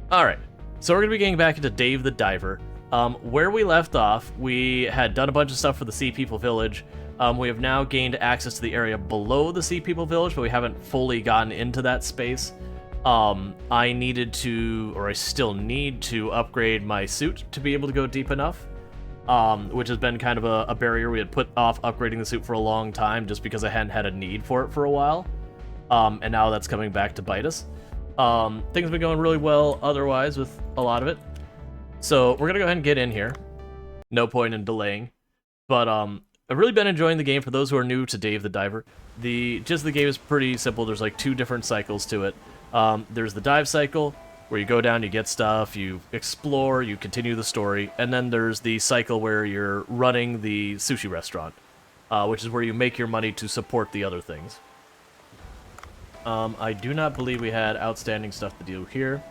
Alright, so we're going to be getting back into Dave the Diver. Where we left off, we had done a bunch of stuff for the Sea People Village. We have now gained access to the area below the Sea People Village, but we haven't fully gotten into that space. I needed to, or I still need to, upgrade my suit to be able to go deep enough, which has been kind of a barrier. We had put off upgrading the suit for a long time just because I hadn't had a need for it for a while, and now that's coming back to bite us. Things have been going really well otherwise with a lot of it. So we're gonna go ahead and get in here. No point in delaying. But I've really been enjoying the game. For those who are new to Dave the Diver, the gist of the game is pretty simple. There's like two different cycles to it. There's the dive cycle, where you go down, you get stuff, you explore, you continue the story, and then there's the cycle where you're running the sushi restaurant, which is where you make your money to support the other things. I do not believe we had outstanding stuff to do here.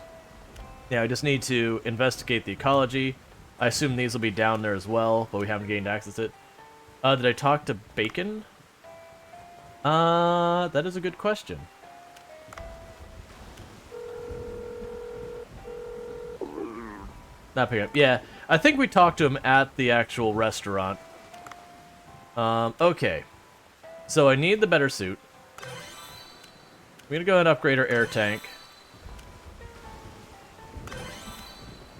Yeah, I just need to investigate the ecology. I assume these will be down there as well, but we haven't gained access to it. Did I talk to Bacon? That is a good question. Not picking up. Yeah, I think we talked to him at the actual restaurant. Okay. So I need the better suit. I'm gonna go ahead and upgrade our air tank.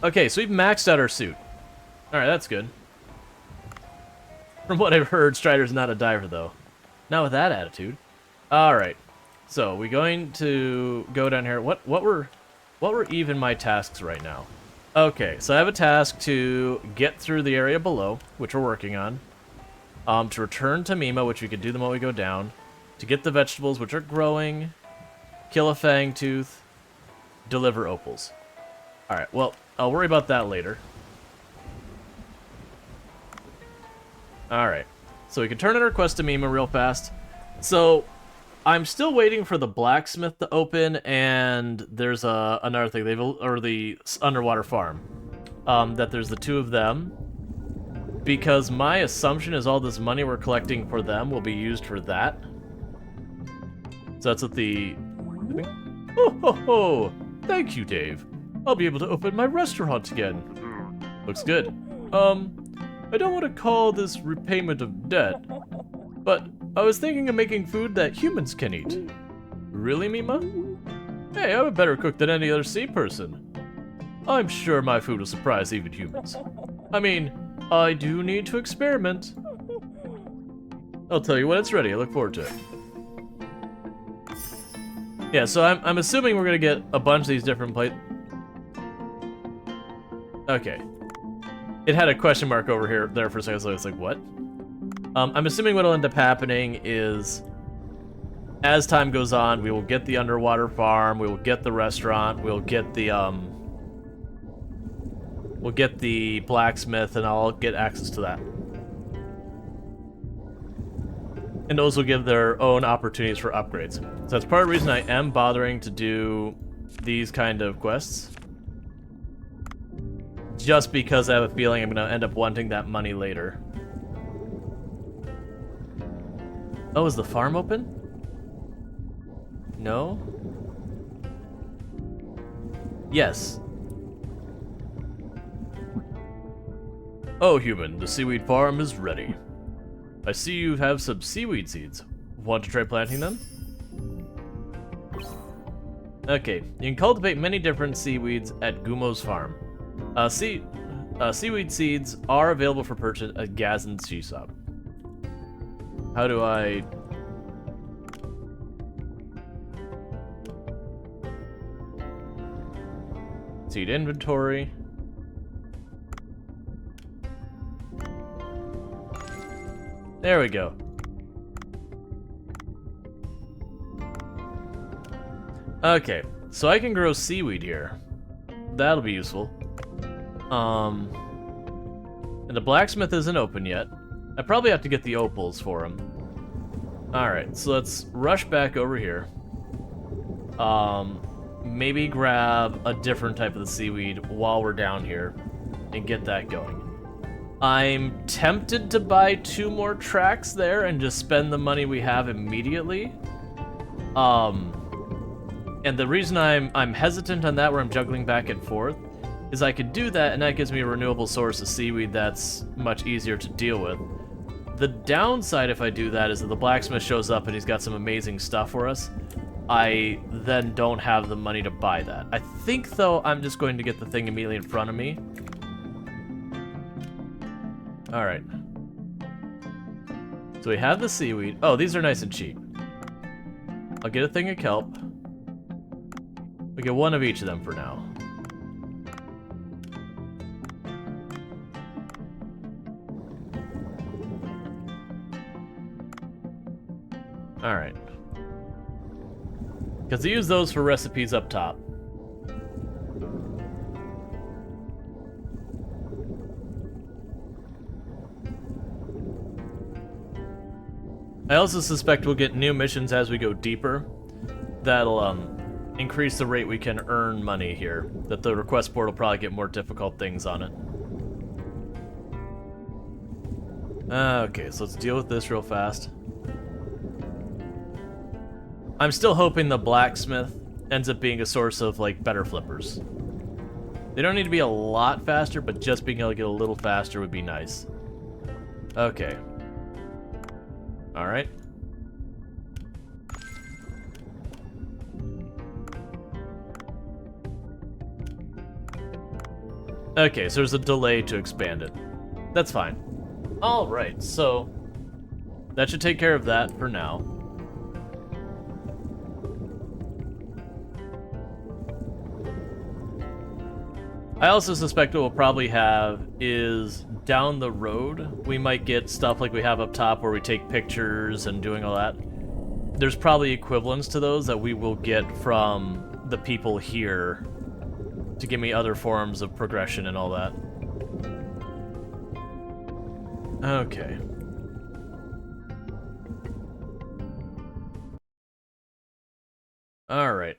Okay, so we've maxed out our suit. Alright, that's good. From what I've heard, Strider's not a diver, though. Not with that attitude. Alright. So, we're going to go down here. What were even my tasks right now? Okay, so I have a task to get through the area below, which we're working on. To return to Mima, which we can do the moment we go down. To get the vegetables, which are growing. Kill a fangtooth. Deliver opals. Alright, well, I'll worry about that later. Alright, so we can turn in our quest to Mima real fast. So, I'm still waiting for the blacksmith to open, and there's another thing, or the underwater farm. That there's the two of them. Because my assumption is all this money we're collecting for them will be used for that. So that's what the... Oh ho ho! Thank you, Dave. I'll be able to open my restaurant again. Looks good. I don't want to call this repayment of debt, but I was thinking of making food that humans can eat. Really, Mima? Hey, I'm a better cook than any other sea person. I'm sure my food will surprise even humans. I mean, I do need to experiment. I'll tell you when it's ready. I look forward to it. Yeah, so I'm assuming we're gonna get a bunch of these different plates. Okay. It had a question mark over there for a second, so I was like, what? I'm assuming what'll end up happening is, as time goes on, we will get the underwater farm, we will get the restaurant, we'll get the blacksmith, and I'll get access to that. And those will give their own opportunities for upgrades. So that's part of the reason I am bothering to do these kind of quests. Just because I have a feeling I'm going to end up wanting that money later. Oh, is the farm open? No? Yes. Oh, human, the seaweed farm is ready. I see you have some seaweed seeds. Want to try planting them? Okay, you can cultivate many different seaweeds at Gumo's farm. Seaweed seeds are available for purchase at Gazen's Sea Shop. How do I... Seed inventory. There we go. Okay, so I can grow seaweed here. That'll be useful. And the blacksmith isn't open yet. I probably have to get the opals for him. Alright, so let's rush back over here. Maybe grab a different type of the seaweed while we're down here and get that going. I'm tempted to buy 2 more tracks there and just spend the money we have immediately. And the reason I'm hesitant on that, where I'm juggling back and forth, is I could do that, and that gives me a renewable source of seaweed that's much easier to deal with. The downside if I do that is that the blacksmith shows up and he's got some amazing stuff for us. I then don't have the money to buy that. I think, though, I'm just going to get the thing immediately in front of me. Alright. So we have the seaweed. Oh, these are nice and cheap. I'll get a thing of kelp. We get one of each of them for now. Alright. Because I use those for recipes up top. I also suspect we'll get new missions as we go deeper. That'll increase the rate we can earn money here. That the request board will probably get more difficult things on it. Okay, so let's deal with this real fast. I'm still hoping the blacksmith ends up being a source of, like, better flippers. They don't need to be a lot faster, but just being able to get a little faster would be nice. Okay. Alright. Okay, so there's a delay to expand it. That's fine. Alright, so that should take care of that for now. I also suspect what we'll probably have is down the road, we might get stuff like we have up top where we take pictures and doing all that. There's probably equivalents to those that we will get from the people here to give me other forms of progression and all that. Okay. Alright.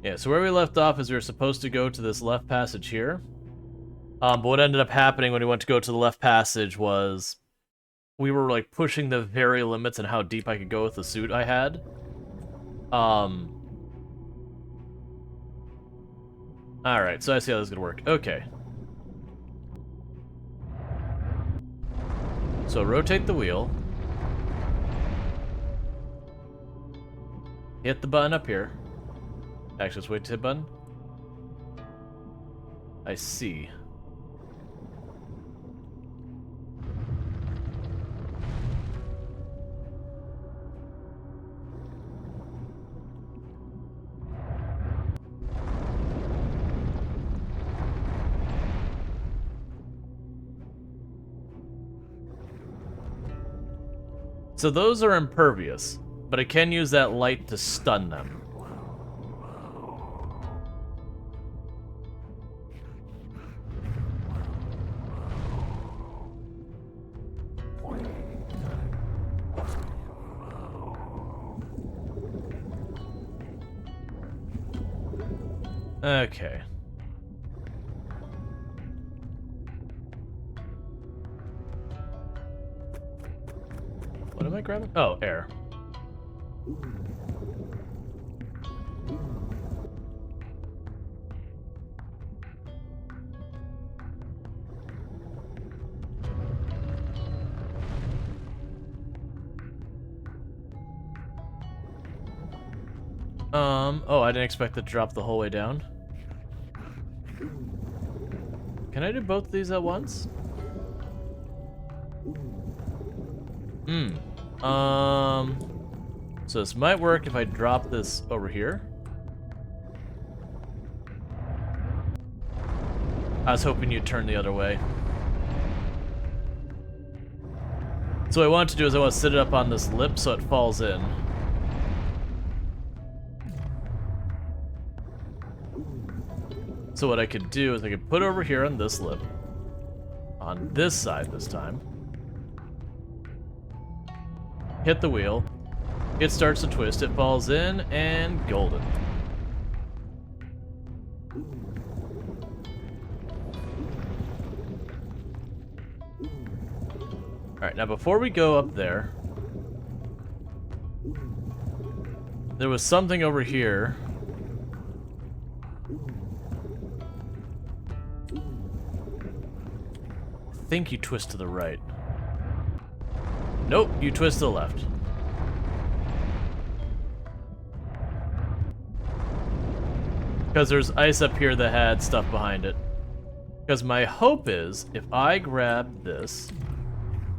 Yeah, so where we left off is we were supposed to go to this left passage here. But what ended up happening when we went to go to the left passage was we were, like, pushing the very limits on how deep I could go with the suit I had. Alright, so I see how this is gonna work. Okay. So rotate the wheel. Hit the button up here. Actually, let's wait to hit button. I see. So those are impervious, but I can use that light to stun them. Okay. What am I grabbing? Oh, air. Oh, I didn't expect it to drop the whole way down. Can I do both of these at once? So this might work if I drop this over here. I was hoping you'd turn the other way. So what I want to do is I want to sit it up on this lip so it falls in. So what I could do is I could put over here on this lip. On this side this time. Hit the wheel. It starts to twist, it falls in, and golden. Alright, now before we go up there, there was something over here. I think you twist to the right. Nope, you twist to the left. Because there's ice up here that had stuff behind it. Because my hope is, if I grab this,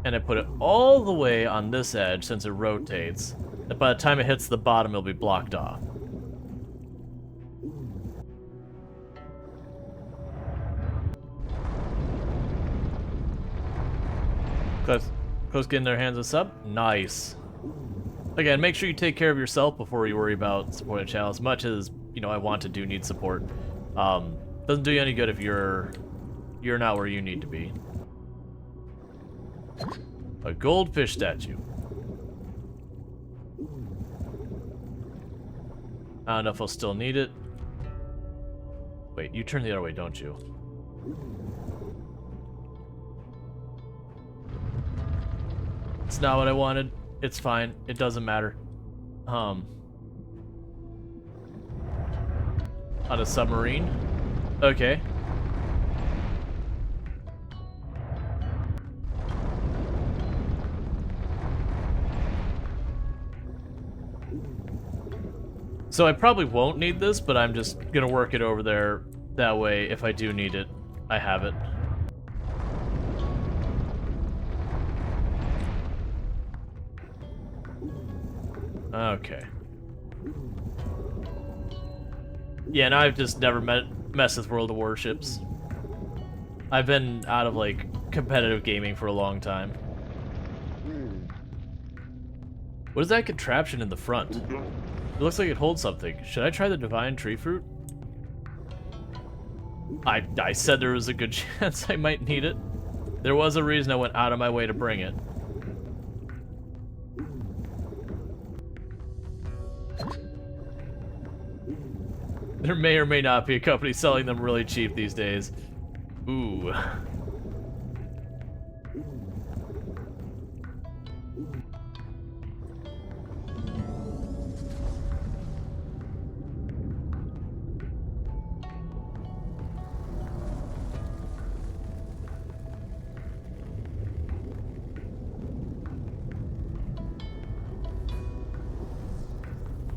and I put it all the way on this edge since it rotates, that by the time it hits the bottom, it'll be blocked off. Close getting their hands on sub. Nice. Again, make sure you take care of yourself before you worry about supporting the channel. As much as, you know, I want to need support. Doesn't do you any good if you're not where you need to be. A goldfish statue. I don't know if I'll still need it. Wait, you turn the other way, don't you? It's not what I wanted. It's fine. It doesn't matter. On a submarine? Okay. So I probably won't need this, but I'm just gonna work it over there. That way, if I do need it, I have it. Okay. Yeah, and I've just never messed with World of Warships. I've been out of, like, competitive gaming for a long time. What is that contraption in the front? It looks like it holds something. Should I try the divine tree fruit? I said there was a good chance I might need it. There was a reason I went out of my way to bring it. There may or may not be a company selling them really cheap these days. Ooh.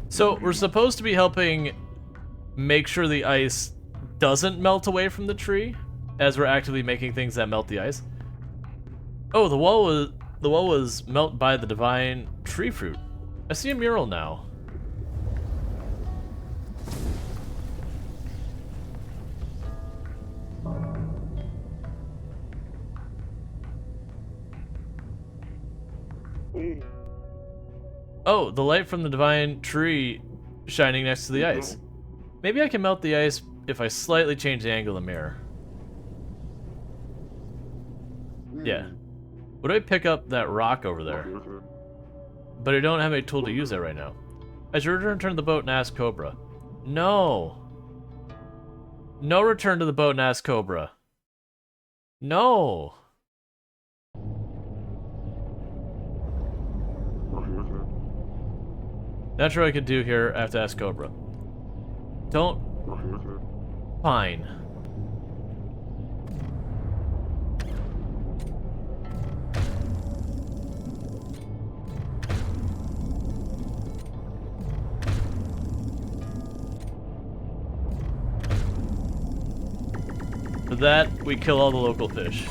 So we're supposed to be helping make sure the ice doesn't melt away from the tree, as we're actively making things that melt the ice. Oh, the wall was melted by the divine tree fruit. I see a mural now. Oh, the light from the divine tree shining next to the ice. Maybe I can melt the ice if I slightly change the angle of the mirror. Yeah. Would I pick up that rock over there? But I don't have a tool to use it right now. I should return to the boat and ask Cobra. No. No return to the boat and ask Cobra. No. Not sure what I could do here. I have to ask Cobra. Don't. Fine. For that, we kill all the local fish.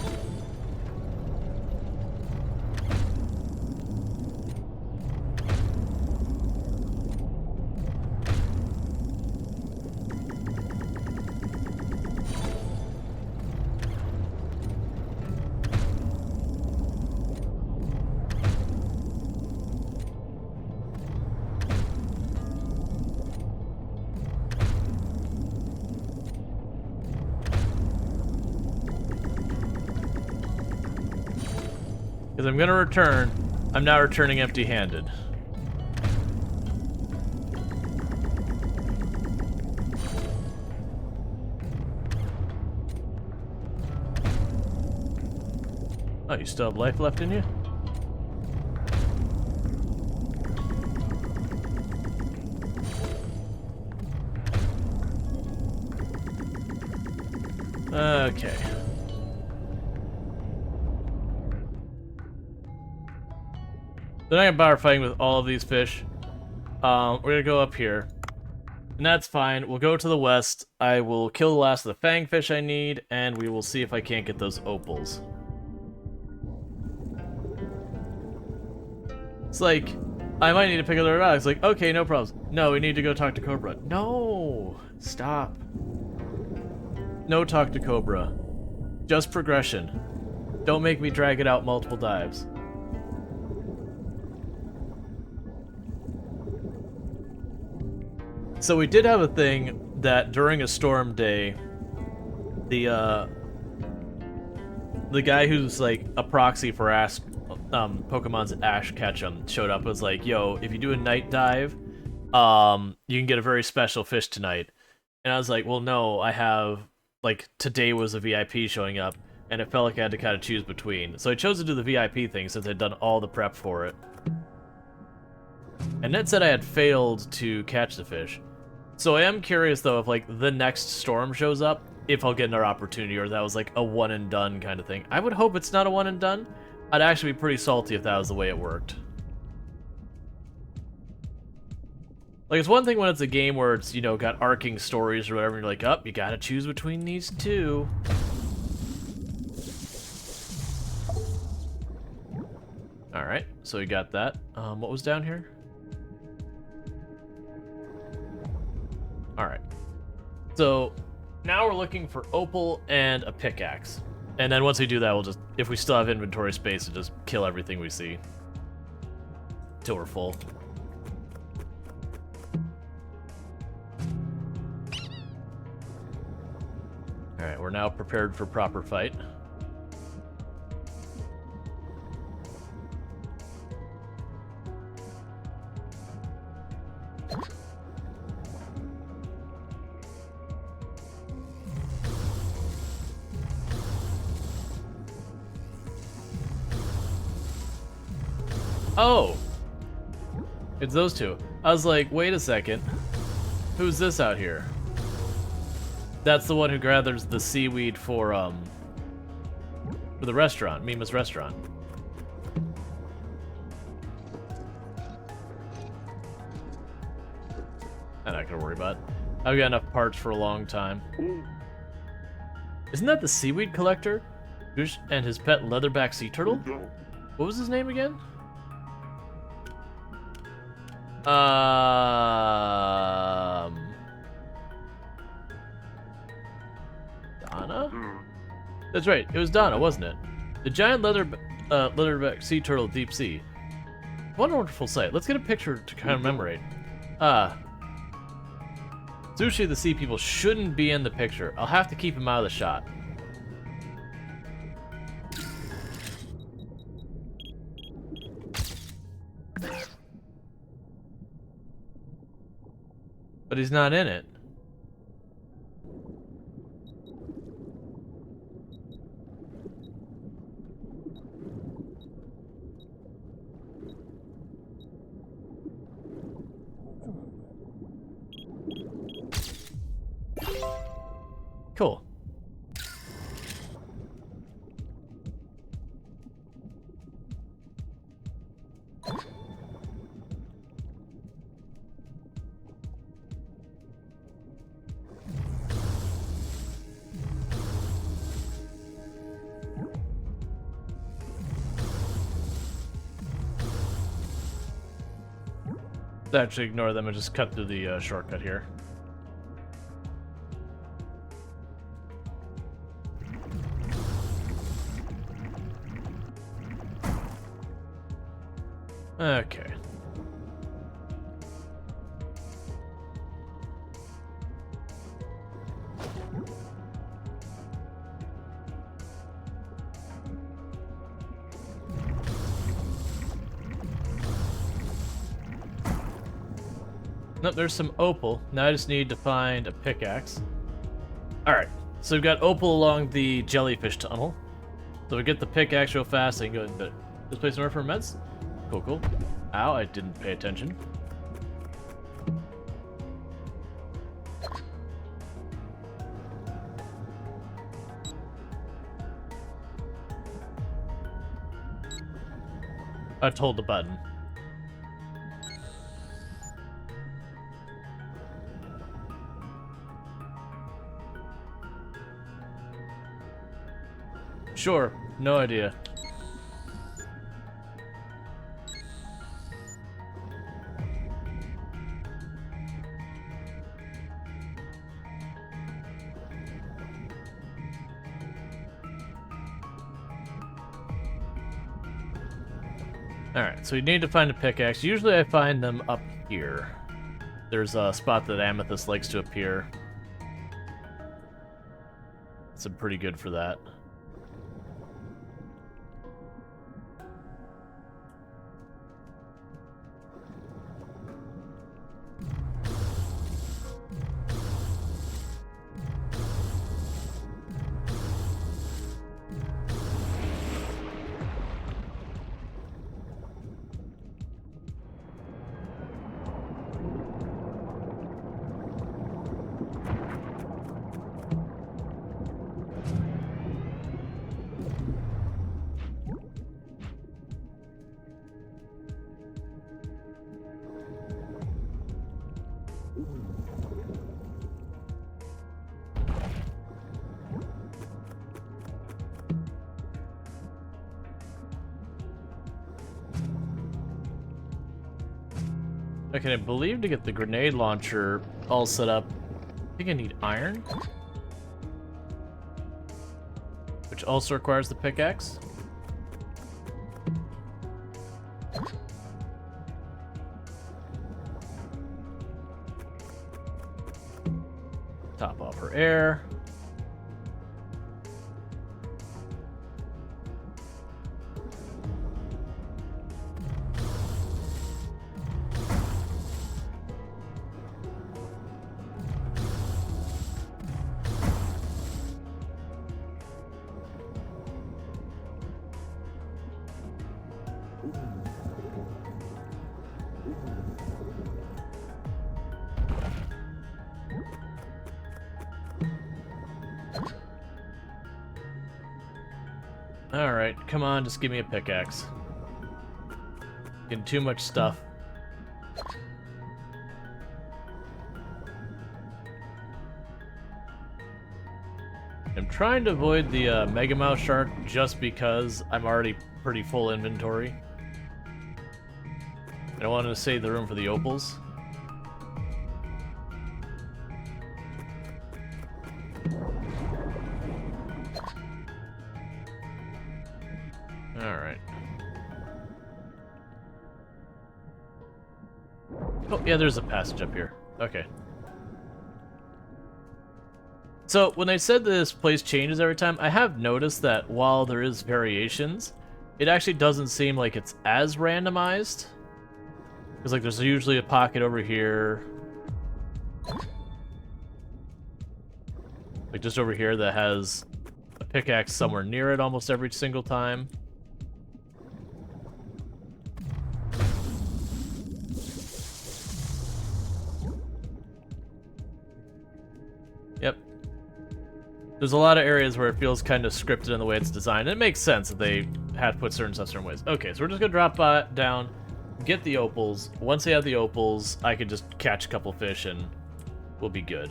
Because I'm gonna return, I'm now returning empty-handed. Oh, you still have life left in you? Okay. They're not gonna bother fighting with all of these fish. We're gonna go up here. And that's fine. We'll go to the west. I will kill the last of the fangfish I need, and we will see if I can't get those opals. It's like, I might need to pick up the rock. It's like, okay, no problems. No, we need to go talk to Cobra. No! Stop. No talk to Cobra. Just progression. Don't make me drag it out multiple dives. So we did have a thing that during a storm day, the guy who's like a proxy for Pokemon's Ash Ketchum showed up and was like, yo, if you do a night dive, you can get a very special fish tonight. And I was like, well, no, I have, like, today was a VIP showing up, and it felt like I had to kind of choose between. So I chose to do the VIP thing since I'd done all the prep for it. And Ned said I had failed to catch the fish. So I am curious, though, if, like, the next storm shows up, if I'll get another opportunity, or that was, like, a one-and-done kind of thing. I would hope it's not a one-and-done. I'd actually be pretty salty if that was the way it worked. Like, it's one thing when it's a game where it's, you know, got arcing stories or whatever, and you're like, oh, you gotta choose between these two. Alright, so we got that. What was down here? Alright. So, now we're looking for opal and a pickaxe. And then once we do that, we'll just, if we still have inventory space, we'll just kill everything we see. Till we're full. Alright, we're now prepared for proper fight. Oh! It's those two. I was like, wait a second. Who's this out here? That's the one who gathers the seaweed for the restaurant, Mima's restaurant. I'm not gonna worry about it. I've got enough parts for a long time. Isn't that the seaweed collector? And his pet leatherback sea turtle? What was his name again? Donna? That's right, it was Donna, wasn't it? The giant leatherback sea turtle deep sea. What a wonderful sight. Let's get a picture to commemorate. Sushi the sea people shouldn't be in the picture. I'll have to keep him out of the shot. But he's not in it. Cool. Actually ignore them and just cut through the shortcut here. Okay. Nope, there's some opal. Now I just need to find a pickaxe. Alright, so we've got opal along the jellyfish tunnel. So we get the pickaxe real fast and go into this place in order for meds. Cool, cool. Ow, I didn't pay attention. I've hold the button. Sure, no idea. Alright, so you need to find a pickaxe. Usually I find them up here. There's a spot that Amethyst likes to appear. It's pretty good for that. Okay, I believe to get the grenade launcher all set up, I think I need iron. Which also requires the pickaxe. Top off her air. Alright, come on, just give me a pickaxe. Getting too much stuff. I'm trying to avoid the Mega Mouse Shark just because I'm already pretty full inventory. And I wanted to save the room for the opals. Alright. Oh, yeah, there's a passage up here. Okay. So, when they said this place changes every time, I have noticed that while there is variations, it actually doesn't seem like it's as randomized. Because, like, there's usually a pocket over here. Like, just over here that has a pickaxe somewhere near it almost every single time. Yep. There's a lot of areas where it feels kind of scripted in the way it's designed. It makes sense that they had to put certain stuff certain ways. Okay, so we're just gonna drop down, get the opals. Once they have the opals, I can just catch a couple fish and we'll be good.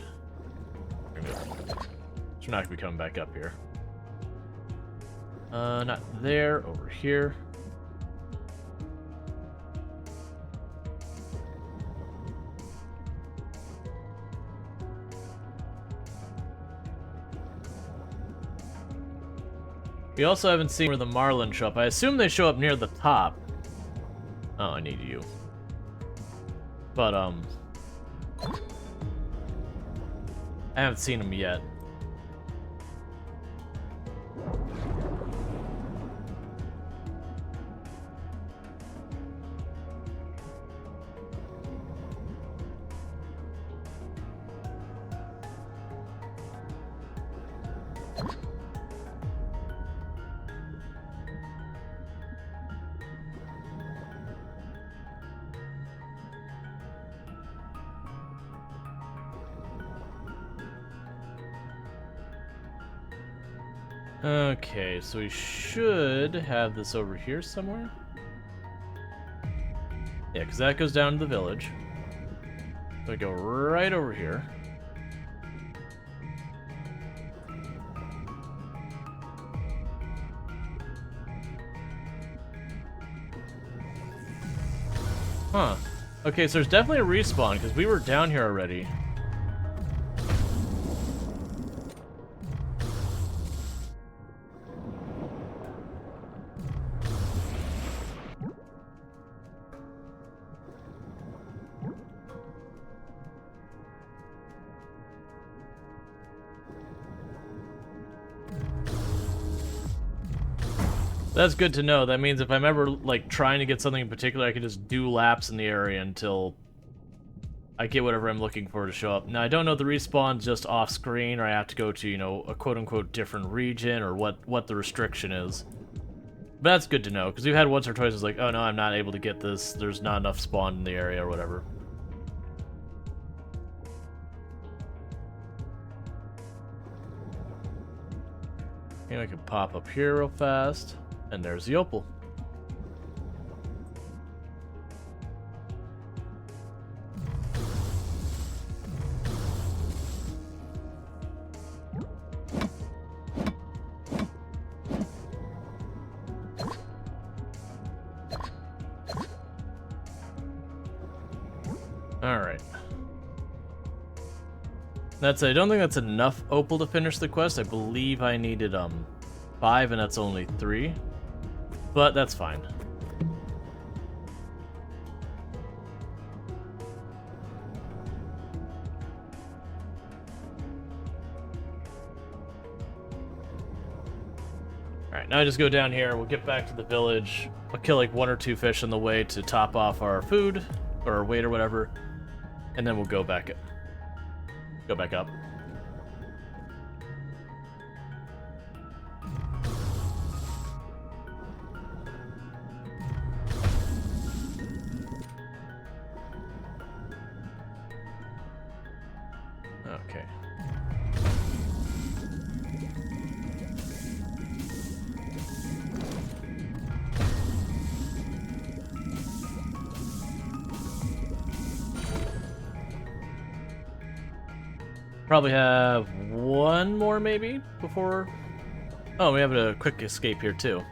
So we're not gonna be coming back up here. Not there, over here. We also haven't seen where the marlin show up. I assume they show up near the top. Oh, I need you. But, I haven't seen them yet. Okay, so we should have this over here somewhere. Yeah, because that goes down to the village. So we go right over here. Huh. Okay, so there's definitely a respawn, because we were down here already. That's good to know. That means if I'm ever, like, trying to get something in particular, I can just do laps in the area until I get whatever I'm looking for to show up. Now, I don't know if the respawn's just off-screen, or I have to go to, you know, a quote-unquote different region, or what the restriction is. But that's good to know, because we've had once or twice it's like, oh no, I'm not able to get this, there's not enough spawn in the area, or whatever. Maybe I can pop up here real fast. And there's the opal. Alright. That's I don't think that's enough opal to finish the quest. I believe I needed 5 and that's only 3. But that's fine. Alright, now I just go down here, we'll get back to the village. I'll kill like 1 or 2 fish on the way to top off our food, or our weight or whatever. And then we'll go back up. Okay. Probably have 1 more maybe before... Oh, we have a quick escape here too.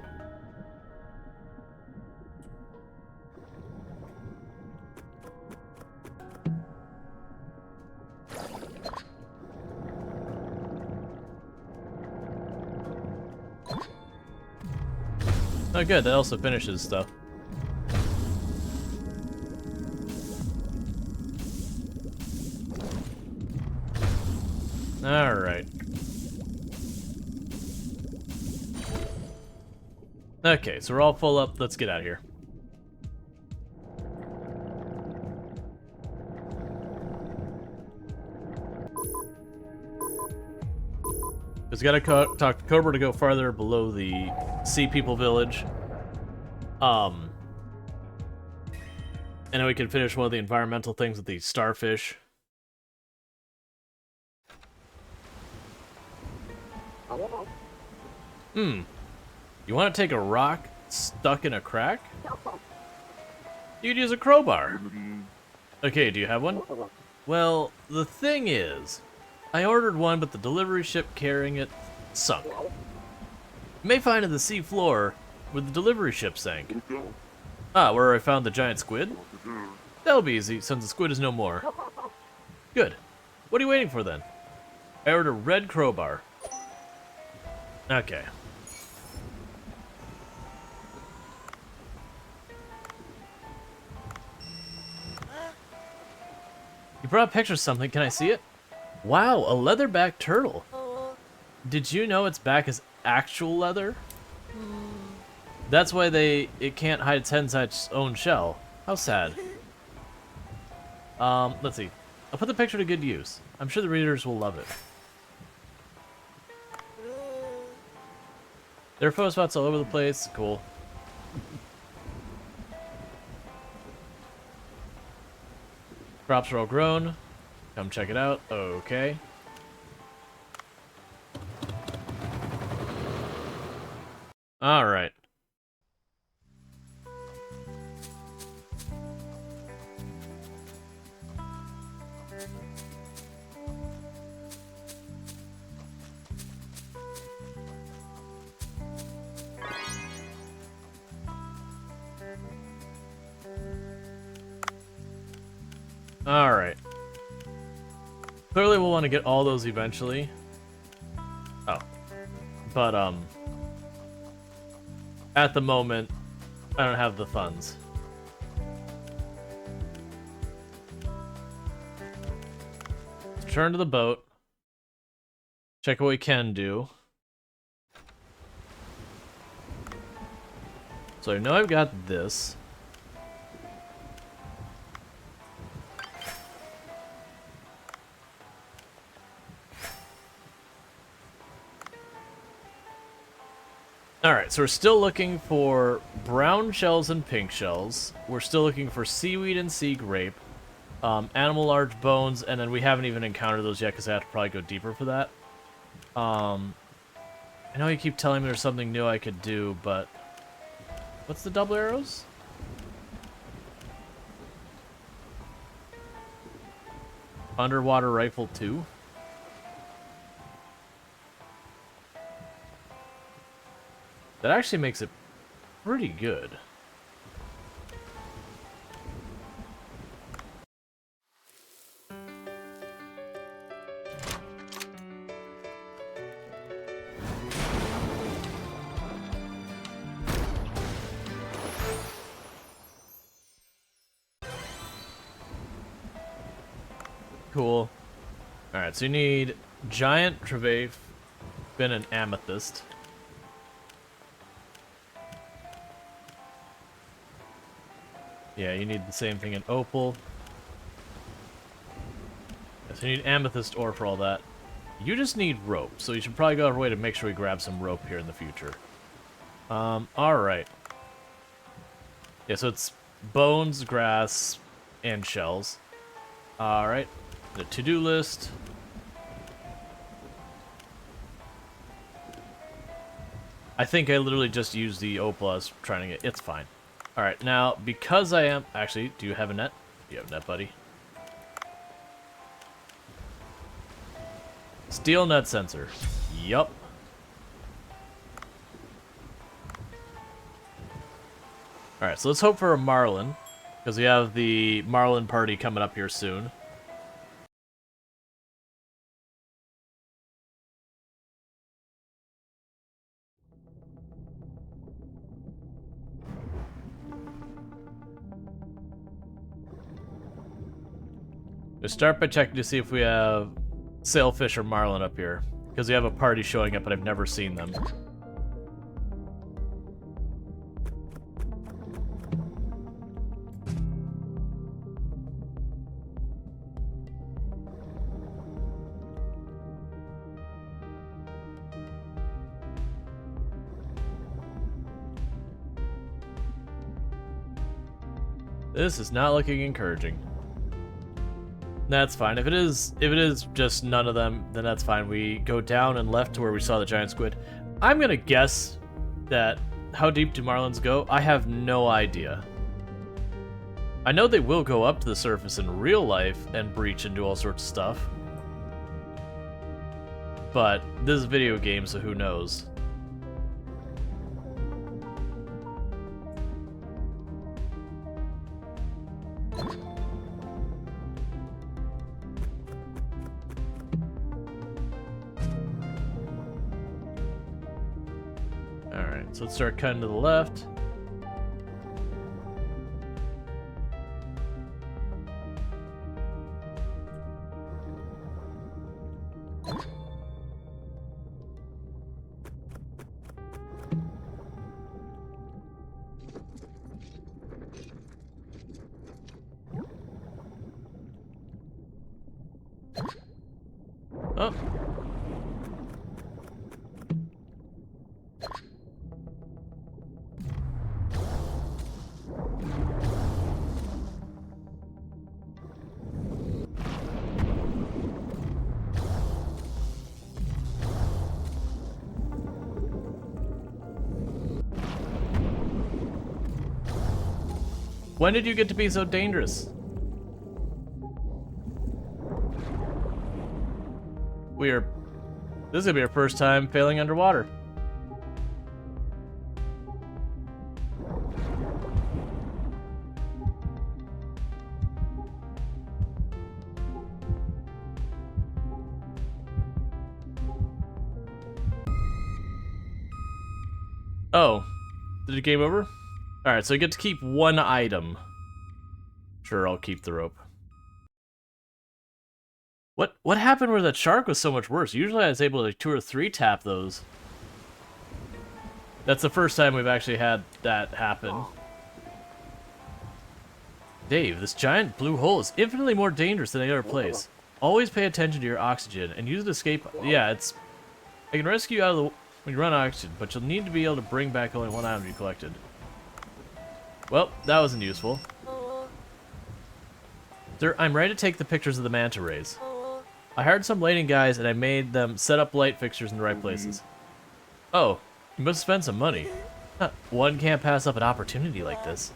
Oh good, that also finishes stuff. Alright. Okay, so we're all full up. Let's get out of here. Just gotta talk to Cobra to go farther below the Sea People Village. And then we can finish one of the environmental things with the starfish. You want to take a rock stuck in a crack? You'd use a crowbar. Okay, do you have one? Well, the thing is, I ordered one, but the delivery ship carrying it sunk. You may find it on the sea floor where the delivery ship sank. Ah, where I found the giant squid? That'll be easy, since the squid is no more. Good. What are you waiting for, then? I ordered a red crowbar. Okay. You brought a picture of something. Can I see it? Wow, a leatherback turtle. Did you know its back is actual leather? That's why it can't hide its head inside its own shell. How sad. Let's see. I'll put the picture to good use. I'm sure the readers will love it. There are photo spots all over the place. Cool. Crops are all grown. Come check it out. Okay. All right. All right. Clearly we'll want to get all those eventually. Oh. But, at the moment, I don't have the funds. Return to the boat. Check what we can do. So I know I've got this. Alright, so we're still looking for brown shells and pink shells. We're still looking for seaweed and sea grape. Animal large bones, and then we haven't even encountered those yet because I have to probably go deeper for that. I know you keep telling me there's something new I could do, but... What's the double arrows? Underwater rifle 2? That actually makes it pretty good. Cool. Alright, so you need giant trevave, bin, and amethyst. Yeah, you need the same thing in opal. Yeah, so you need amethyst ore for all that. You just need rope, so you should probably go out of our way to make sure we grab some rope here in the future. Alright. Yeah, so it's bones, grass, and shells. Alright. The to-do list. I think I literally just used the opal I was trying to get. It's fine. Alright, now, because I am... Actually, do you have a net? You have a net, buddy. Steel net sensor. Yup. Alright, so let's hope for a marlin, because we have the marlin party coming up here soon. We'll start by checking to see if we have sailfish or marlin up here, because we have a party showing up, but I've never seen them. This is not looking encouraging. That's fine. If it is just none of them, then that's fine. We go down and left to where we saw the giant squid. I'm gonna guess that how deep do marlins go? I have no idea. I know they will go up to the surface in real life and breach and do all sorts of stuff. But this is a video game, so who knows? So let's start cutting to the left. Oh. When did you get to be so dangerous? This is gonna be our first time failing underwater. Oh, did it game over? Alright, so I get to keep one item. Sure, I'll keep the rope. What happened where that shark was so much worse? Usually I was able to 2 or 3 tap those. That's the first time we've actually had that happen. Dave, this giant blue hole is infinitely more dangerous than any other place. Always pay attention to your oxygen and use the escape. Yeah, I can rescue you out of the when you run out of oxygen, but you'll need to be able to bring back only one item you collected. Well, that wasn't useful. Sir, I'm ready to take the pictures of the manta rays. I hired some lighting guys and I made them set up light fixtures in the right places. Oh, you must spend some money. One can't pass up an opportunity like this.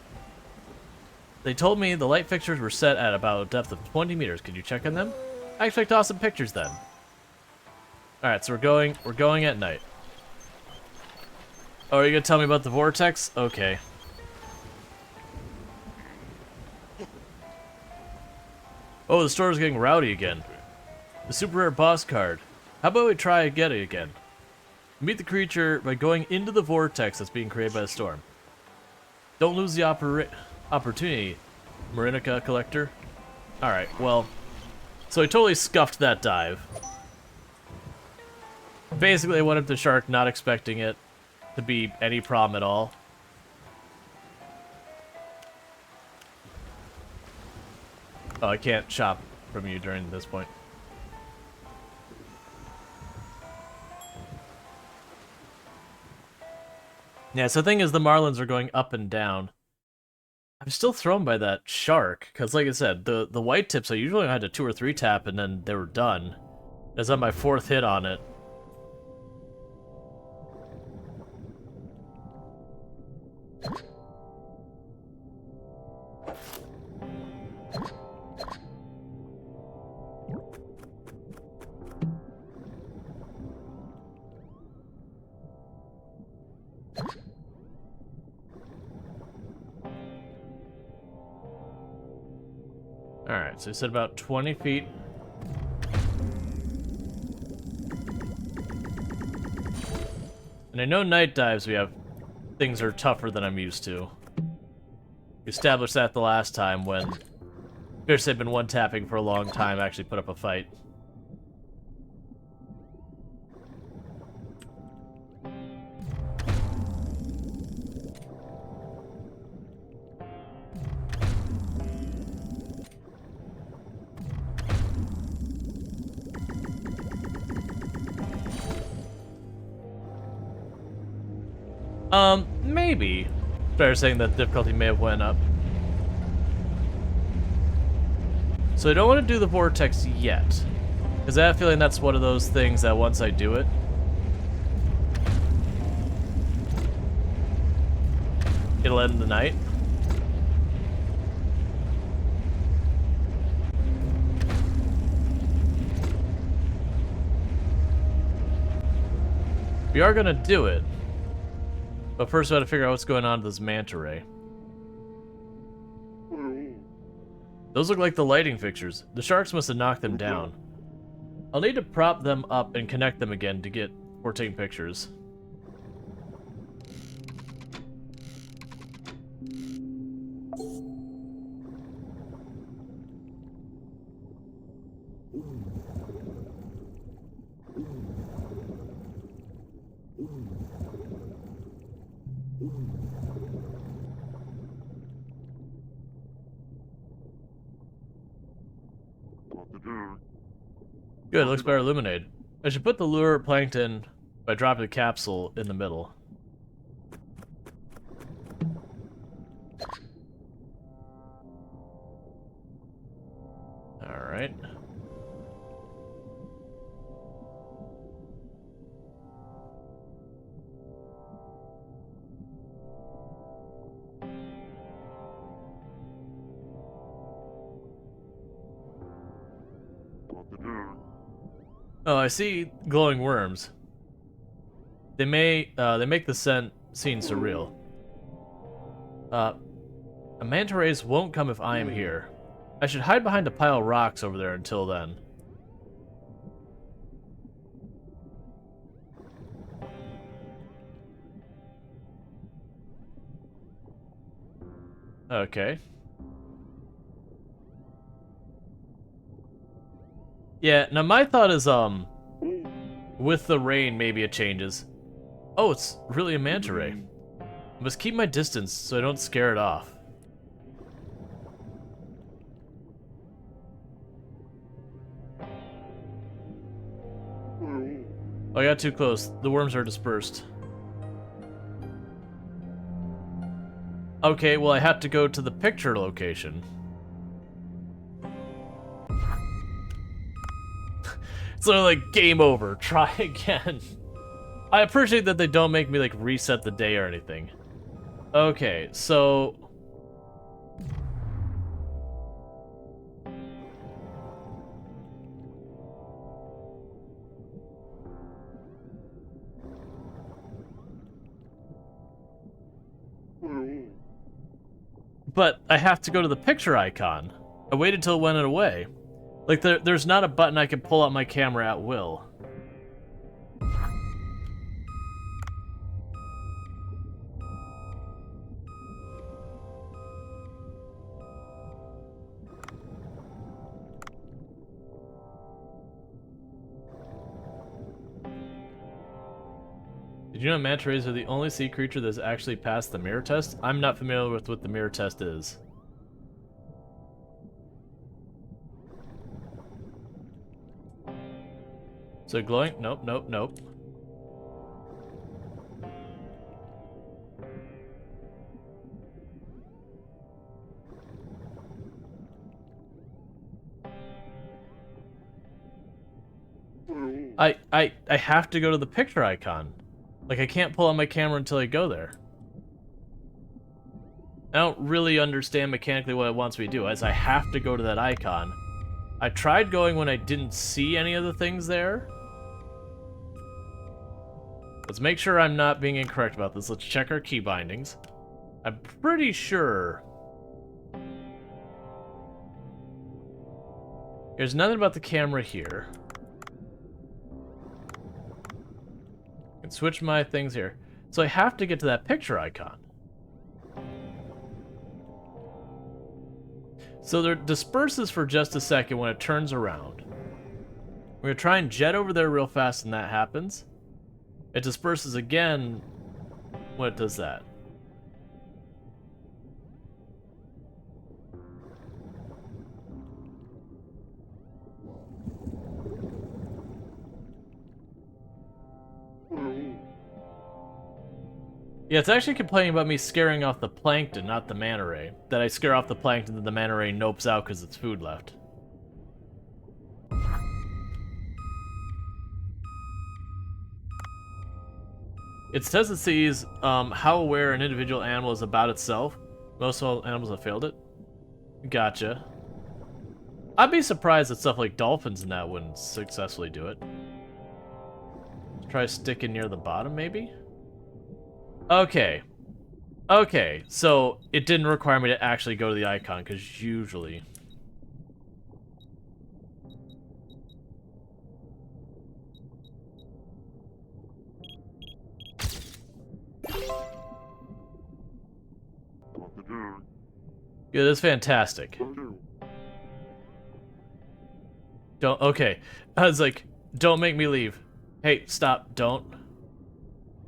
They told me the light fixtures were set at about a depth of 20 meters. Can you check on them? I expect awesome pictures then. Alright, so we're going at night. Oh, are you gonna tell me about the vortex? Okay. Oh, the store's getting rowdy again. The super rare boss card. How about we try and get it again? Meet the creature by going into the vortex that's being created by the storm. Don't lose the opportunity, Marinica Collector. Alright, well, so I totally scuffed that dive. Basically, I went up the shark not expecting it to be any problem at all. Oh, I can't shop from you during this point. Yeah, so the thing is, the marlins are going up and down. I'm still thrown by that shark, because like I said, the white tips, I usually had to 2 or 3 tap and then they were done. That's on my 4th hit on it. Alright, so you said about 20 feet. And I know night dives things are tougher than I'm used to. We established that the last time when fish had been one-tapping for a long time actually put up a fight. Maybe. Better saying that difficulty may have went up. So I don't want to do the vortex yet. Because I have a feeling that's one of those things that once I do it, it'll end the night. We are gonna do it. But first we gotta figure out what's going on to this manta ray. Those look like the lighting fixtures. The sharks must have knocked them down. I'll need to prop them up and connect them again to get for taking pictures. Good, looks better illuminated. I should put the lure plankton by dropping the capsule in the middle. Alright. Oh, I see glowing worms. They make the scene surreal. Manta rays won't come if I am here. I should hide behind a pile of rocks over there until then. Okay. Yeah, now my thought is, with the rain, maybe it changes. Oh, it's really a manta ray. I must keep my distance so I don't scare it off. Oh, I got too close. The worms are dispersed. Okay, well I have to go to the picture location. So like, game over. Try again. I appreciate that they don't make me like reset the day or anything. Okay, so... But I have to go to the picture icon. I waited till it went away. Like, there's not a button I can pull out my camera at will. Did you know manta rays are the only sea creature that's actually passed the mirror test? I'm not familiar with what the mirror test is. So glowing? Nope, nope, nope. I have to go to the picture icon. Like, I can't pull out my camera until I go there. I don't really understand mechanically what it wants me to do, as I have to go to that icon. I tried going when I didn't see any of the things there. Let's make sure I'm not being incorrect about this. Let's check our key bindings. I'm pretty sure... There's nothing about the camera here. I can switch my things here. So I have to get to that picture icon. So it disperses for just a second when it turns around. We're gonna try and jet over there real fast and that happens. It disperses again when it does that. Yeah, it's actually complaining about me scaring off the plankton, not the manta ray. That I scare off the plankton and the manta ray nopes out because it's food left. Its test sees how aware an individual animal is about itself. Most all animals have failed it. Gotcha. I'd be surprised that stuff like dolphins and that wouldn't successfully do it. Try sticking near the bottom, maybe? Okay. Okay, so it didn't require me to actually go to the icon, because usually... Yeah, that's fantastic. Don't, okay. I was like, don't make me leave. Hey, stop, don't.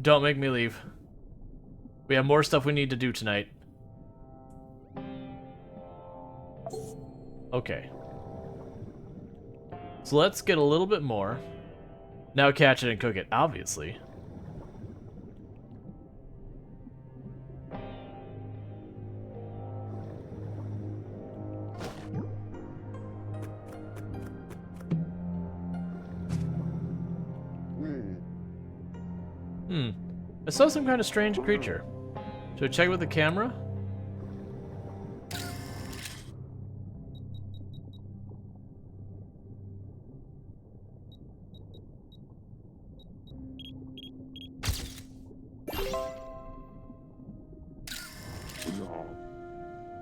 Don't make me leave. We have more stuff we need to do tonight. Okay. So let's get a little bit more. Now catch it and cook it, obviously. I saw some kind of strange creature. Should I check with the camera?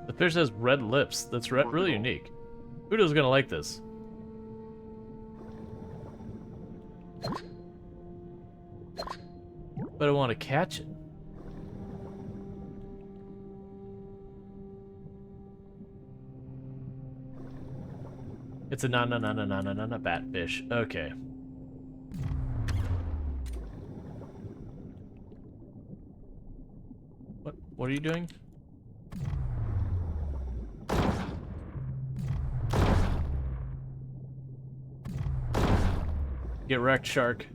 The fish has red lips. That's really unique. Udo's gonna like this. But I want to catch it. It's a na batfish. Okay. What are you doing? Get wrecked, shark.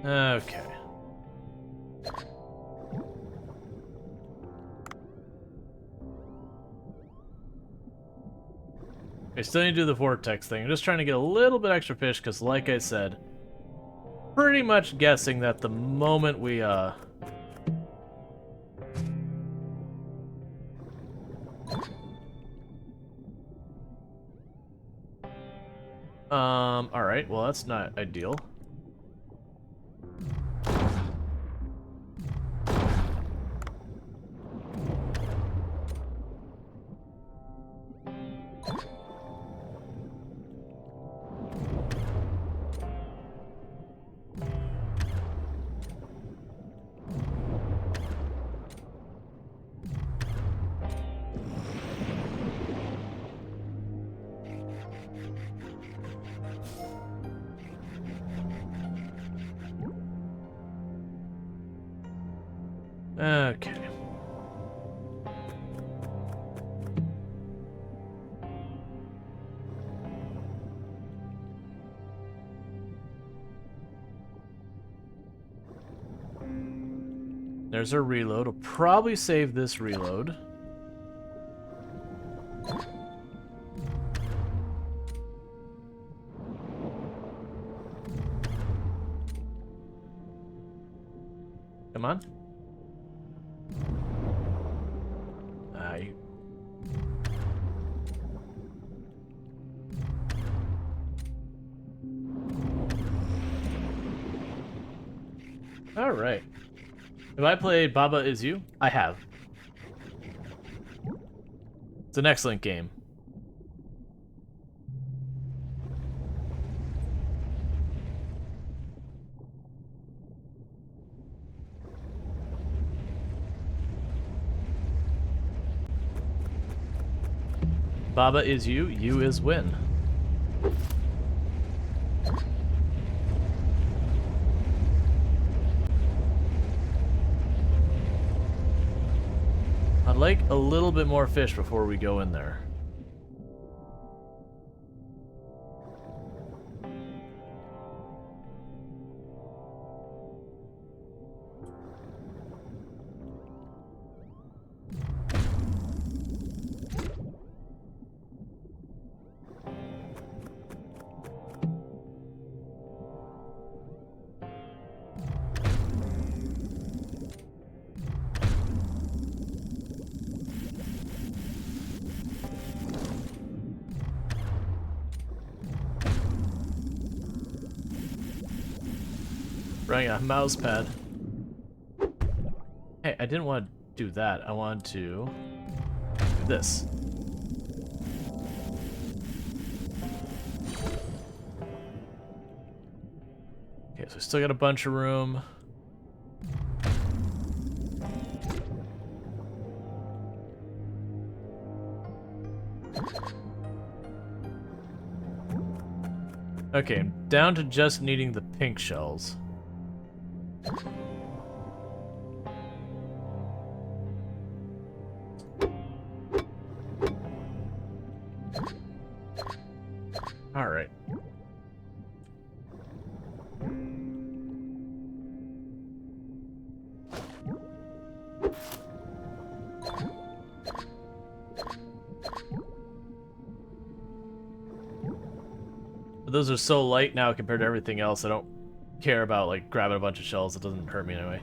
Okay. I still need to do the vortex thing. I'm just trying to get a little bit extra fish because, like I said, pretty much guessing that the moment we, alright, well, that's not ideal. Okay. There's our reload. I'll probably save this reload. Come on. Alright. Have I played Baba Is You? I have. It's an excellent game. Baba is you, you is win. I'd like a little bit more fish before we go in there. Running a mouse pad. Hey, I didn't want to do that. I wanted to do this. Okay, so we still got a bunch of room. Okay, I'm down to just needing the pink shells. All right. But those are so light now compared to everything else, I don't care about, like, grabbing a bunch of shells. It doesn't hurt me anyway.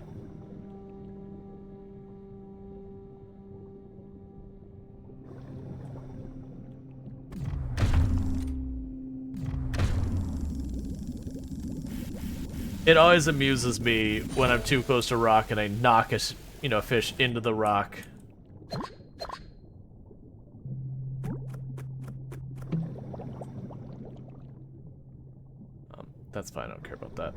It always amuses me when I'm too close to rock and I knock a fish into the rock. That's fine, I don't care about that.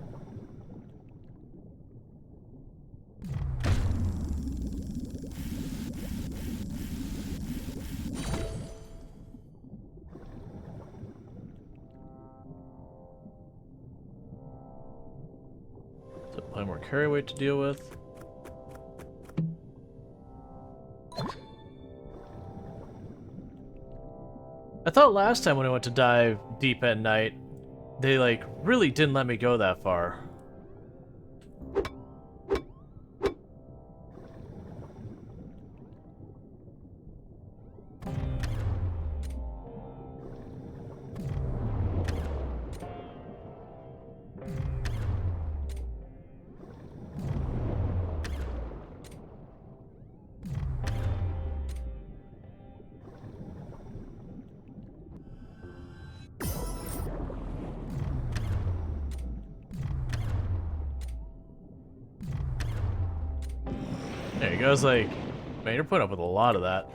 So plenty more carry weight to deal with. I thought last time when I went to dive deep at night, they, like, really didn't let me go that far. There you go. I was like, man, you're putting up with a lot of that.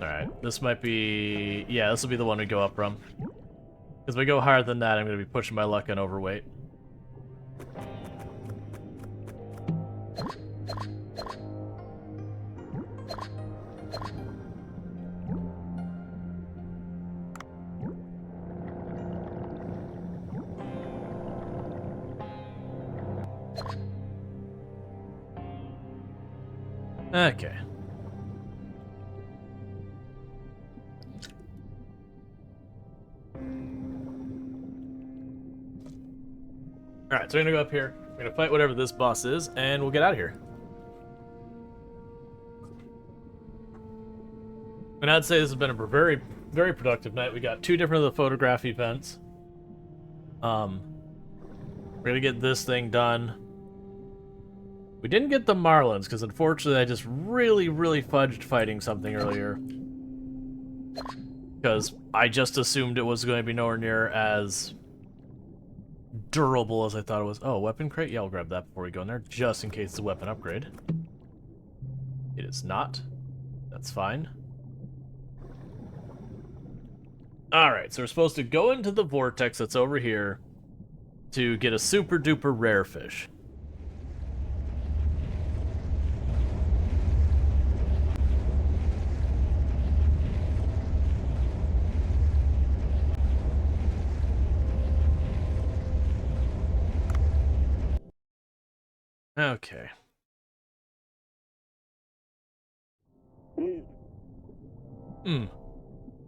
Alright, this might be... Yeah, this will be the one we go up from. Because if we go higher than that, I'm going to be pushing my luck on overweight. Okay. Alright, so we're gonna go up here. We're gonna fight whatever this boss is, and we'll get out of here. And I'd say this has been a very, very productive night. We got 2 different of the photograph events. We're gonna get this thing done. We didn't get the Marlins, because unfortunately I just really, really fudged fighting something earlier. Because I just assumed it was going to be nowhere near as durable as I thought it was. Oh, weapon crate? Yeah, I'll grab that before we go in there, just in case it's a weapon upgrade. It is not. That's fine. Alright, so we're supposed to go into the vortex that's over here to get a super duper rare fish. Okay.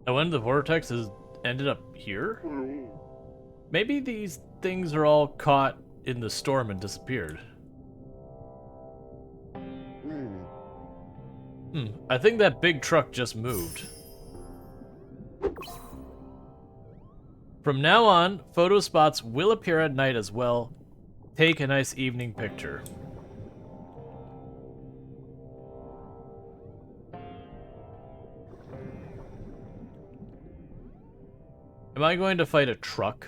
I went into the vortex has ended up here? Maybe these things are all caught in the storm and disappeared. I think that big truck just moved. From now on, photo spots will appear at night as well. Take a nice evening picture. Am I going to fight a truck?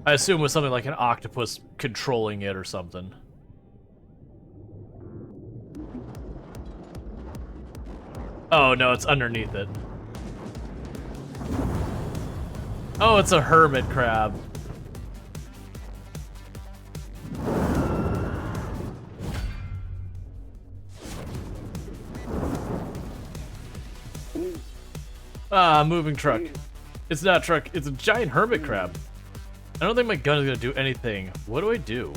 I assume with something like an octopus controlling it or something. Oh no, it's underneath it. Oh, it's a hermit crab. Ah, moving truck. It's not a truck, it's a giant hermit crab. I don't think my gun is gonna do anything. What do I do?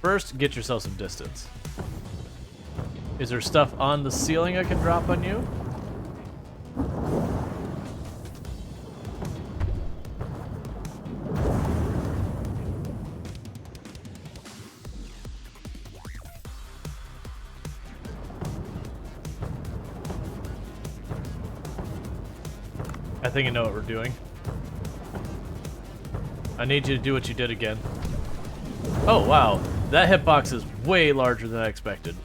First, get yourself some distance. Is there stuff on the ceiling I can drop on you? I think I know what we're doing. I need you to do what you did again. Oh, wow. That hitbox is way larger than I expected.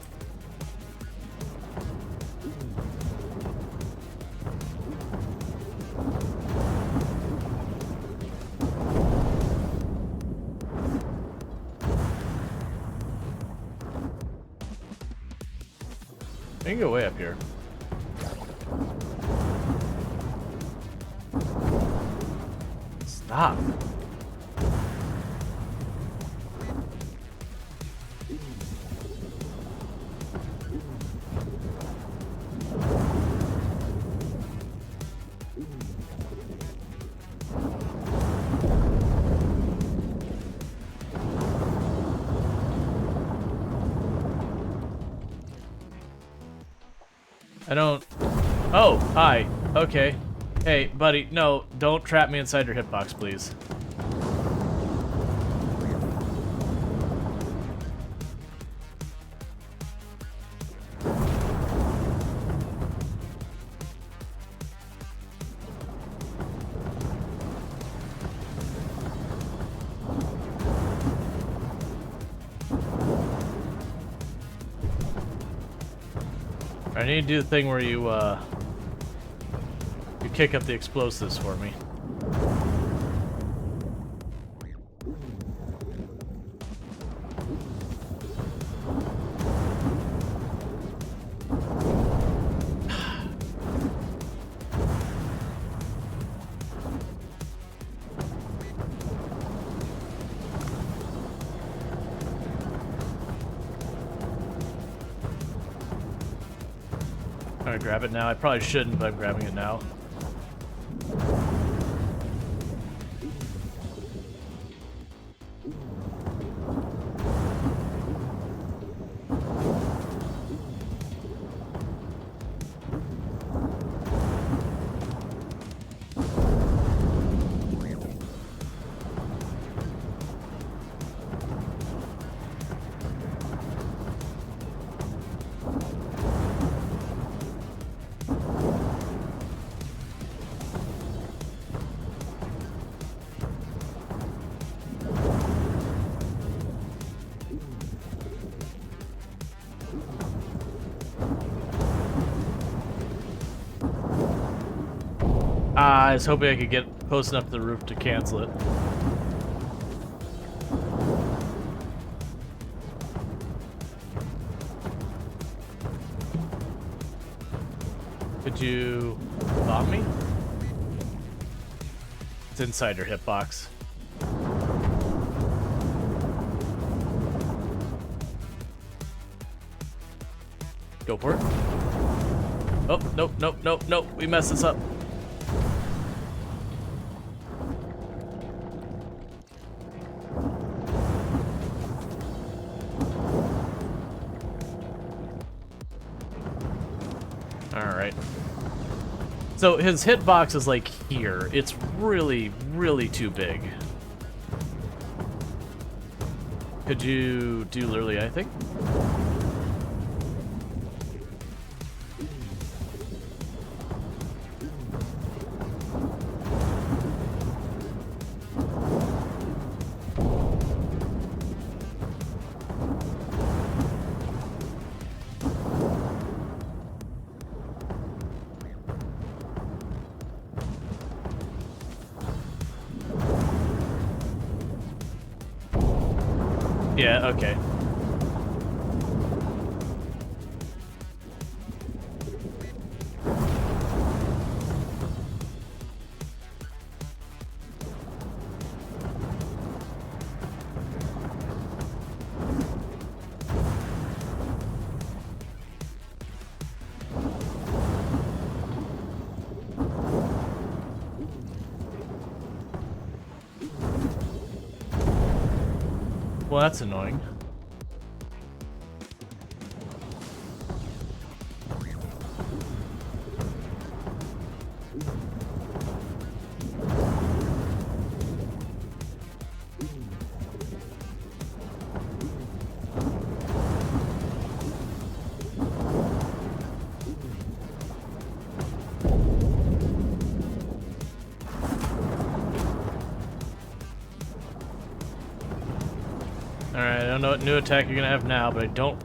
I can go way up here. Stop. I don't... Oh, hi. Okay. Hey, buddy, no, don't trap me inside your hitbox, please. I need to do the thing where you kick up the explosives for me. Alright, grab it now. I probably shouldn't, but I'm grabbing it now. I was hoping I could get close enough to the roof to cancel it. Could you bomb me? It's inside your hitbox. Go for it. Oh, nope, nope, nope, nope. We messed this up. Alright. So his hitbox is like here. It's really, really too big. Could you do literally anything? Yeah, okay. Well, that's annoying. don't know what new attack you're gonna have now, but I don't...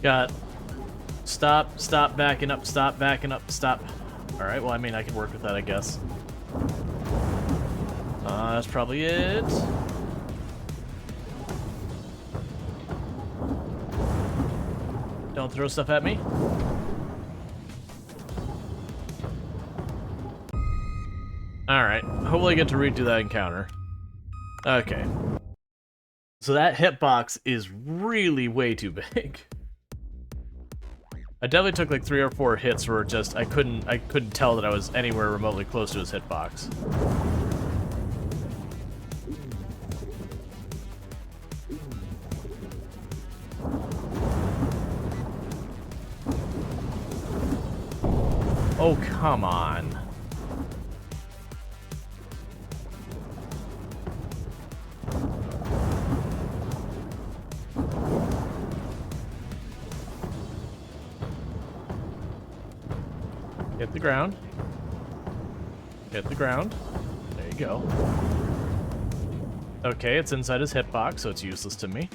Got... Stop backing up, stop backing up, stop. Alright, well, I mean, I can work with that, I guess. That's probably it. Don't throw stuff at me. Alright, hopefully I get to redo that encounter. Okay. So that hitbox is really way too big. I definitely took like 3 or 4 hits where just I couldn't tell that I was anywhere remotely close to his hitbox. Oh, come on. Hit the ground. Hit the ground. There you go. Okay, it's inside his hitbox, so it's useless to me.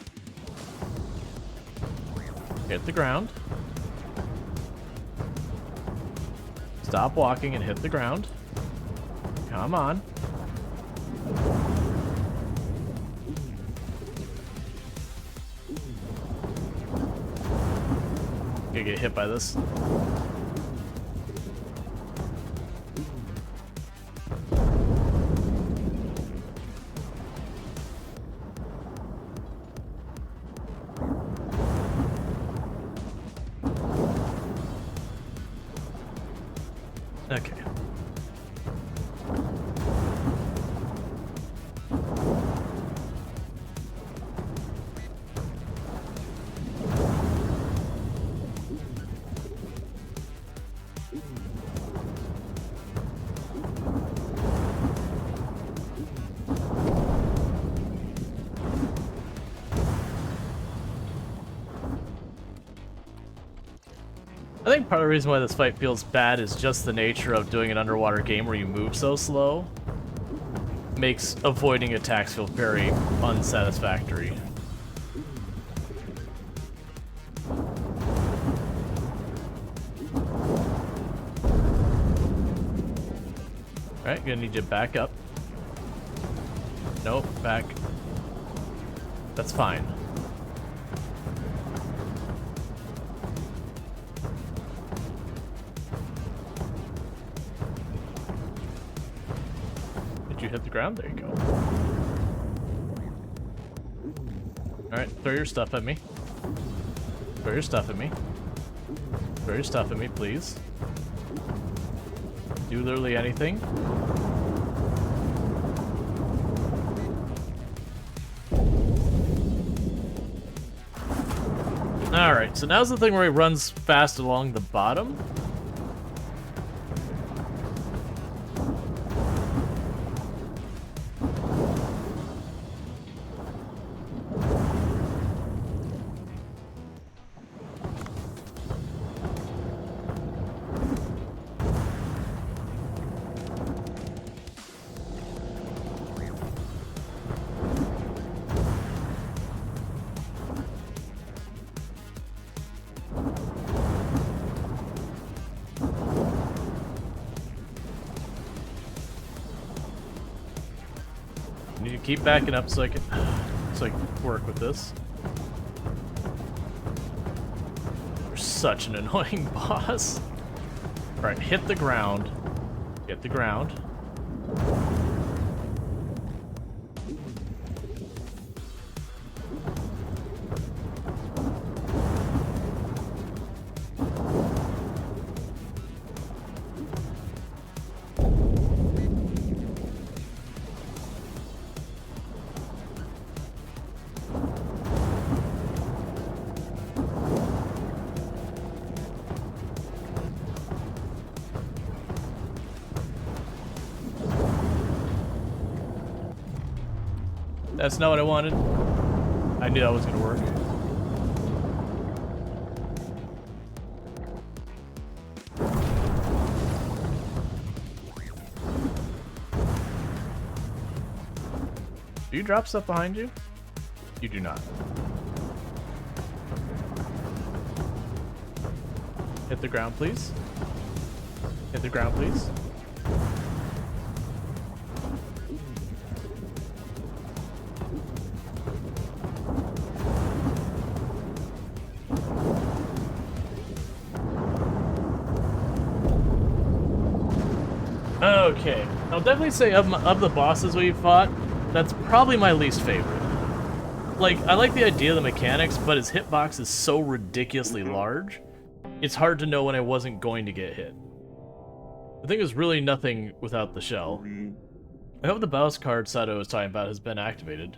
Hit the ground. Stop walking and hit the ground. Come on. Gonna get hit by this. Okay. I think part of the reason why this fight feels bad is just the nature of doing an underwater game where you move so slow. Makes avoiding attacks feel very unsatisfactory. Alright, gonna need you to back up. Nope, back. That's fine. You hit the ground? There you go. Alright, throw your stuff at me. Throw your stuff at me. Throw your stuff at me, please. Do literally anything. Alright, so now's the thing where he runs fast along the bottom. Need to keep backing up so I can work with this. You're such an annoying boss. Alright, hit the ground. Hit the ground. That's not what I wanted. I knew that was gonna work. Do you drop stuff behind you? You do not. Hit the ground, please. Hit the ground, please. Okay, I'll definitely say of the bosses we've fought, that's probably my least favorite. Like, I like the idea of the mechanics, but his hitbox is so ridiculously large, it's hard to know when I wasn't going to get hit. I think there's really nothing without the shell. I hope the boss card Sato was talking about has been activated.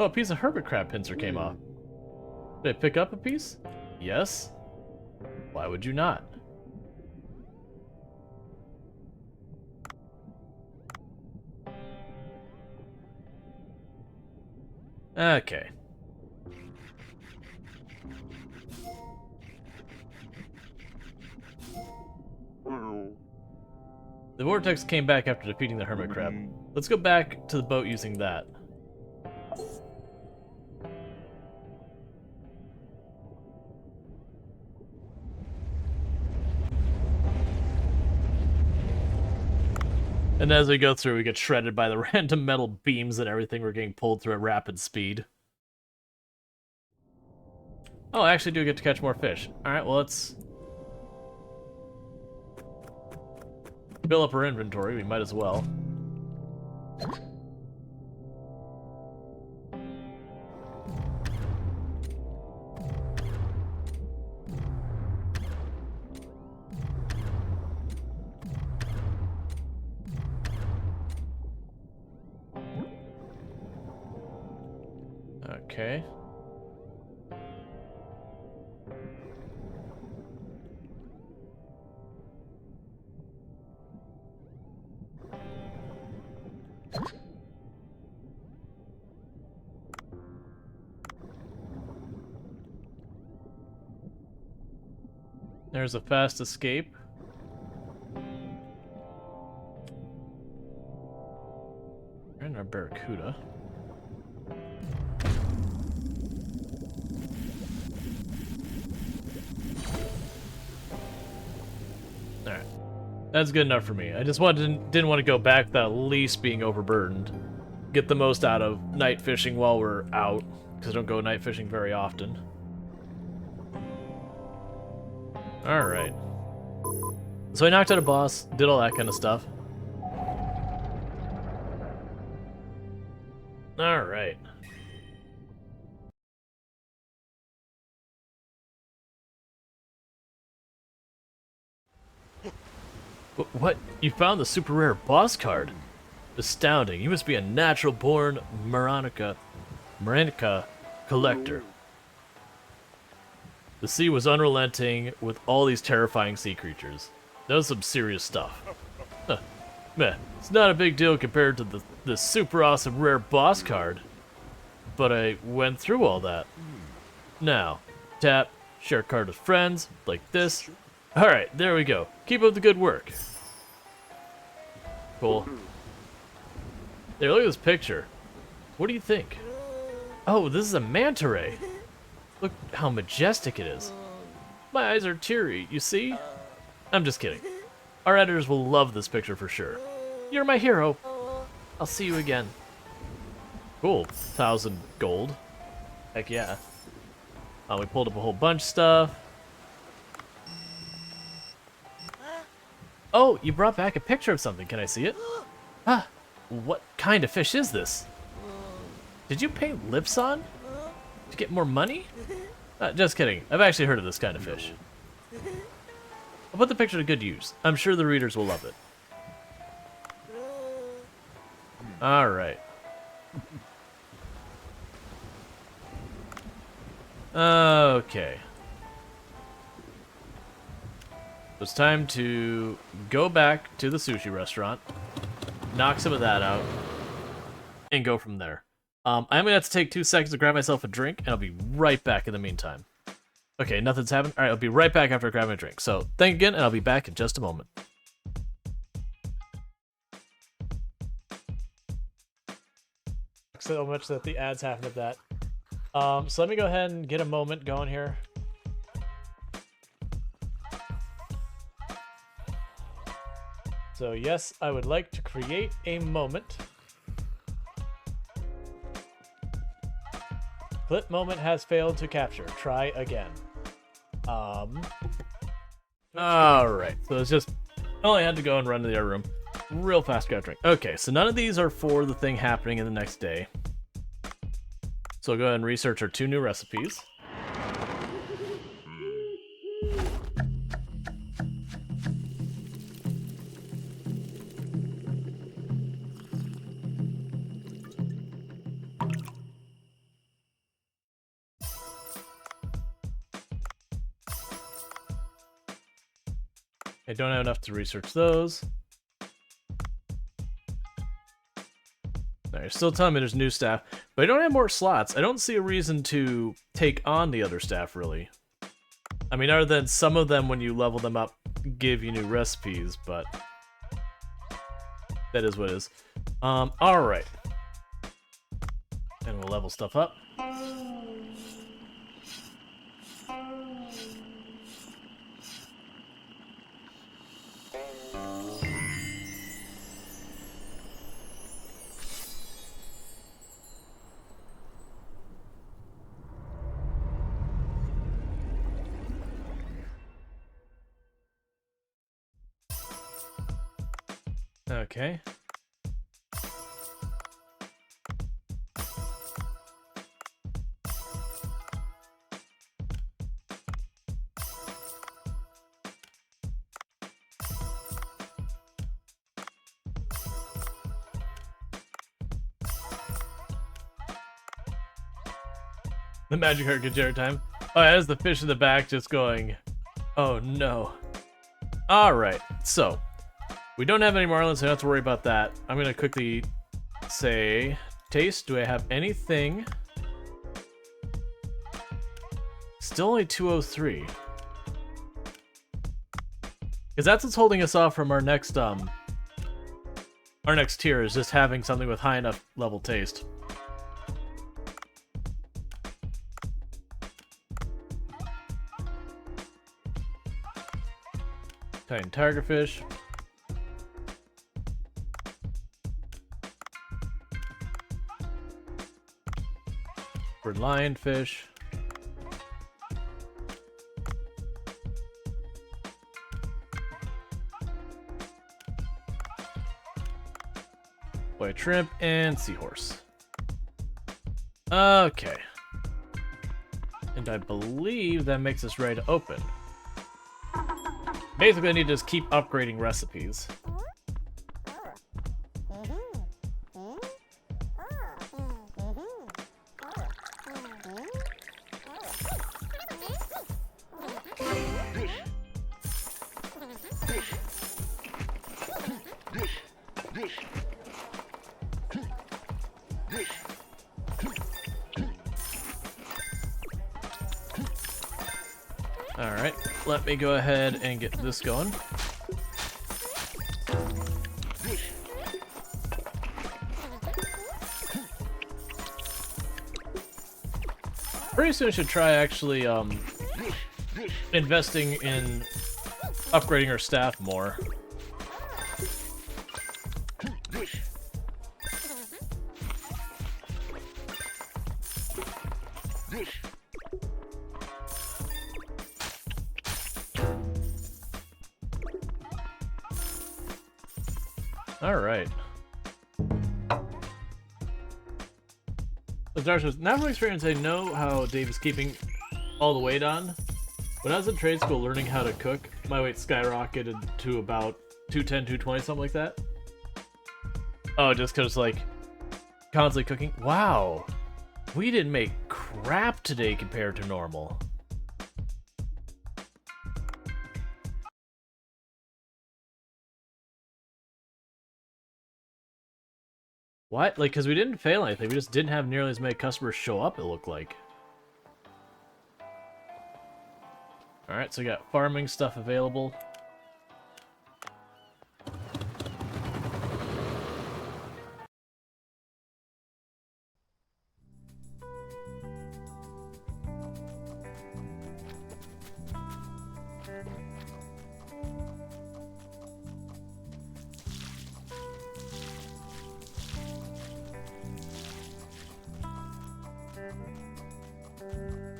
Oh, a piece of hermit crab pincer came off. Did I pick up a piece? Yes. Why would you not? Okay. The vortex came back after defeating the hermit crab. Let's go back to the boat using that. And as we go through, we get shredded by the random metal beams and everything. We're getting pulled through at rapid speed. Oh, I actually do get to catch more fish. Alright, well, let's fill up our inventory. We might as well. Okay. There's a fast escape. And our barracuda. Alright. That's good enough for me. I just didn't want to go back without at least being overburdened. Get the most out of night fishing while we're out, because I don't go night fishing very often. Alright. So I knocked out a boss, did all that kind of stuff. Alright. What? You found the super rare boss card? Astounding. You must be a natural-born Maranica collector. The sea was unrelenting with all these terrifying sea creatures. That was some serious stuff. Huh. Meh, it's not a big deal compared to the super awesome rare boss card. But I went through all that. Now, tap, share card with friends, like this. Alright, there we go. Keep up the good work. Cool. There, look at this picture. What do you think? Oh, this is a manta ray. Look how majestic it is. My eyes are teary, you see? I'm just kidding. Our editors will love this picture for sure. You're my hero. I'll see you again. Cool. 1,000 gold. Heck yeah. We pulled up a whole bunch of stuff. Oh, you brought back a picture of something. Can I see it? Ah, what kind of fish is this? Did you paint lips on? To get more money? Just kidding. I've actually heard of this kind of fish. I'll put the picture to good use. I'm sure the readers will love it. Alright. Okay. It's time to go back to the sushi restaurant, knock some of that out, and go from there. I'm gonna have to take 2 seconds to grab myself a drink, and I'll be right back in the meantime. Okay, nothing's happened. All right, I'll be right back after I grab my drink. So thank you again, and I'll be back in just a moment. So much that the ads happen at that. So let me go ahead and get a moment going here. So yes, I would like to create a moment. Clip moment has failed to capture. Try again. Alright, so it's just... I only had to go and run to the other room. Real fast, got a drink. Okay, so none of these are for the thing happening in the next day. So I'll go ahead and research our 2 new recipes. I don't have enough to research those. They're still telling me there's new staff, but I don't have more slots. I don't see a reason to take on the other staff, really. I mean, other than some of them, when you level them up, give you new recipes, but that is what it is. Alright. And we'll level stuff up. Okay. The magic heart gets every time. Oh, that is the fish in the back just going, oh no. Alright, so we don't have any marlins, so I don't have to worry about that. I'm gonna quickly say, taste, do I have anything? Still only 203. Because that's what's holding us off from our next tier, is just having something with high enough level taste. Titan tigerfish. For lionfish. White shrimp and seahorse. Okay. And I believe that makes us ready to open. Basically, I need to just keep upgrading recipes. Alright, let me go ahead and get this going. Pretty soon I should try actually investing in upgrading our staff more. Alright. So Darsh says, not from experience, I know how Dave is keeping all the weight on. When I was in trade school learning how to cook, my weight skyrocketed to about 210, 220, something like that. Oh, just because, like, constantly cooking? Wow. We didn't make crap today compared to normal. Why? Like, because we didn't fail anything. We just didn't have nearly as many customers show up, it looked like. Alright, so we got farming stuff available.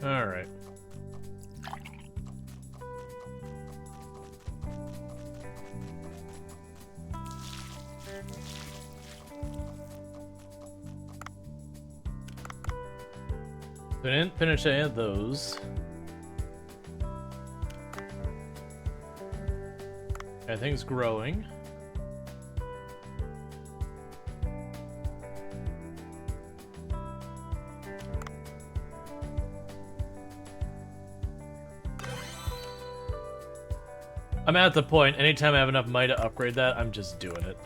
Alright. We didn't finish any of those. Everything's growing. I'm at the point, anytime I have enough money to upgrade that, I'm just doing it.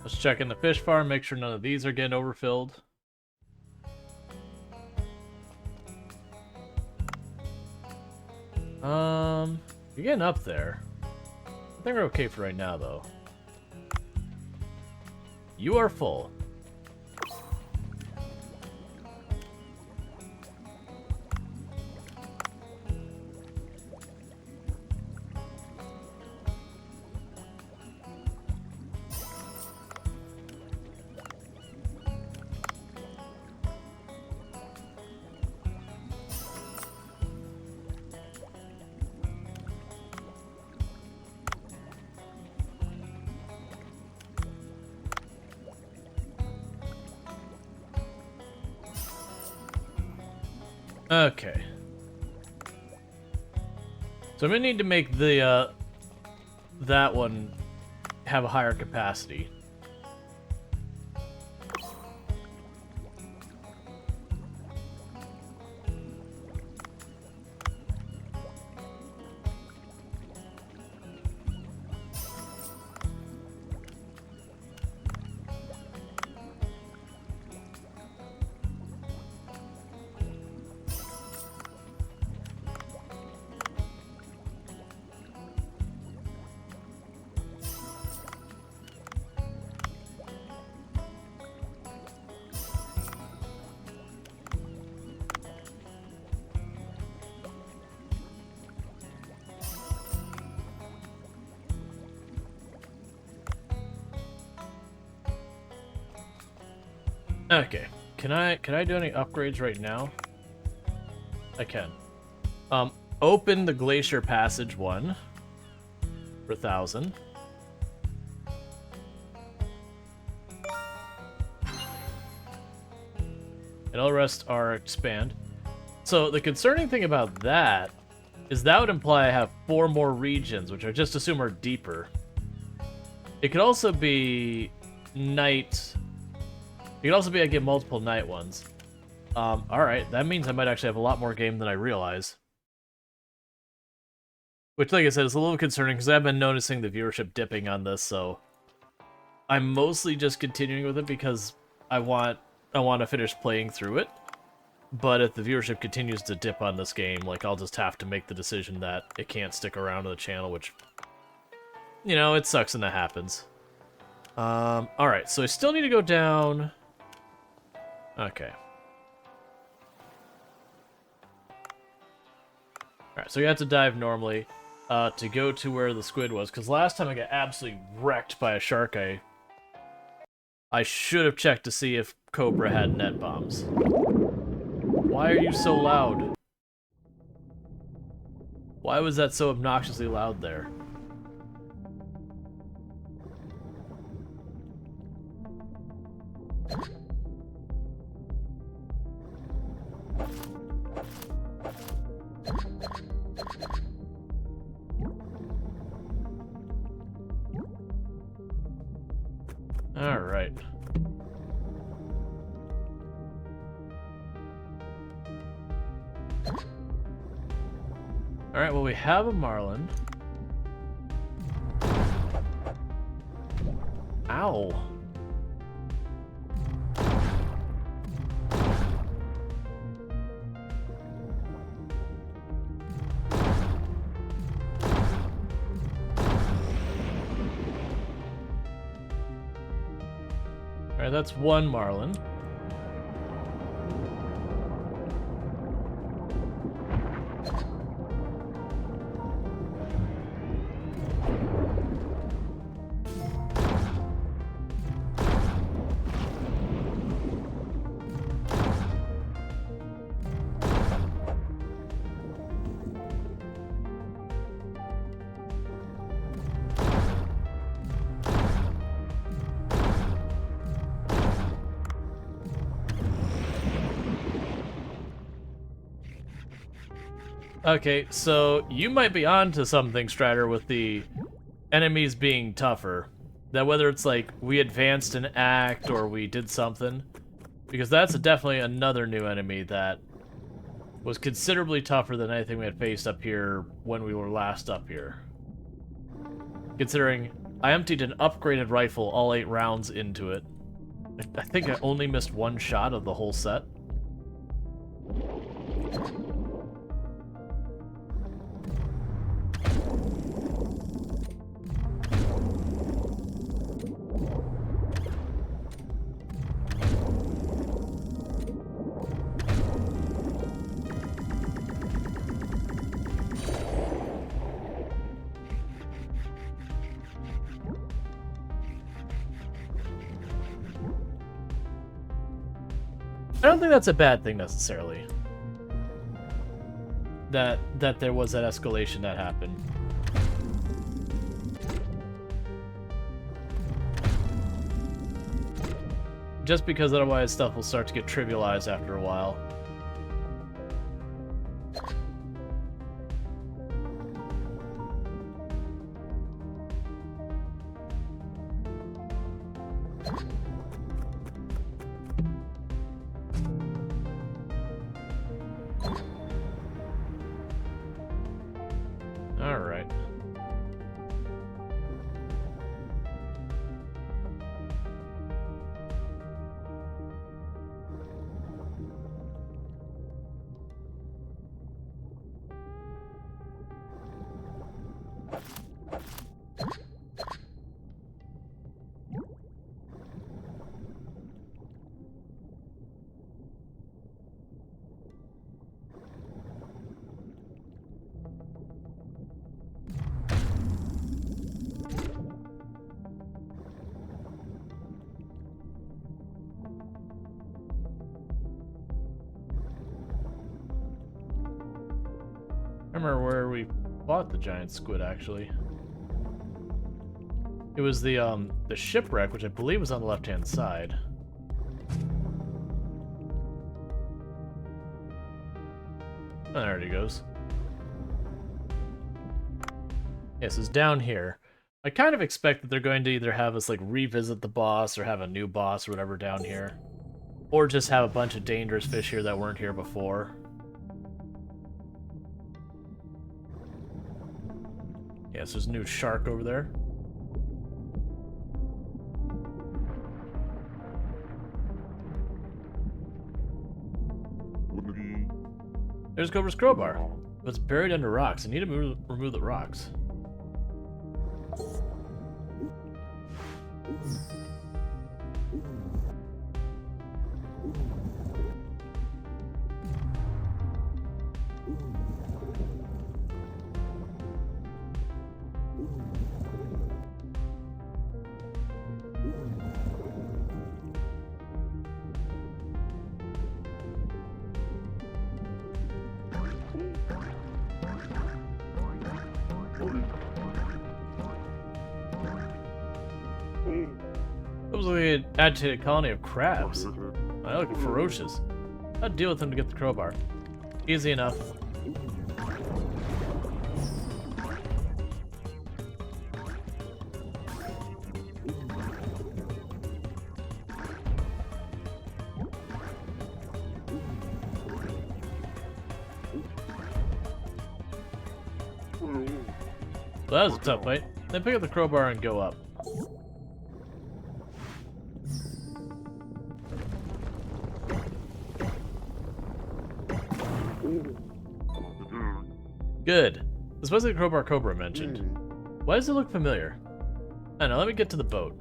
Let's check in the fish farm, make sure none of these are getting overfilled. You're getting up there. I think we're okay for right now, though. You are full. Okay. So I'm gonna need to make the that one have a higher capacity. Okay. Can I do any upgrades right now? I can. Open the Glacier Passage 1 for 1,000. And all the rest are expand. So the concerning thing about that is that would imply I have 4 more regions, which I just assume are deeper. It could also be night. It could also be I get multiple night ones. Alright, that means I might actually have a lot more game than I realize. Which, like I said, is a little concerning because I've been noticing the viewership dipping on this, so I'm mostly just continuing with it because I want to finish playing through it. But if the viewership continues to dip on this game, like, I'll just have to make the decision that it can't stick around on the channel, which, you know, it sucks when that happens. Alright, so I still need to go down. Okay. Alright, so you have to dive normally to go to where the squid was, because last time I got absolutely wrecked by a shark. I should have checked to see if Cobra had net bombs. Why are you so loud? Why was that so obnoxiously loud there? Alright. Alright, well, we have a marlin. Ow. Alright, that's one marlin. Okay, so you might be onto something, Strider, with the enemies being tougher. That whether it's like we advanced an act or we did something. Because that's definitely another new enemy that was considerably tougher than anything we had faced up here when we were last up here. Considering I emptied an upgraded rifle all 8 rounds into it. I think I only missed one shot of the whole set. I don't think that's a bad thing necessarily. That there was that escalation that happened. Just because otherwise stuff will start to get trivialized after a while. Alright. I remember where we fought the giant squid, actually. It was the shipwreck, which I believe was on the left-hand side. Oh, there he goes. Yes, it's down here. I kind of expect that they're going to either have us, like, revisit the boss or have a new boss or whatever down here. Or just have a bunch of dangerous fish here that weren't here before. Yes, there's a new shark over there. There's Cobra's crowbar. But it's buried under rocks. I need to remove the rocks. It was like an agitated colony of crabs. I look ferocious. I'd deal with them to get the crowbar. Easy enough. Well, that was a tough fight. Then pick up the crowbar and go up. Good. This was the crowbar Cobra mentioned. Why does it look familiar? I don't know, let me get to the boat.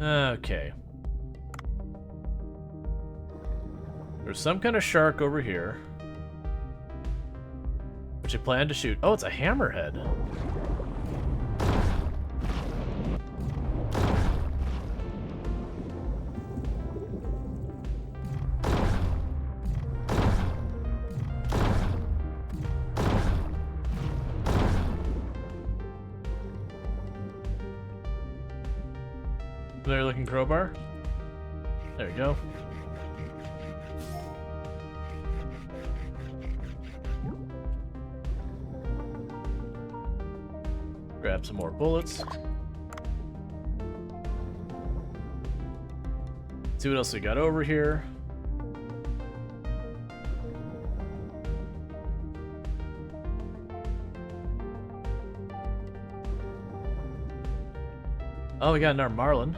Okay. There's some kind of shark over here, which I plan to shoot. Oh, it's a hammerhead. Familiar looking crowbar. There you go. Grab some more bullets. See what else we got over here. Oh, we got another marlin.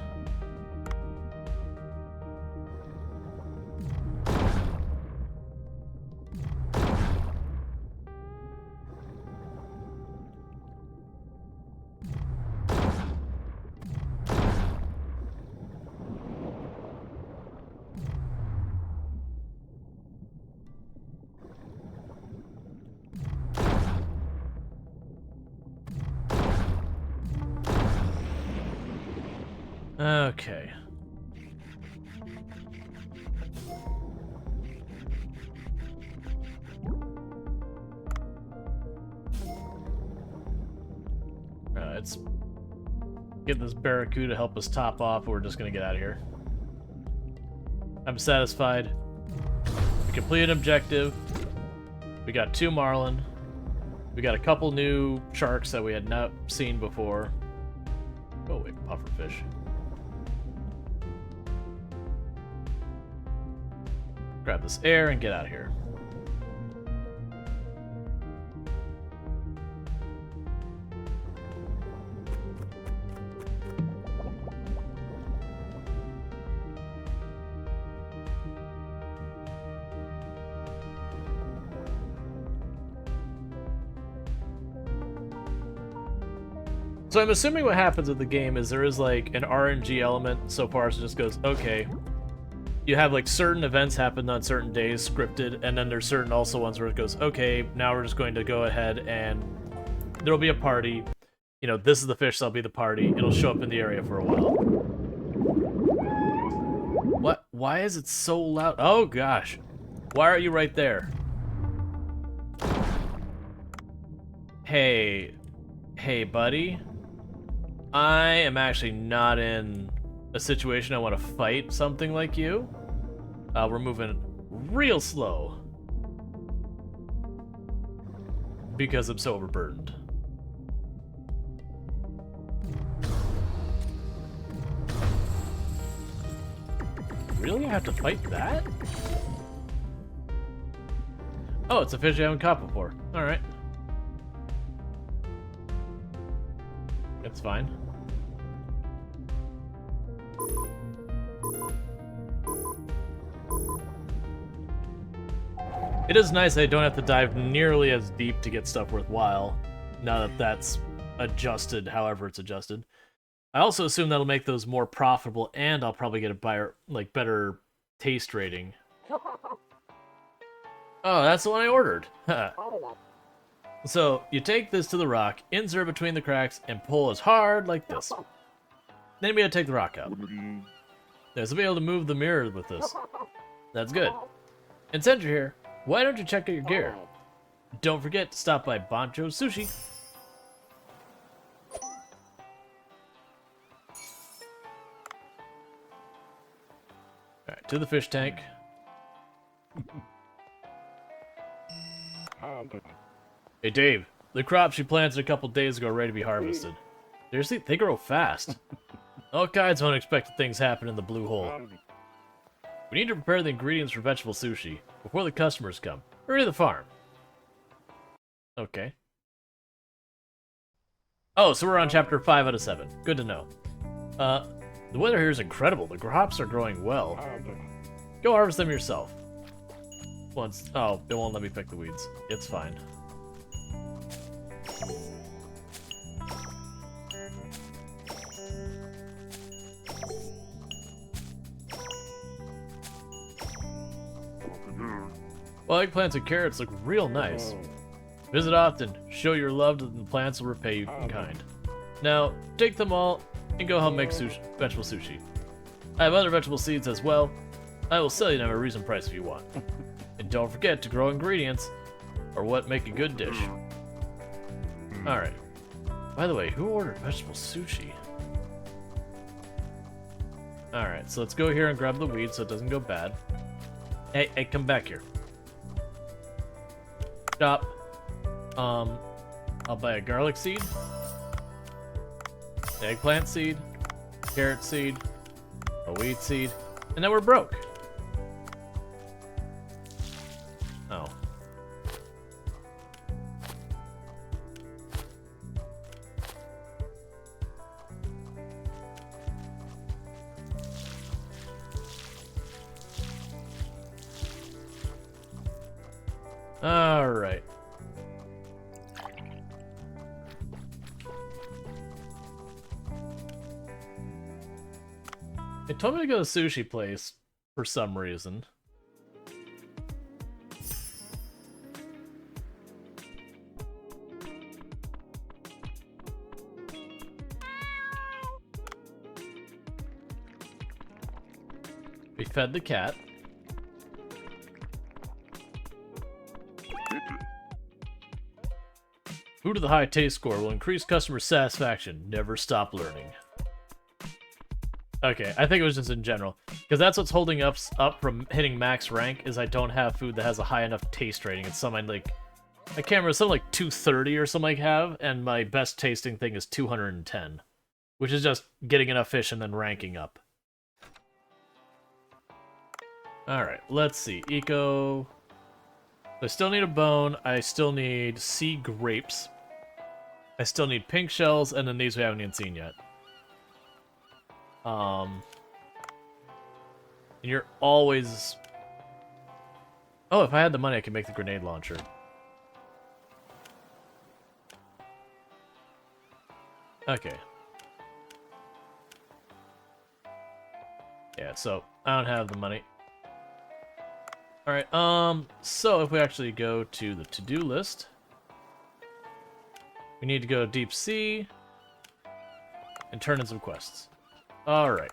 Okay. Let's get this barracuda to help us top off, or we're just gonna get out of here. I'm satisfied. We completed an objective. We got 2 marlin. We got a couple new sharks that we had not seen before. Oh wait, pufferfish. Grab this air and get out of here. So I'm assuming what happens with the game is there is like an RNG element so far as it just goes, okay, you have like certain events happen on certain days scripted, and then there's certain also ones where it goes, okay, now we're just going to go ahead and there'll be a party. You know, this is the fish, that'll be the party. It'll show up in the area for a while. What? Why is it so loud? Oh gosh. Why are you right there? Hey, buddy. I am actually not in a situation I want to fight something like you. We're moving real slow because I'm so overburdened. Really? I have to fight that? Oh, it's a fish I haven't caught before. Alright. It's fine. It is nice that I don't have to dive nearly as deep to get stuff worthwhile, now that that's adjusted however it's adjusted. I also assume that'll make those more profitable, and I'll probably get a better taste rating. Oh, that's the one I ordered. So, you take this to the rock, insert between the cracks, and pull as hard like this. Then you gotta take the rock out. This will be able to move the mirror with this. That's good. And since you're here, why don't you check out your gear? Don't forget to stop by Bancho's Sushi. Alright, to the fish tank. Hey Dave, the crops you planted a couple days ago are ready to be harvested. Seriously, they grow fast. All kinds of unexpected things happen in the blue hole. We need to prepare the ingredients for vegetable sushi before the customers come. Hurry to the farm. Okay. Oh, so we're on chapter 5 out of 7. Good to know. The weather here is incredible. The crops are growing well. Go harvest them yourself. Oh, it won't let me pick the weeds. It's fine. Well, eggplants and carrots look real nice. Visit often. Show your love and the plants will repay you in kind. Now, take them all and go home and make vegetable sushi. I have other vegetable seeds as well. I will sell you them at a reasonable price if you want. And don't forget to grow ingredients, or what make a good dish. Alright. By the way, who ordered vegetable sushi? Alright, so let's go here and grab the weed so it doesn't go bad. Hey, come back here. Stop. I'll buy a garlic seed, eggplant seed, carrot seed, a wheat seed, and then we're broke. Oh. All right. It told me to go to the sushi place for some reason. We fed the cat. Food with a high taste score will increase customer satisfaction. Never stop learning. Okay, I think it was just in general. Because that's what's holding us up from hitting max rank, is I don't have food that has a high enough taste rating. It's something like... I can't remember, something like 230 or something I have, and my best tasting thing is 210. Which is just getting enough fish and then ranking up. Alright, let's see. Eco... I still need a bone, I still need sea grapes. I still need pink shells, and then these we haven't even seen yet. And you're always... Oh, if I had the money, I could make the grenade launcher. Okay. Yeah, so I don't have the money. Alright, so if we actually go to the to-do list, we need to go to deep sea and turn in some quests. Alright.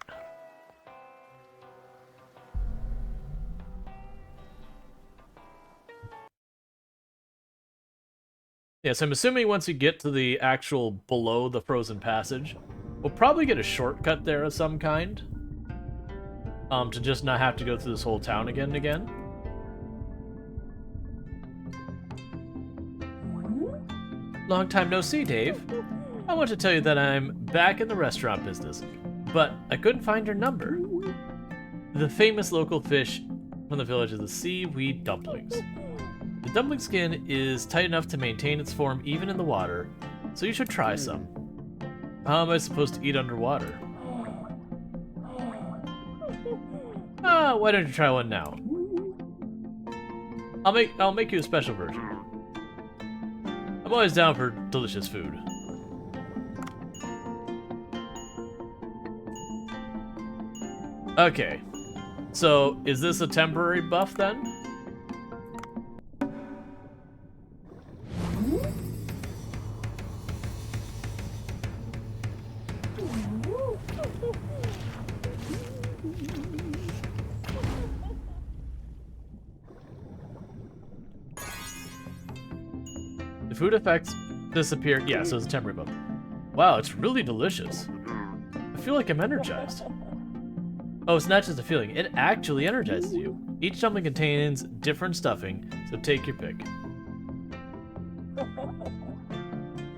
Yes, I'm assuming once you get to the actual below the frozen passage, we'll probably get a shortcut there of some kind. To just not have to go through this whole town again and again. Long time no see, Dave. I want to tell you that I'm back in the restaurant business, but I couldn't find your number. The famous local fish from the village is the seaweed dumplings. The dumpling skin is tight enough to maintain its form even in the water, so you should try some. How am I supposed to eat underwater? Why don't you try one now? I'll make you a special version. I'm always down for delicious food. Okay. So, is this a temporary buff then? Food effects disappear. Yeah, so it's a temporary buff. Wow, it's really delicious. I feel like I'm energized. Oh, it's not just a feeling. It actually energizes you. Each dumpling contains different stuffing, so take your pick.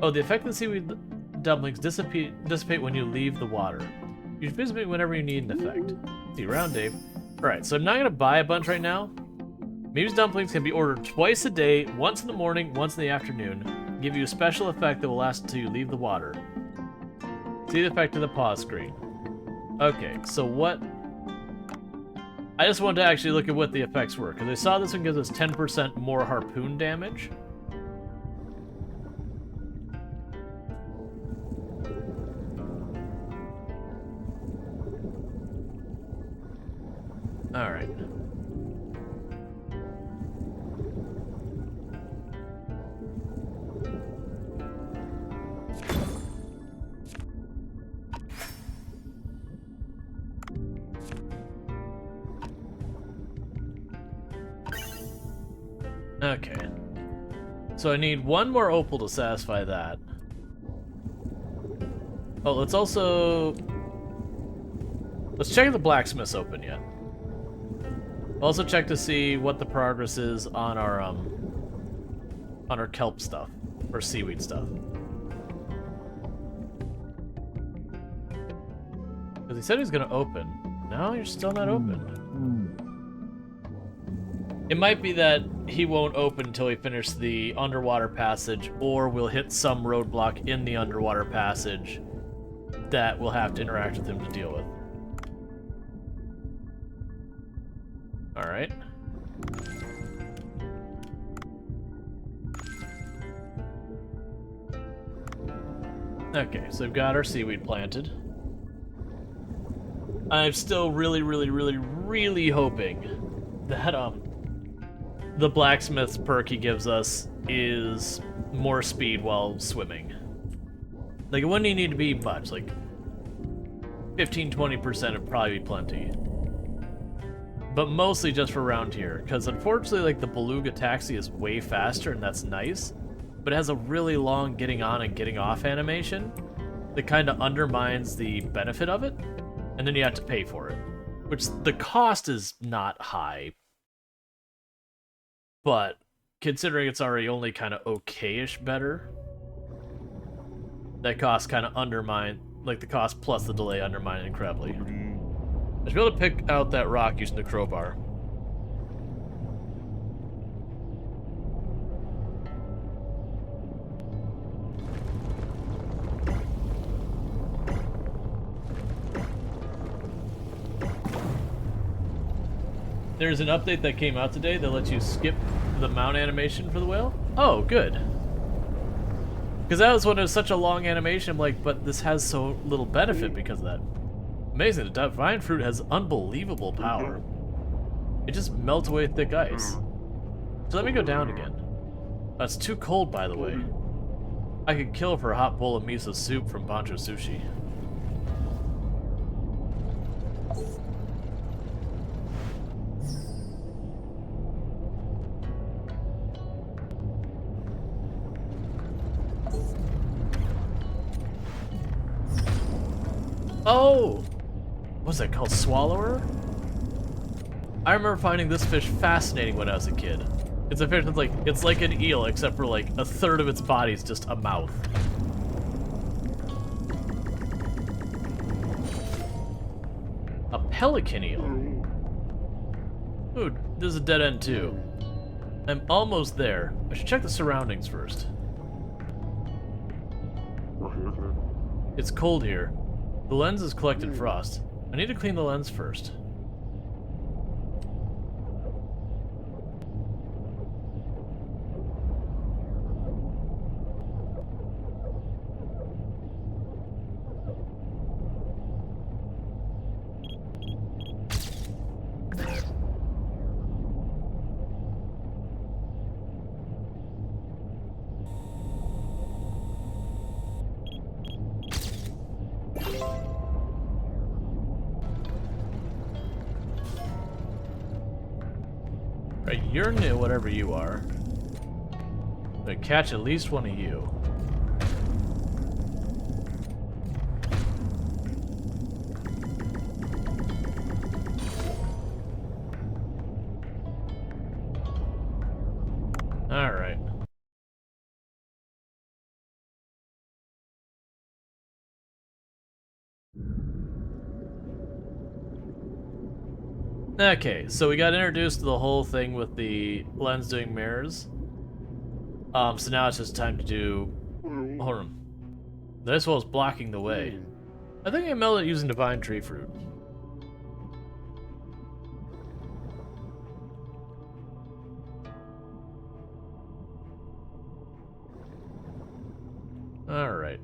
Oh, the effect of the seaweed dumplings dissipate when you leave the water. You should visit me whenever you need an effect. See you around, Dave. Alright, so I'm not gonna buy a bunch right now. Memes dumplings can be ordered twice a day, once in the morning, once in the afternoon. Give you a special effect that will last until you leave the water. See the effect of the pause screen. Okay, so what... I just wanted to actually look at what the effects were, because I saw this one gives us 10% more harpoon damage. Alright. Okay. So I need one more opal to satisfy that. Oh, let's also... Let's check if the blacksmith's open yet. Also check to see what the progress is on our kelp stuff. Or seaweed stuff. Because he said he was gonna open. No, you're still not open. It might be that he won't open until we finish the underwater passage, or we'll hit some roadblock in the underwater passage that we'll have to interact with him to deal with. Alright. Okay, so we've got our seaweed planted. I'm still really hoping that, the blacksmith's perk he gives us is more speed while swimming. Like, it wouldn't even need to be much, like 15-20% would probably be plenty. But mostly just for around here, because unfortunately, like, the beluga taxi is way faster, and that's nice, but it has a really long getting on and getting off animation that kind of undermines the benefit of it, and then you have to pay for it. Which, the cost is not high, but considering it's already only kind of okay-ish better, that cost kind of undermine, like the cost plus the delay undermine incredibly. I should be able to pick out that rock using the crowbar. There's an update that came out today that lets you skip the mount animation for the whale. Oh, good. Because that was when it was such a long animation, I'm like, but this has so little benefit because of that. Amazing, the divine fruit has unbelievable power. It just melts away thick ice. So let me go down again. That's too cold, by the way. I could kill for a hot bowl of miso soup from Bancho Sushi. Oh! What's that called? Swallower? I remember finding this fish fascinating when I was a kid. It's a fish that's like, it's like an eel, except for like a third of its body is just a mouth. A pelican eel. Ooh, there's a dead end too. I'm almost there. I should check the surroundings first. It's cold here. The lens has collected frost. I need to clean the lens first. Right, you're new, whatever you are. I'm gonna catch at least one of you. Alright. Okay, so we got introduced to the whole thing with the lens doing mirrors. So now it's just time to do... Hold on. This was blocking the way. I think I melted it using divine tree fruit. Alright.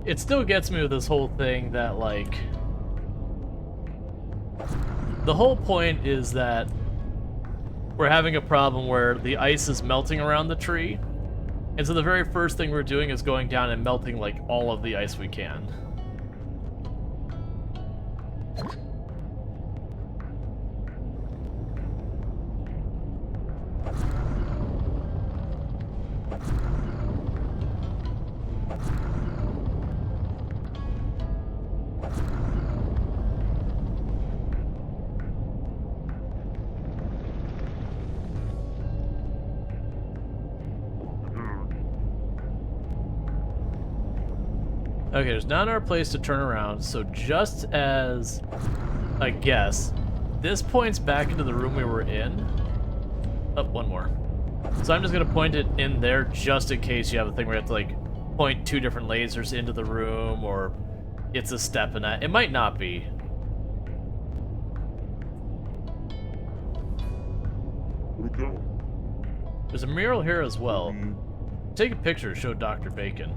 It still gets me with this whole thing that, like... The whole point is that we're having a problem where the ice is melting around the tree, and so the very first thing we're doing is going down and melting, like, all of the ice we can. Okay, there's not our place to turn around, so just as I guess, this points back into the room we were in. Oh, one more. So I'm just gonna point it in there just in case you have a thing where you have to like point two different lasers into the room, or it's a step in that. It might not be. There's a mural here as well. Take a picture to show Dr. Bacon.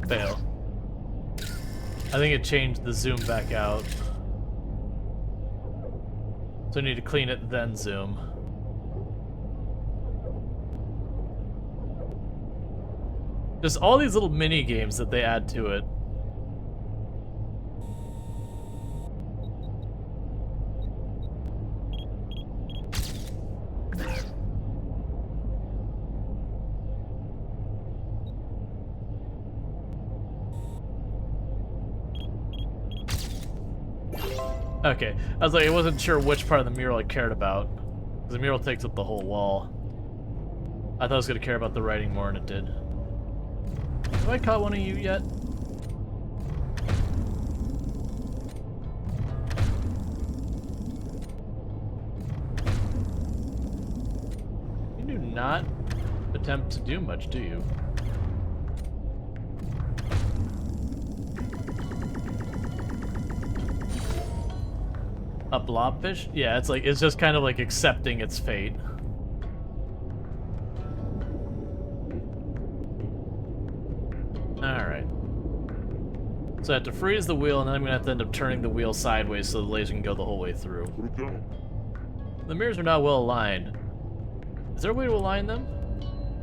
Fail. I think it changed the zoom back out. So I need to clean it, then zoom. Just all these little mini games that they add to it. Okay, I was like, I wasn't sure which part of the mural I cared about. Because the mural takes up the whole wall. I thought I was going to care about the writing more than it did. Have I caught one of you yet? You do not attempt to do much, do you? A blobfish? Yeah, it's like, it's just kind of like accepting its fate. Alright. So I have to freeze the wheel, and then I'm gonna have to end up turning the wheel sideways so the laser can go the whole way through. The mirrors are not well aligned. Is there a way to align them?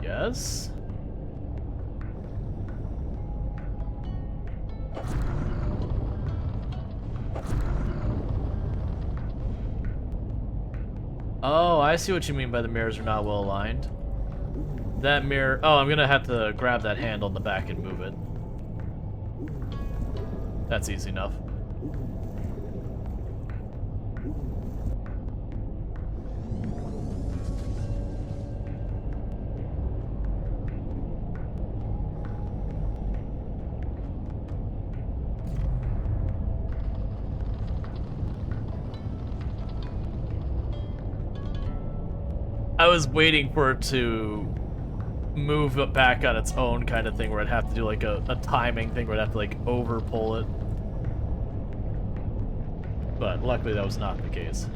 Yes. Oh, I see what you mean by the mirrors are not well aligned. That mirror... Oh, I'm gonna have to grab that handle in the back and move it. That's easy enough. was waiting for it to move it back on its own kind of thing, where I'd have to do like a timing thing where I'd have to like over pull it. But luckily that was not the case.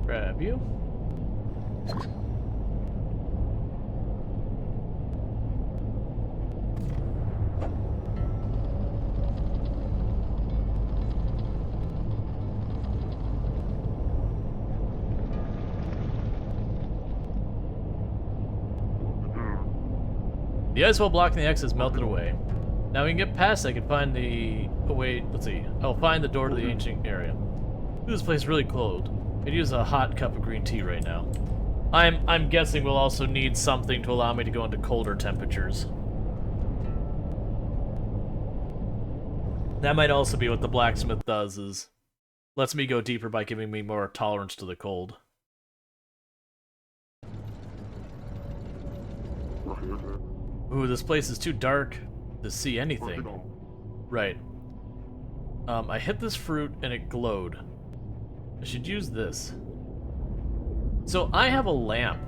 Grab you. The ice wall blocking the exit has melted away. Now we can get past it. I can find the... Oh wait, let's see. I'll find the door to the ancient area. This place is really cold. I'd use a hot cup of green tea right now. I'm guessing we'll also need something to allow me to go into colder temperatures. That might also be what the blacksmith does, is lets me go deeper by giving me more tolerance to the cold. Ooh, this place is too dark to see anything. Right. I hit this fruit and it glowed. I should use this. So I have a lamp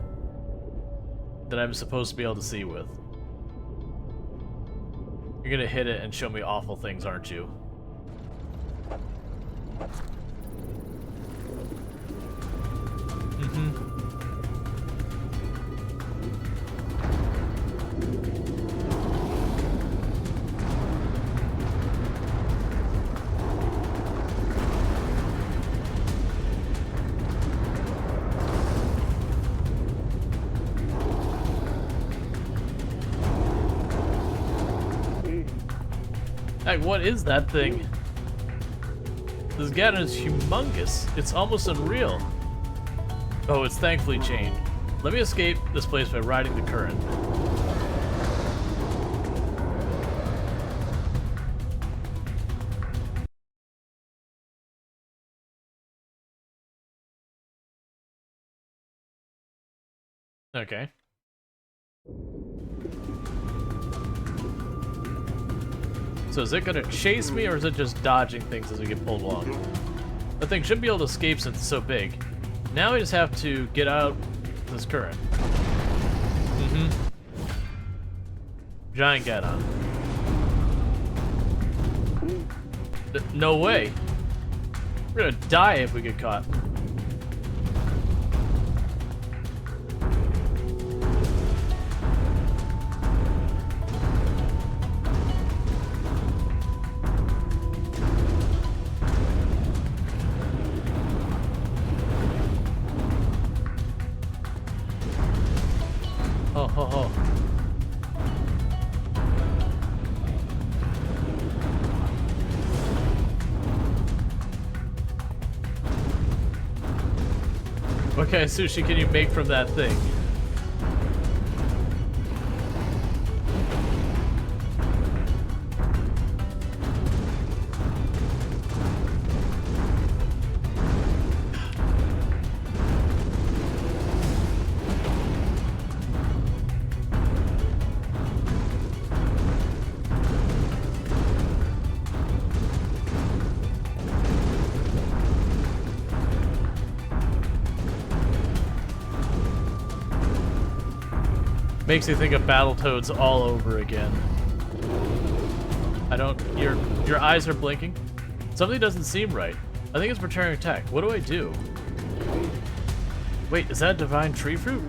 that I'm supposed to be able to see with. You're gonna hit it and show me awful things, aren't you? Mm-hmm. Like, what is that thing? This Ganon is humongous. It's almost unreal. Oh, it's thankfully chained. Let me escape this place by riding the current. Okay. So is it gonna chase me, or is it just dodging things as we get pulled along? That thing should be able to escape since it's so big. Now we just have to get out this current. Mm-hmm. Giant Ganon. No way. We're gonna die if we get caught. What kind of sushi can you make from that thing? Makes me think of Battletoads all over again. I don't... Your eyes are blinking? Something doesn't seem right. I think it's returning attack. What do I do? Wait, is that a divine tree fruit?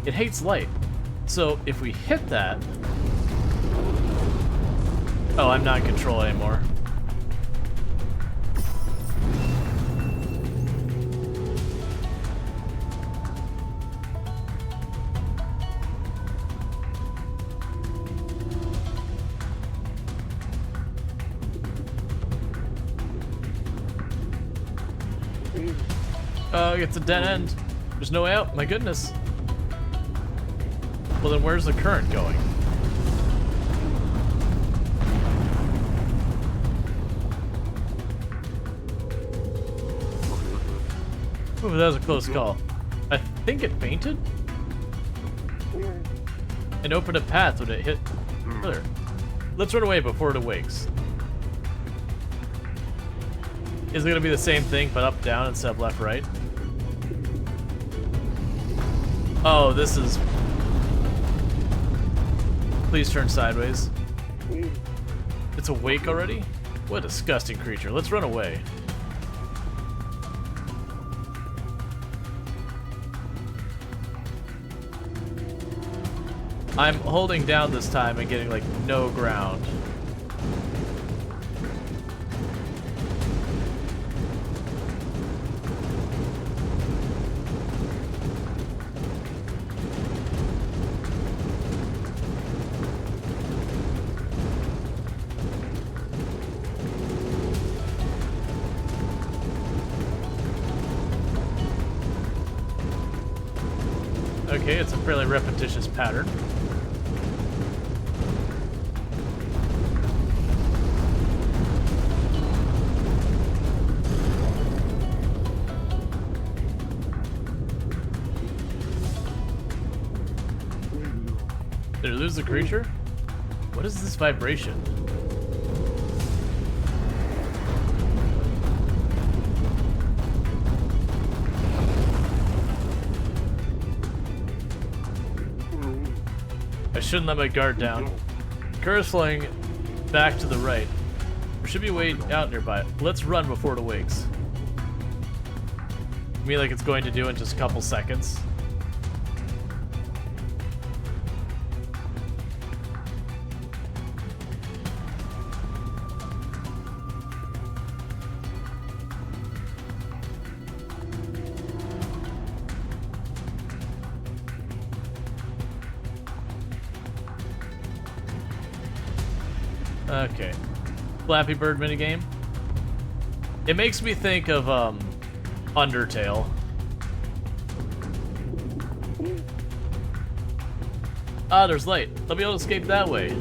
It hates light. So if we hit that... Oh, I'm not in control anymore. It's a dead end. There's no way out. My goodness. Well, then where's the current going? Ooh, that was a close call. I think it fainted? And opened a path when it hit earlier. Let's run away before it awakes. Is it gonna be the same thing, but up, down, instead of left, right? Oh, this is... Please turn sideways. It's awake already? What a disgusting creature. Let's run away. I'm holding down this time and getting, like, no ground. Okay, it's a fairly repetitious pattern. Did it lose the creature? What is this vibration? I shouldn't let my guard down. Kerr is flying back to the right. There should be a way out nearby. Let's run before it awakes. You mean like it's going to do in just a couple seconds? Okay. Flappy Bird minigame. It makes me think of, Undertale. Ah, there's light. I'll be able to escape that way.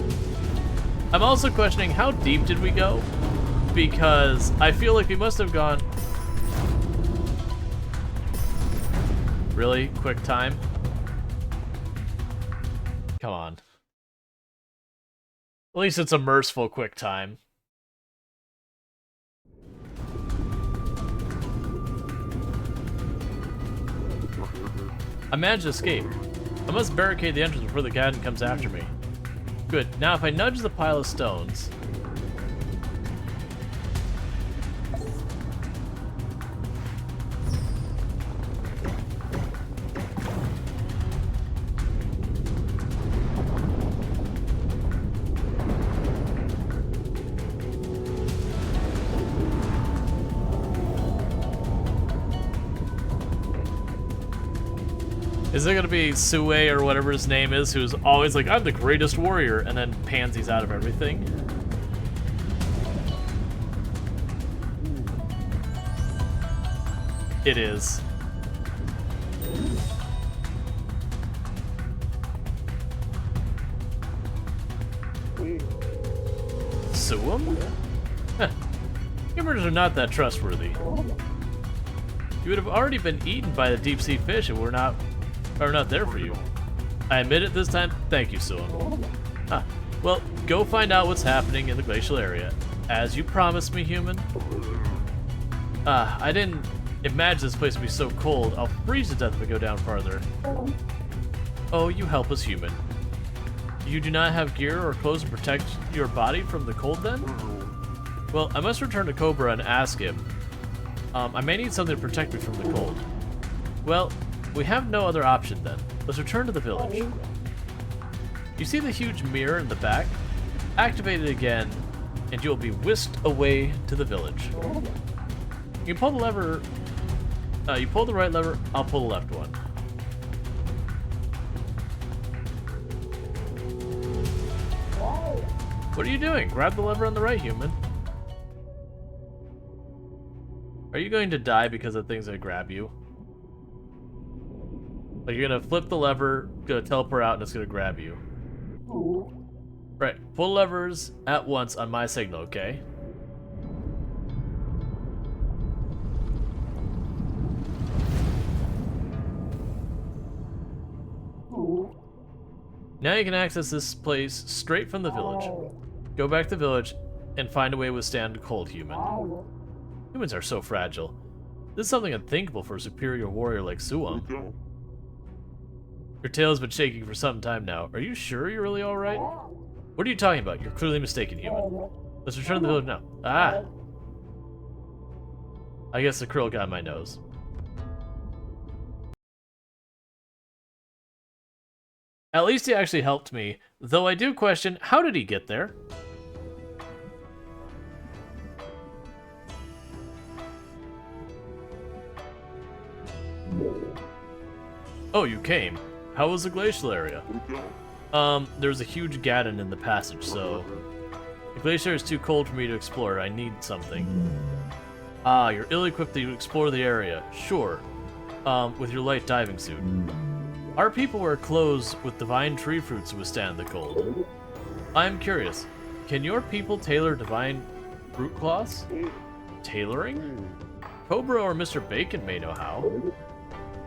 I'm also questioning how deep did we go? Because I feel like we must have gone... Really? Quick time? Come on. At least it's a merciful quick time. I managed to escape. I must barricade the entrance before the Gadden comes after me. Good. Now if I nudge the pile of stones... Is it gonna be Sue or whatever his name is, who's always like, I'm the greatest warrior, and then pansies out of everything? It is. Sue him? Huh. Humans are not that trustworthy. You would have already been eaten by the deep sea fish if we're not there for you. I admit it this time. Thank you, Suam. Ah, well, go find out what's happening in the glacial area. As you promised me, human. I didn't imagine this place would be so cold. I'll freeze to death if I go down farther. Oh, you helpless human. You do not have gear or clothes to protect your body from the cold then? Well, I must return to Cobra and ask him. I may need something to protect me from the cold. Well, we have no other option then. Let's return to the village. You see the huge mirror in the back? Activate it again, and you'll be whisked away to the village. You pull the lever... you pull the right lever, I'll pull the left one. What are you doing? Grab the lever on the right, human. Are you going to die because the thing's gonna grab you? Like, you're gonna flip the lever, gonna teleport out, and it's gonna grab you. Right, pull levers at once on my signal, okay? Now you can access this place straight from the village. Go back to the village and find a way to withstand cold, human. Humans are so fragile. This is something unthinkable for a superior warrior like Suam. Your tail's been shaking for some time now. Are you sure you're really alright? What are you talking about? You're clearly mistaken, human. Let's return to the village now. Ah! I guess the krill got my nose. At least he actually helped me, though I do question, how did he get there? Oh, you came. How was the glacial area? There's a huge gadden in the passage, so... The glacier is too cold for me to explore. I need something. Ah, you're ill-equipped to explore the area. Sure. With your light diving suit. Our people wear clothes with divine tree fruits to withstand the cold. I'm curious. Can your people tailor divine fruit cloths? Tailoring? Cobra or Mr. Bacon may know how.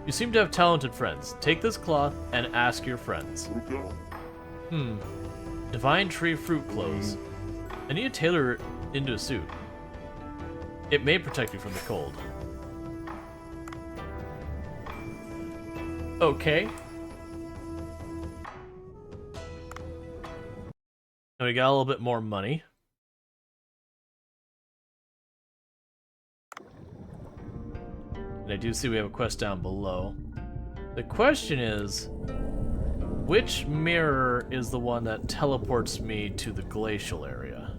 You seem to have talented friends. Take this cloth and ask your friends. Divine tree fruit clothes. I need to tailor it into a suit. It may protect you from the cold. Okay. And we got a little bit more money. And I do see we have a quest down below. The question is, which mirror is the one that teleports me to the glacial area?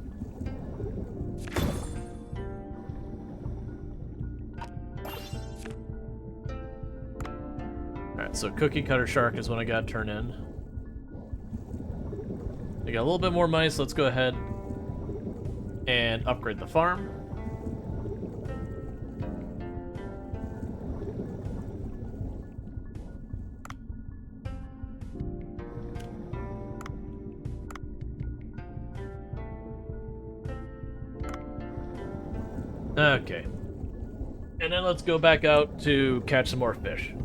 Alright, so Cookie Cutter Shark is what I gotta turn in. I got a little bit more money, so let's go ahead and upgrade the farm. Okay. And then let's go back out to catch some more fish.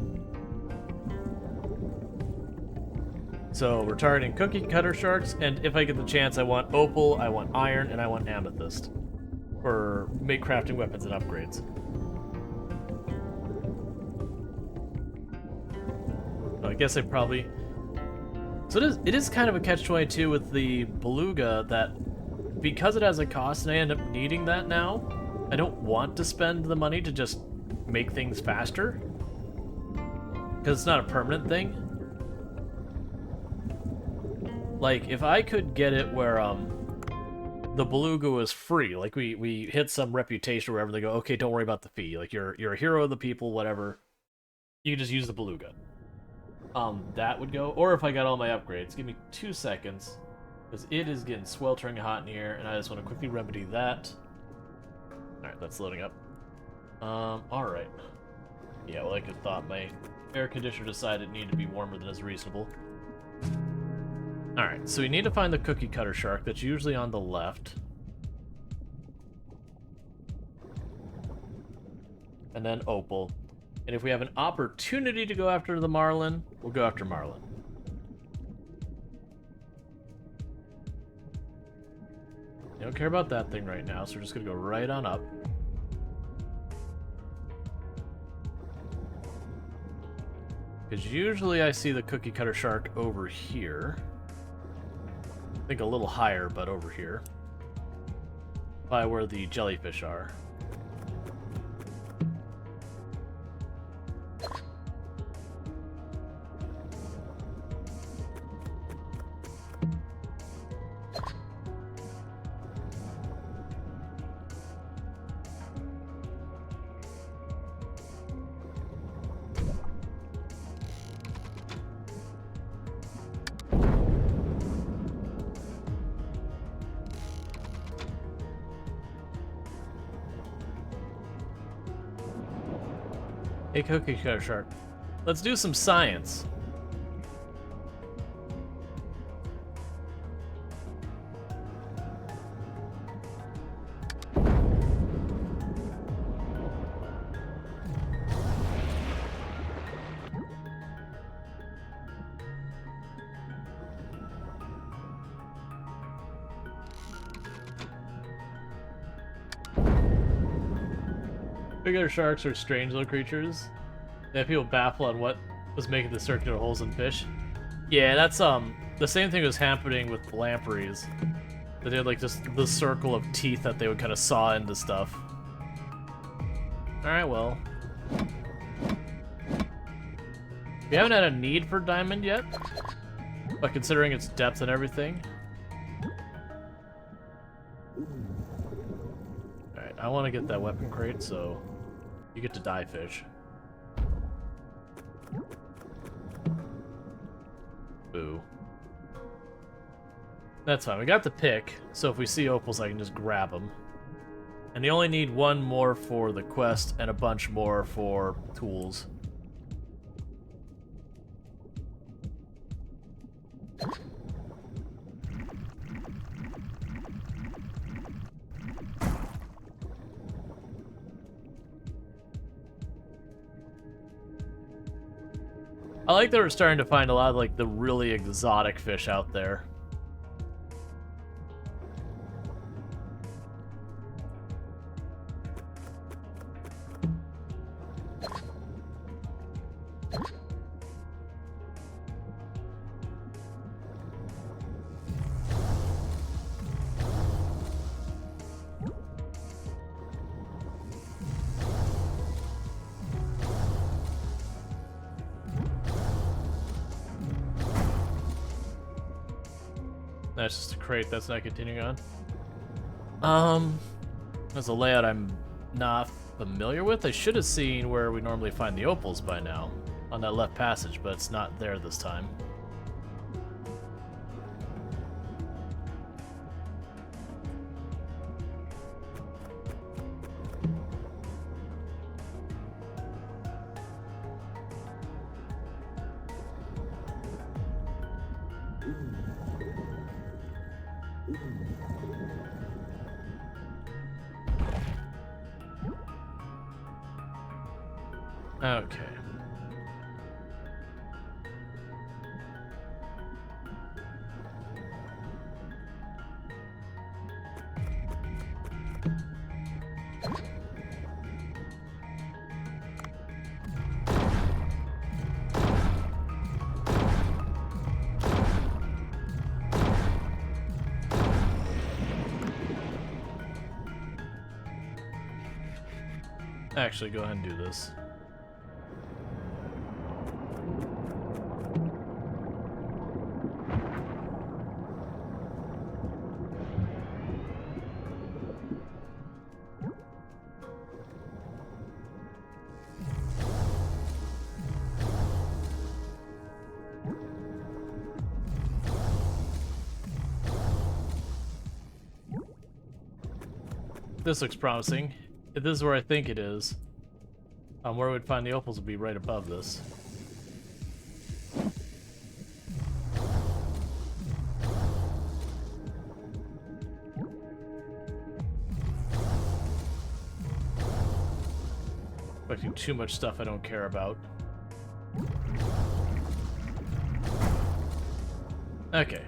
So we're targeting Cookie Cutter Sharks, and if I get the chance, I want Opal, I want Iron, and I want Amethyst. For make crafting weapons and upgrades. So I guess I probably... So it is kind of a catch-22 with the Beluga that because it has a cost and I end up needing that now, I don't want to spend the money to just make things faster. Because it's not a permanent thing. Like, if I could get it where, the Beluga was free, like we hit some reputation or wherever, they go, okay, don't worry about the fee, like you're a hero of the people, whatever, you can just use the Beluga. That would go, or if I got all my upgrades. Give me 2 seconds, because it is getting sweltering hot in here, and I just want to quickly remedy that. Alright, that's loading up. Alright. Yeah, well, I could thought my air conditioner decided it needed to be warmer than is reasonable. Alright, so we need to find the Cookie Cutter Shark. That's usually on the left. And then Opal. And if we have an opportunity to go after the Marlin, we'll go after Marlin. I don't care about that thing right now, so we're just going to go right on up. Because usually I see the Cookie Cutter Shark over here. I think a little higher, but over here. By where the jellyfish are. Hey, cookie cutter shark. Let's do some science. Bigger sharks are strange little creatures. They have people baffled on what was making the circular holes in fish. Yeah, that's the same thing was happening with lampreys. They had like just the circle of teeth that they would kind of saw into stuff. Alright, well. We haven't had a need for diamond yet, but considering its depth and everything. Alright, I want to get that weapon crate, so you get to die, fish. Boo. That's fine. We got the pick, so if we see opals, I can just grab them. And you only need one more for the quest and a bunch more for tools. I like that we're starting to find a lot of like the really exotic fish out there. That's just a crate, that's not continuing on. That's a layout I'm not familiar with. I should have seen where we normally find the opals by now, on that left passage, but it's not there this time. Okay. Actually, go ahead and do this. This looks promising. If this is where I think it is, where we'd find the opals would be right above this. Collecting too much stuff I don't care about. Okay.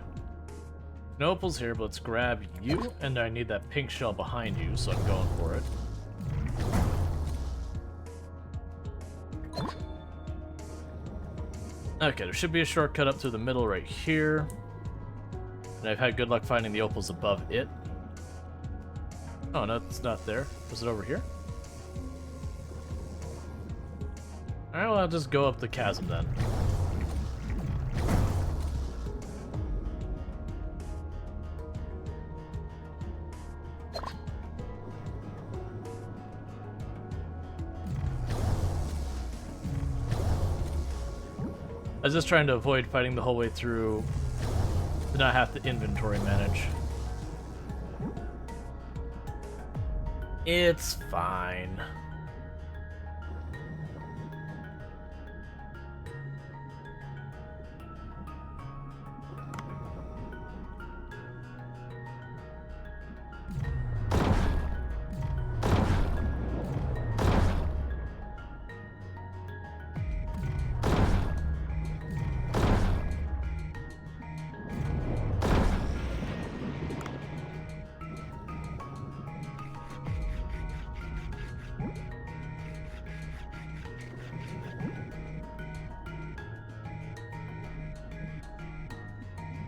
No opals here, but let's grab you, and I need that pink shell behind you, so I'm going for it. Okay, there should be a shortcut up through the middle right here. And I've had good luck finding the opals above it. Oh, no, it's not there. Was it over here? Alright, well, I'll just go up the chasm then. I was just trying to avoid fighting the whole way through to not have to inventory manage. It's fine.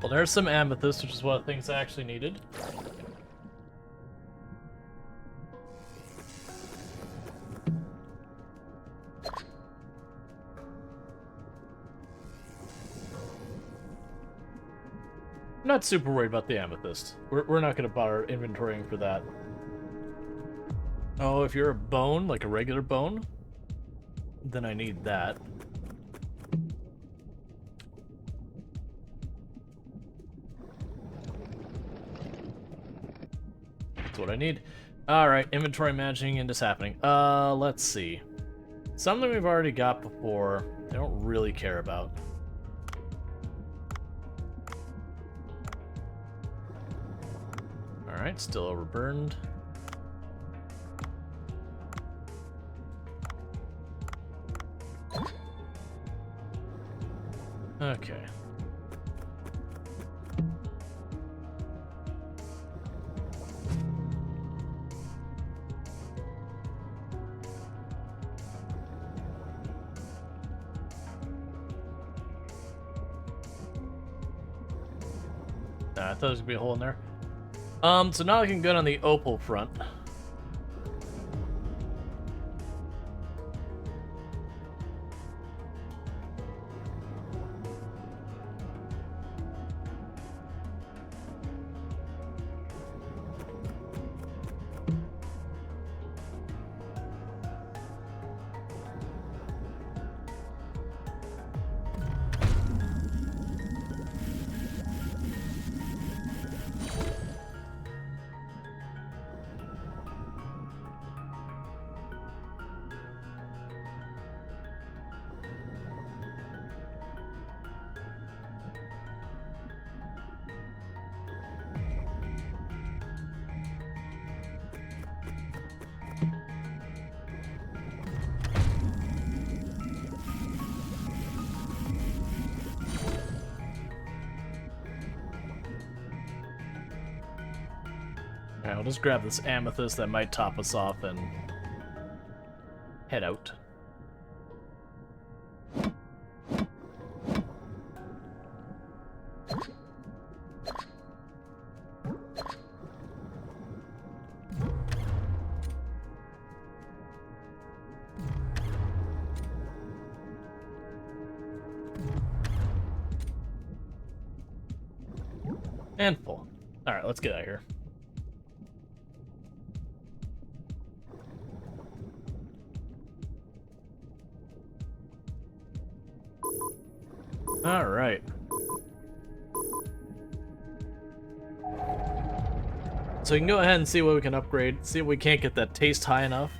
Well, there's some amethyst, which is one of the things I actually needed. I'm not super worried about the amethyst. We're not going to bother inventorying for that. Oh, if you're a bone, like a regular bone, then I need that. That's what I need. Alright, inventory managing and just happening. Let's see. Something we've already got before, I don't really care about. Alright, still overburned. Okay. I thought there was gonna be a hole in there. So now looking good on the opal front. Alright, we'll just grab this amethyst that might top us off and head out. And full. Alright, let's get out of here. Alright. So we can go ahead and see what we can upgrade. See if we can't get that taste high enough.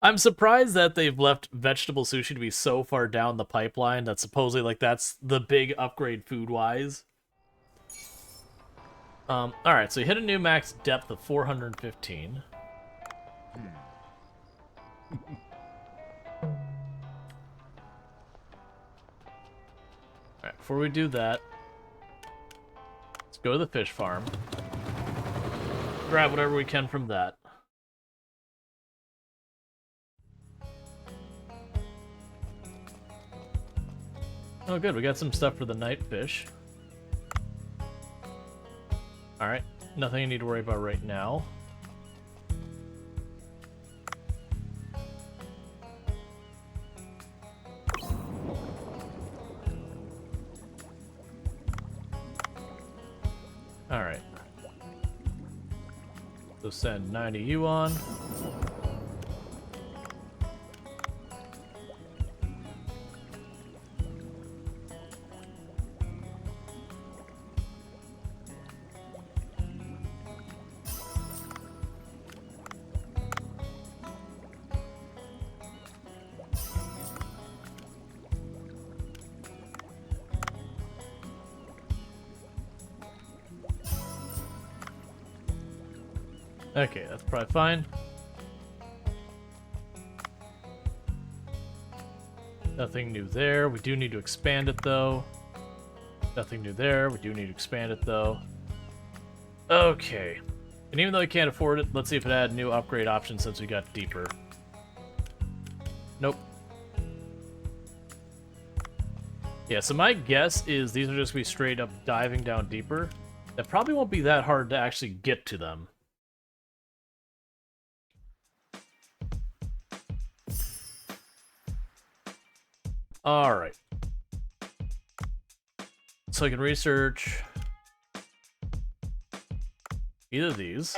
I'm surprised that they've left vegetable sushi to be so far down the pipeline that supposedly, like, that's the big upgrade food-wise. Alright, so you hit a new max depth of 415. Alright, before we do that, let's go to the fish farm. Grab whatever we can from that. Oh good, we got some stuff for the night fish. Alright, nothing I need to worry about right now. Alright. So send 90 yuan. Okay, that's probably fine. Nothing new there. We do need to expand it, though. Nothing new there. We do need to expand it, though. Okay. And even though we can't afford it, let's see if it had new upgrade options since we got deeper. Nope. Yeah, so my guess is these are just going to be straight up diving down deeper. That probably won't be that hard to actually get to them. Alright. So I can research either of these.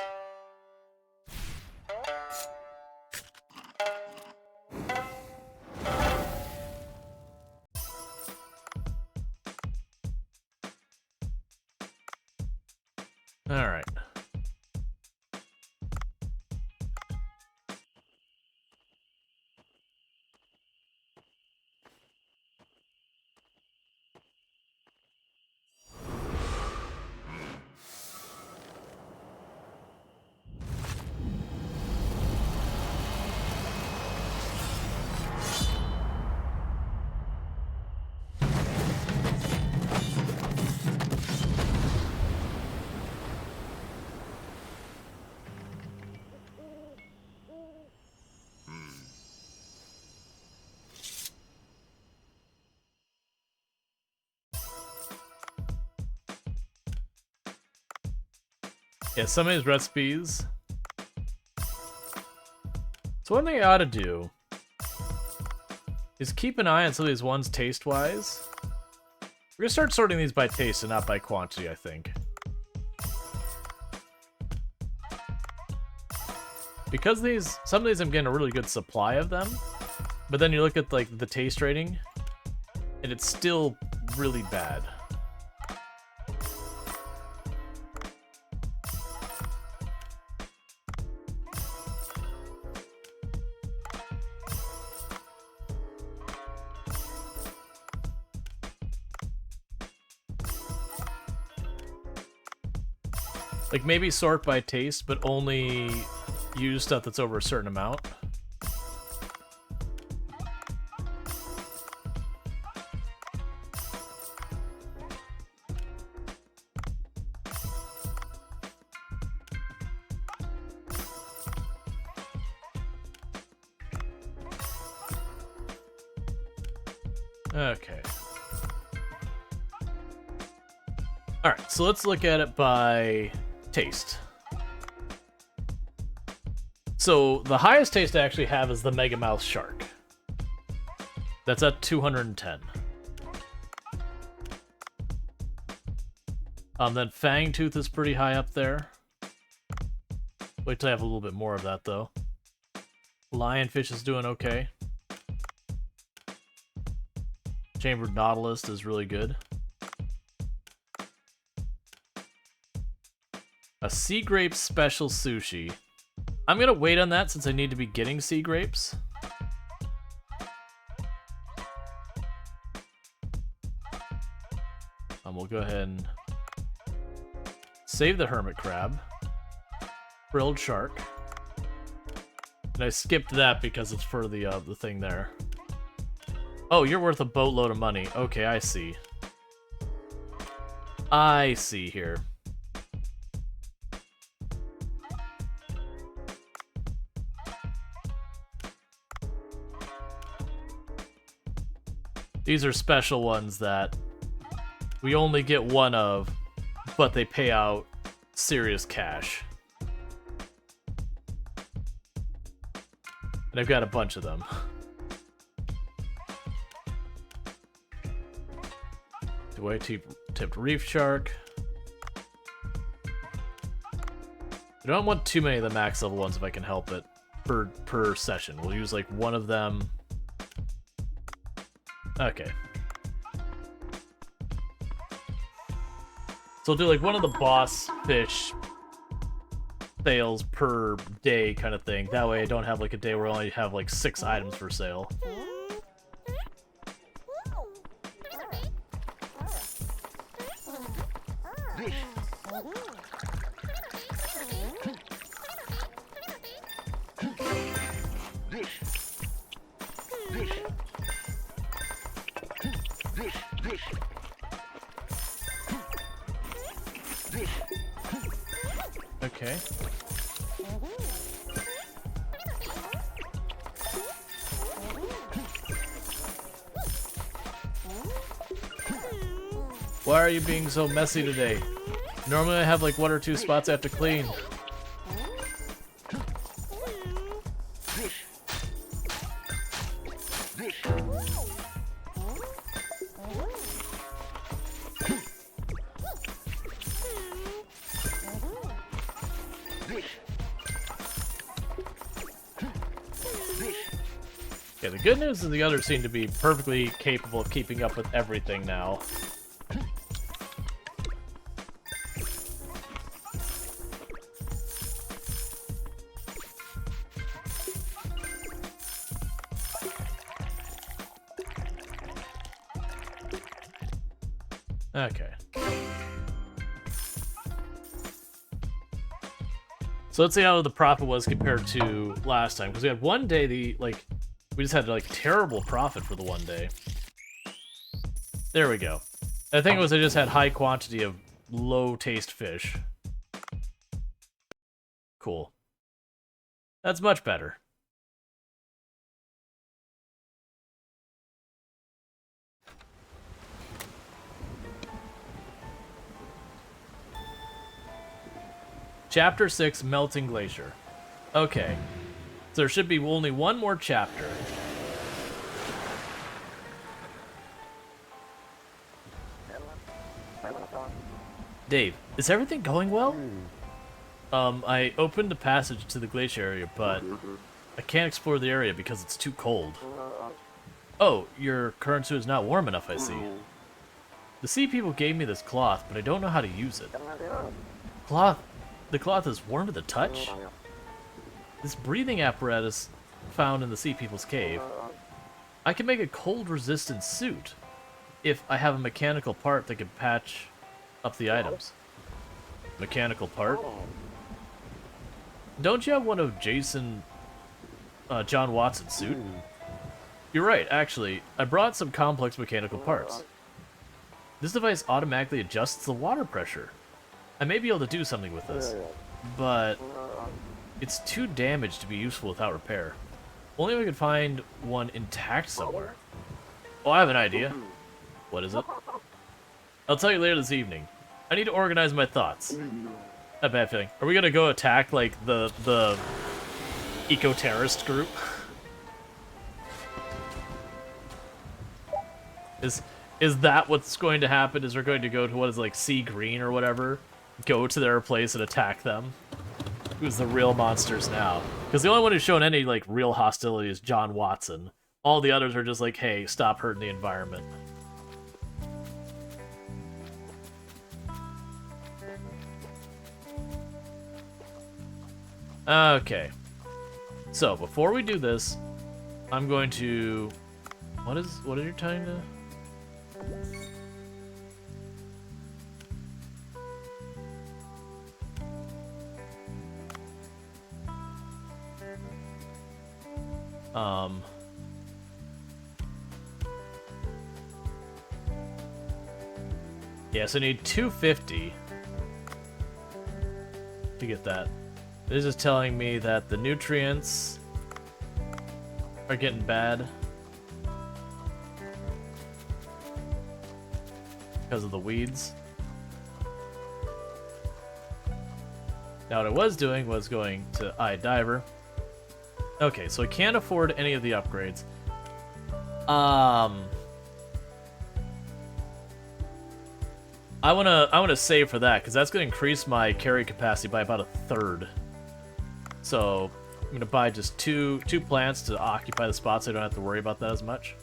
Alright. Yeah, some of these recipes. So one thing I ought to do is keep an eye on some of these ones taste-wise. We're gonna start sorting these by taste and not by quantity, I think. Because some of these I'm getting a really good supply of them, but then you look at like the taste rating, and it's still really bad. Like, maybe sort by taste, but only use stuff that's over a certain amount. Okay. Alright, so let's look at it by taste. So the highest taste I actually have is the Mega Mouth Shark. That's at 210. Then Fangtooth is pretty high up there. Wait till I have a little bit more of that though. Lionfish is doing okay. Chambered Nautilus is really good. A Sea Grape Special Sushi. I'm gonna wait on that since I need to be getting sea grapes. We'll go ahead and save the Hermit Crab. Grilled Shark. And I skipped that because it's for the thing there. Oh, you're worth a boatload of money. Okay, I see. I see here. These are special ones that we only get one of, but they pay out serious cash. And I've got a bunch of them. Two-way tipped reef shark. I don't want too many of the max level ones if I can help it per session. We'll use like one of them. Okay. So we'll do like one of the boss fish sales per day kind of thing. That way I don't have like a day where I only have like 6 items for sale. Okay. Why are you being so messy today? Normally I have like 1 or 2 spots I have to clean. Yeah, the good news is the others seem to be perfectly capable of keeping up with everything now. Okay. So let's see how the profit was compared to last time, because we had one day we just had like terrible profit for the one day. There we go. I think it was I just had high quantity of low taste fish. Cool. That's much better. Chapter 6, Melting Glacier. Okay. So there should be only one more chapter. Dave, is everything going well? I opened a passage to the glacier area, but I can't explore the area because it's too cold. Oh, your current suit is not warm enough, I see. The sea people gave me this cloth, but I don't know how to use it. The cloth is warm to the touch? This breathing apparatus found in the sea people's cave. I can make a cold-resistant suit if I have a mechanical part that can patch up the items. Mechanical part? Don't you have one of John Watson's suit? You're right, actually. I brought some complex mechanical parts. This device automatically adjusts the water pressure. I may be able to do something with this, but it's too damaged to be useful without repair. Only if I could find one intact somewhere. Oh, I have an idea. What is it? I'll tell you later this evening. I need to organize my thoughts. A bad feeling. Are we gonna go attack, like, the eco-terrorist group? Is that what's going to happen? Is we're going to go to what is, like, Sea Green or whatever? Go to their place and attack them? Who's the real monsters now? Because the only one who's shown any, like, real hostility is John Watson. All the others are just like, hey, stop hurting the environment. Okay. So, before we do this, I'm going to... What are you trying to... Yeah, so I need 250 to get that. This is telling me that the nutrients are getting bad because of the weeds. Now what I was doing was going to iDiver. Okay, so I can't afford any of the upgrades. I wanna save for that because that's gonna increase my carry capacity by about 1/3. So I'm gonna buy just two plants to occupy the spot, so I don't have to worry about that as much.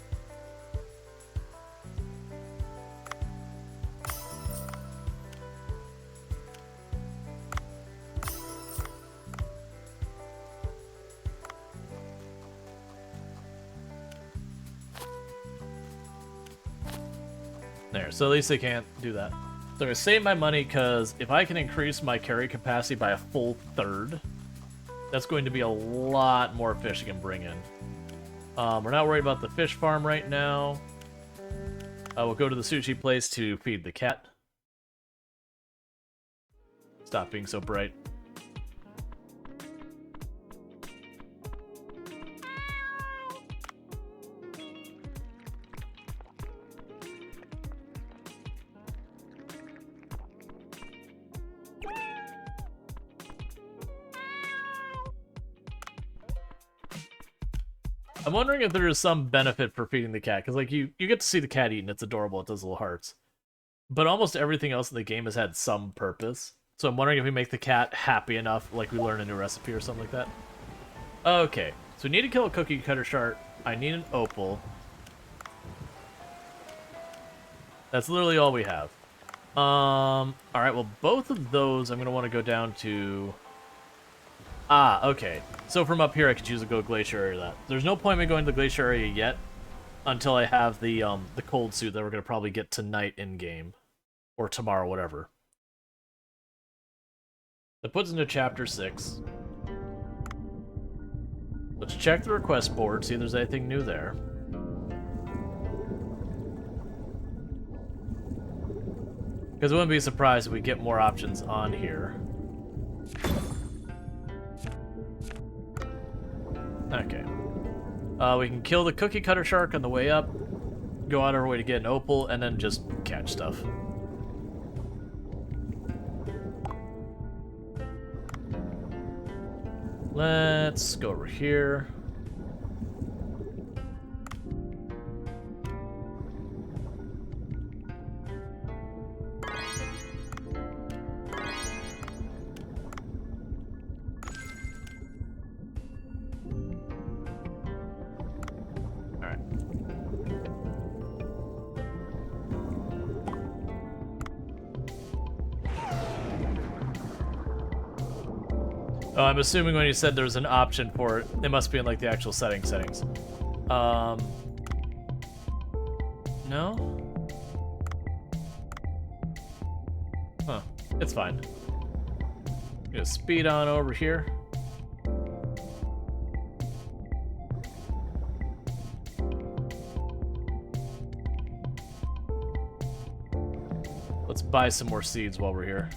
There, so at least they can't do that. So I'm going to save my money, because if I can increase my carry capacity by a full 1/3, that's going to be a lot more fish I can bring in. We're not worried about the fish farm right now. We'll go to the sushi place to feed the cat. Stop being so bright. I'm wondering if there is some benefit for feeding the cat, because like you get to see the cat eat and it's adorable, it does little hearts. But almost everything else in the game has had some purpose. So I'm wondering if we make the cat happy enough, like we learn a new recipe or something like that. Okay, so we need to kill a cookie cutter shark. I need an opal. That's literally all we have. Alright, well both of those I'm going to want to go down to... Ah, okay. So from up here I could choose to go glacier area that. There's no point in me going to the glacier area yet until I have the cold suit that we're going to probably get tonight in-game. Or tomorrow, whatever. That puts into Chapter 6. Let's check the request board, see if there's anything new there. Because I wouldn't be surprised if we get more options on here. Okay. We can kill the cookie cutter shark on the way up, go out our way to get an opal, and then just catch stuff. Let's go over here. Oh, I'm assuming when you said there was an option for it, it must be in like the actual settings. No? Huh, it's fine. Gonna speed on over here. Let's buy some more seeds while we're here.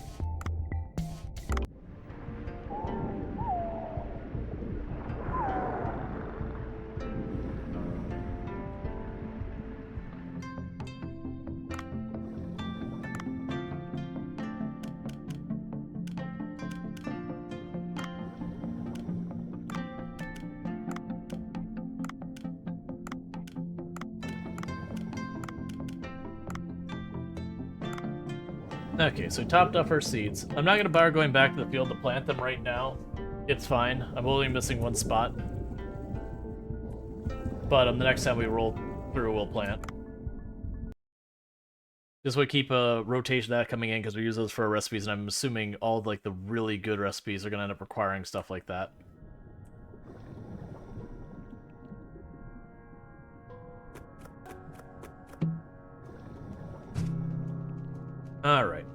Okay, so we topped off our seeds. I'm not going to bother going back to the field to plant them right now. It's fine. I'm only missing one spot. But the next time we roll through, we'll plant. Just want to keep a rotation of that coming in because we use those for our recipes, and I'm assuming all of, like, the really good recipes are going to end up requiring stuff like that. Alright.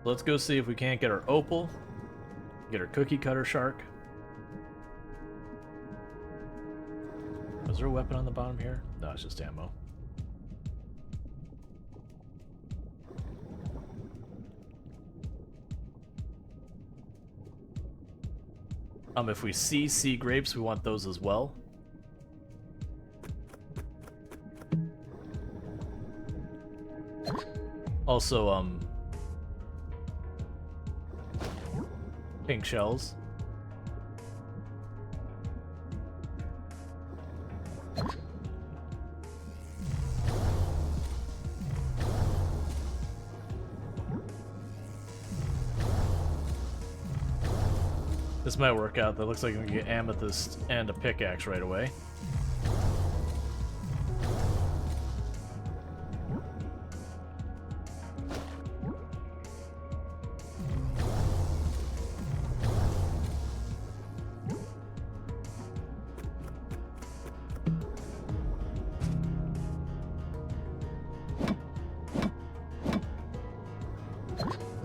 Let's go see if we can't get our opal, get our cookie cutter shark. Was there a weapon on the bottom here? No, it's just ammo. If we see sea grapes, we want those as well. Also, pink shells. This might work out. That looks like we can get amethyst and a pickaxe right away.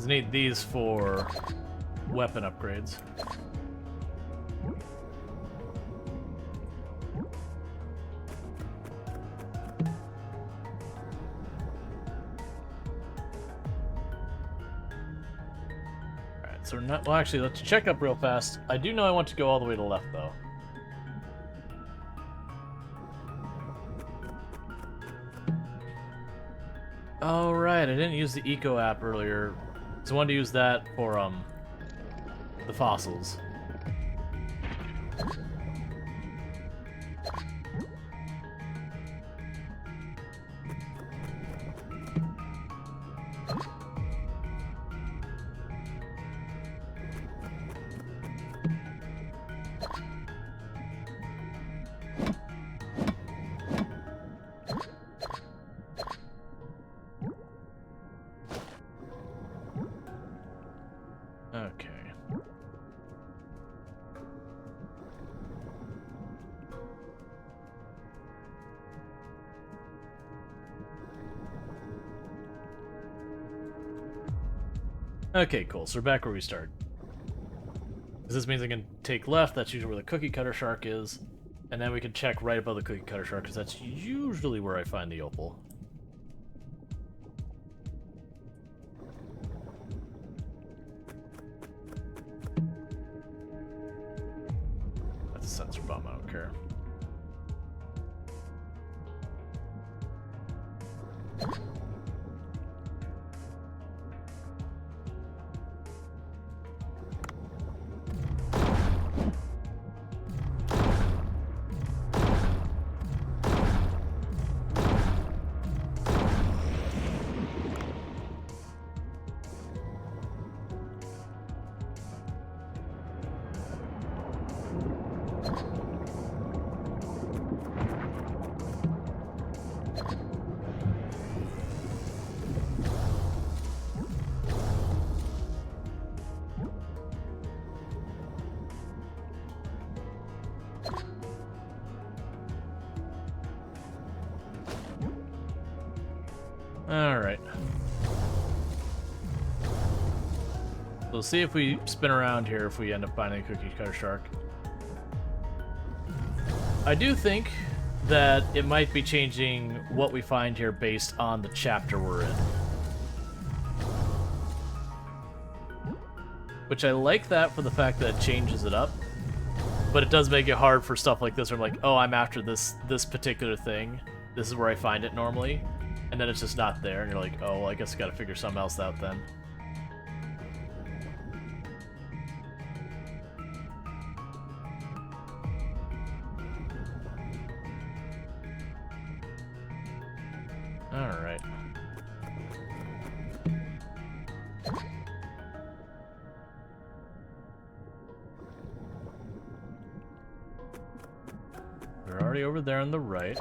Need these for weapon upgrades. Alright, so we're not... Well, actually, let's check up real fast. I do know I want to go all the way to the left, though. Oh, right, I didn't use the Eco app earlier. So I wanted to use that for, the fossils. Okay, cool. So we're back where we started. This means I can take left. That's usually where the cookie cutter shark is. And then we can check right above the cookie cutter shark, because that's usually where I find the opal. That's a sensor bomb, I don't care. Alright. We'll see if we spin around here if we end up finding a cookie cutter shark. I do think that it might be changing what we find here based on the chapter we're in. Which I like that for the fact that it changes it up. But it does make it hard for stuff like this where I'm like, oh, I'm after this particular thing. This is where I find it normally. And then it's just not there, and you're like, oh, well, I guess I gotta figure something else out then. Alright. We're already over there on the right.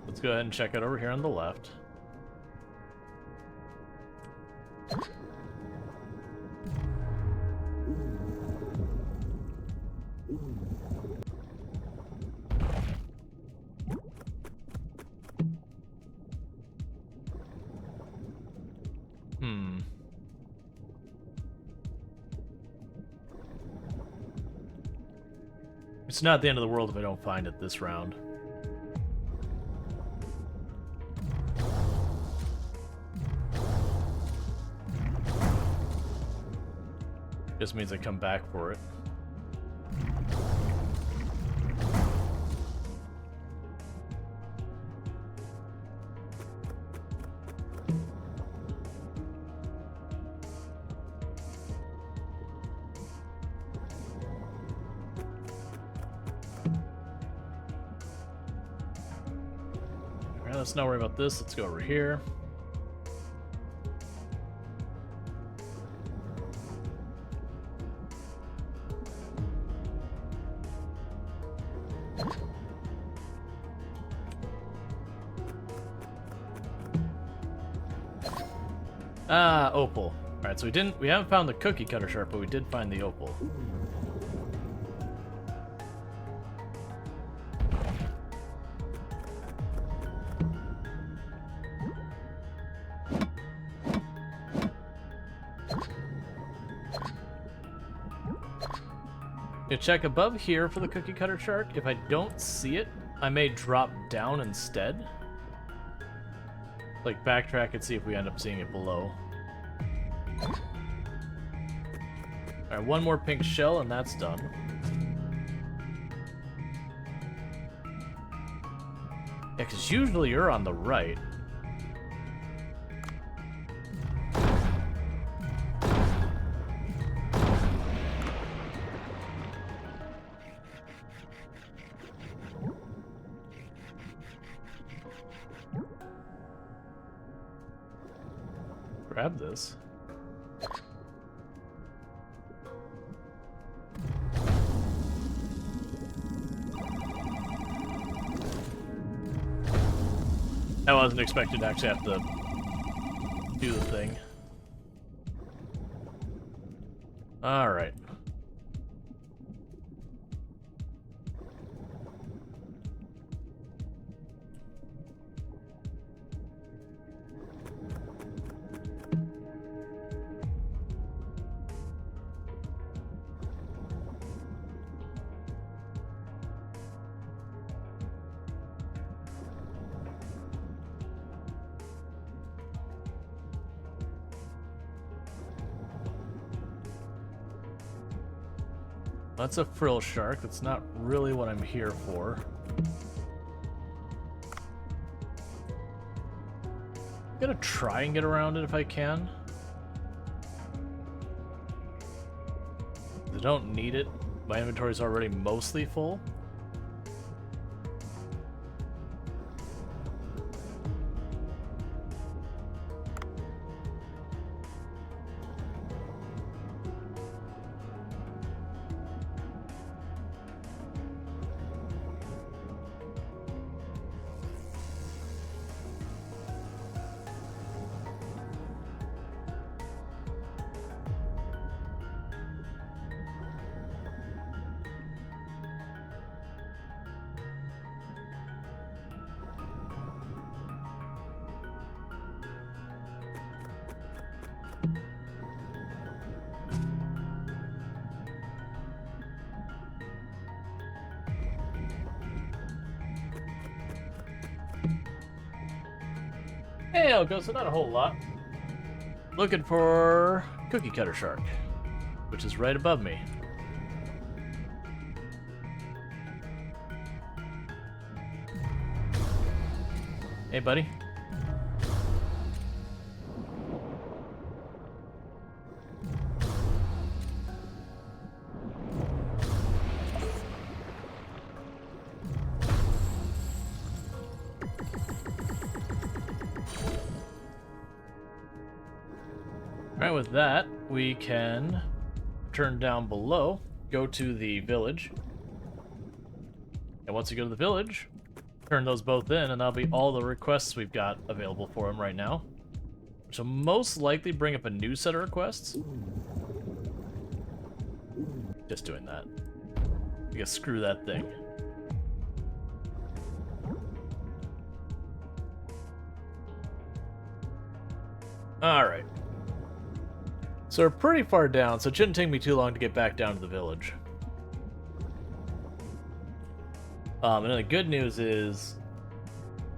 Let's go ahead and check it over here on the left. It's not the end of the world if I don't find it this round. Just means I come back for it. Alright, let's not worry about this. Let's go over here. Ah, opal. Alright, so we haven't found the cookie cutter shark, but we did find the opal. You check above here for the cookie cutter shark. If I don't see it, I may drop down instead. Like backtrack and see if we end up seeing it below. Alright, one more pink shell and that's done. Yeah, because usually you're on the right. Grab this. I wasn't expecting to actually have to do the thing. Alright. That's a frill shark. That's not really what I'm here for. I'm gonna try and get around it if I can. I don't need it. My inventory's already mostly full. Hey, Elko, so not a whole lot. Looking for cookie cutter shark, which is right above me. Hey, buddy. Alright, with that, we can turn down below, go to the village. And once you go to the village, turn those both in, and that'll be all the requests we've got available for them right now. So most likely bring up a new set of requests. Just doing that. I guess screw that thing. Alright. So we're pretty far down, so it shouldn't take me too long to get back down to the village. And the good news is,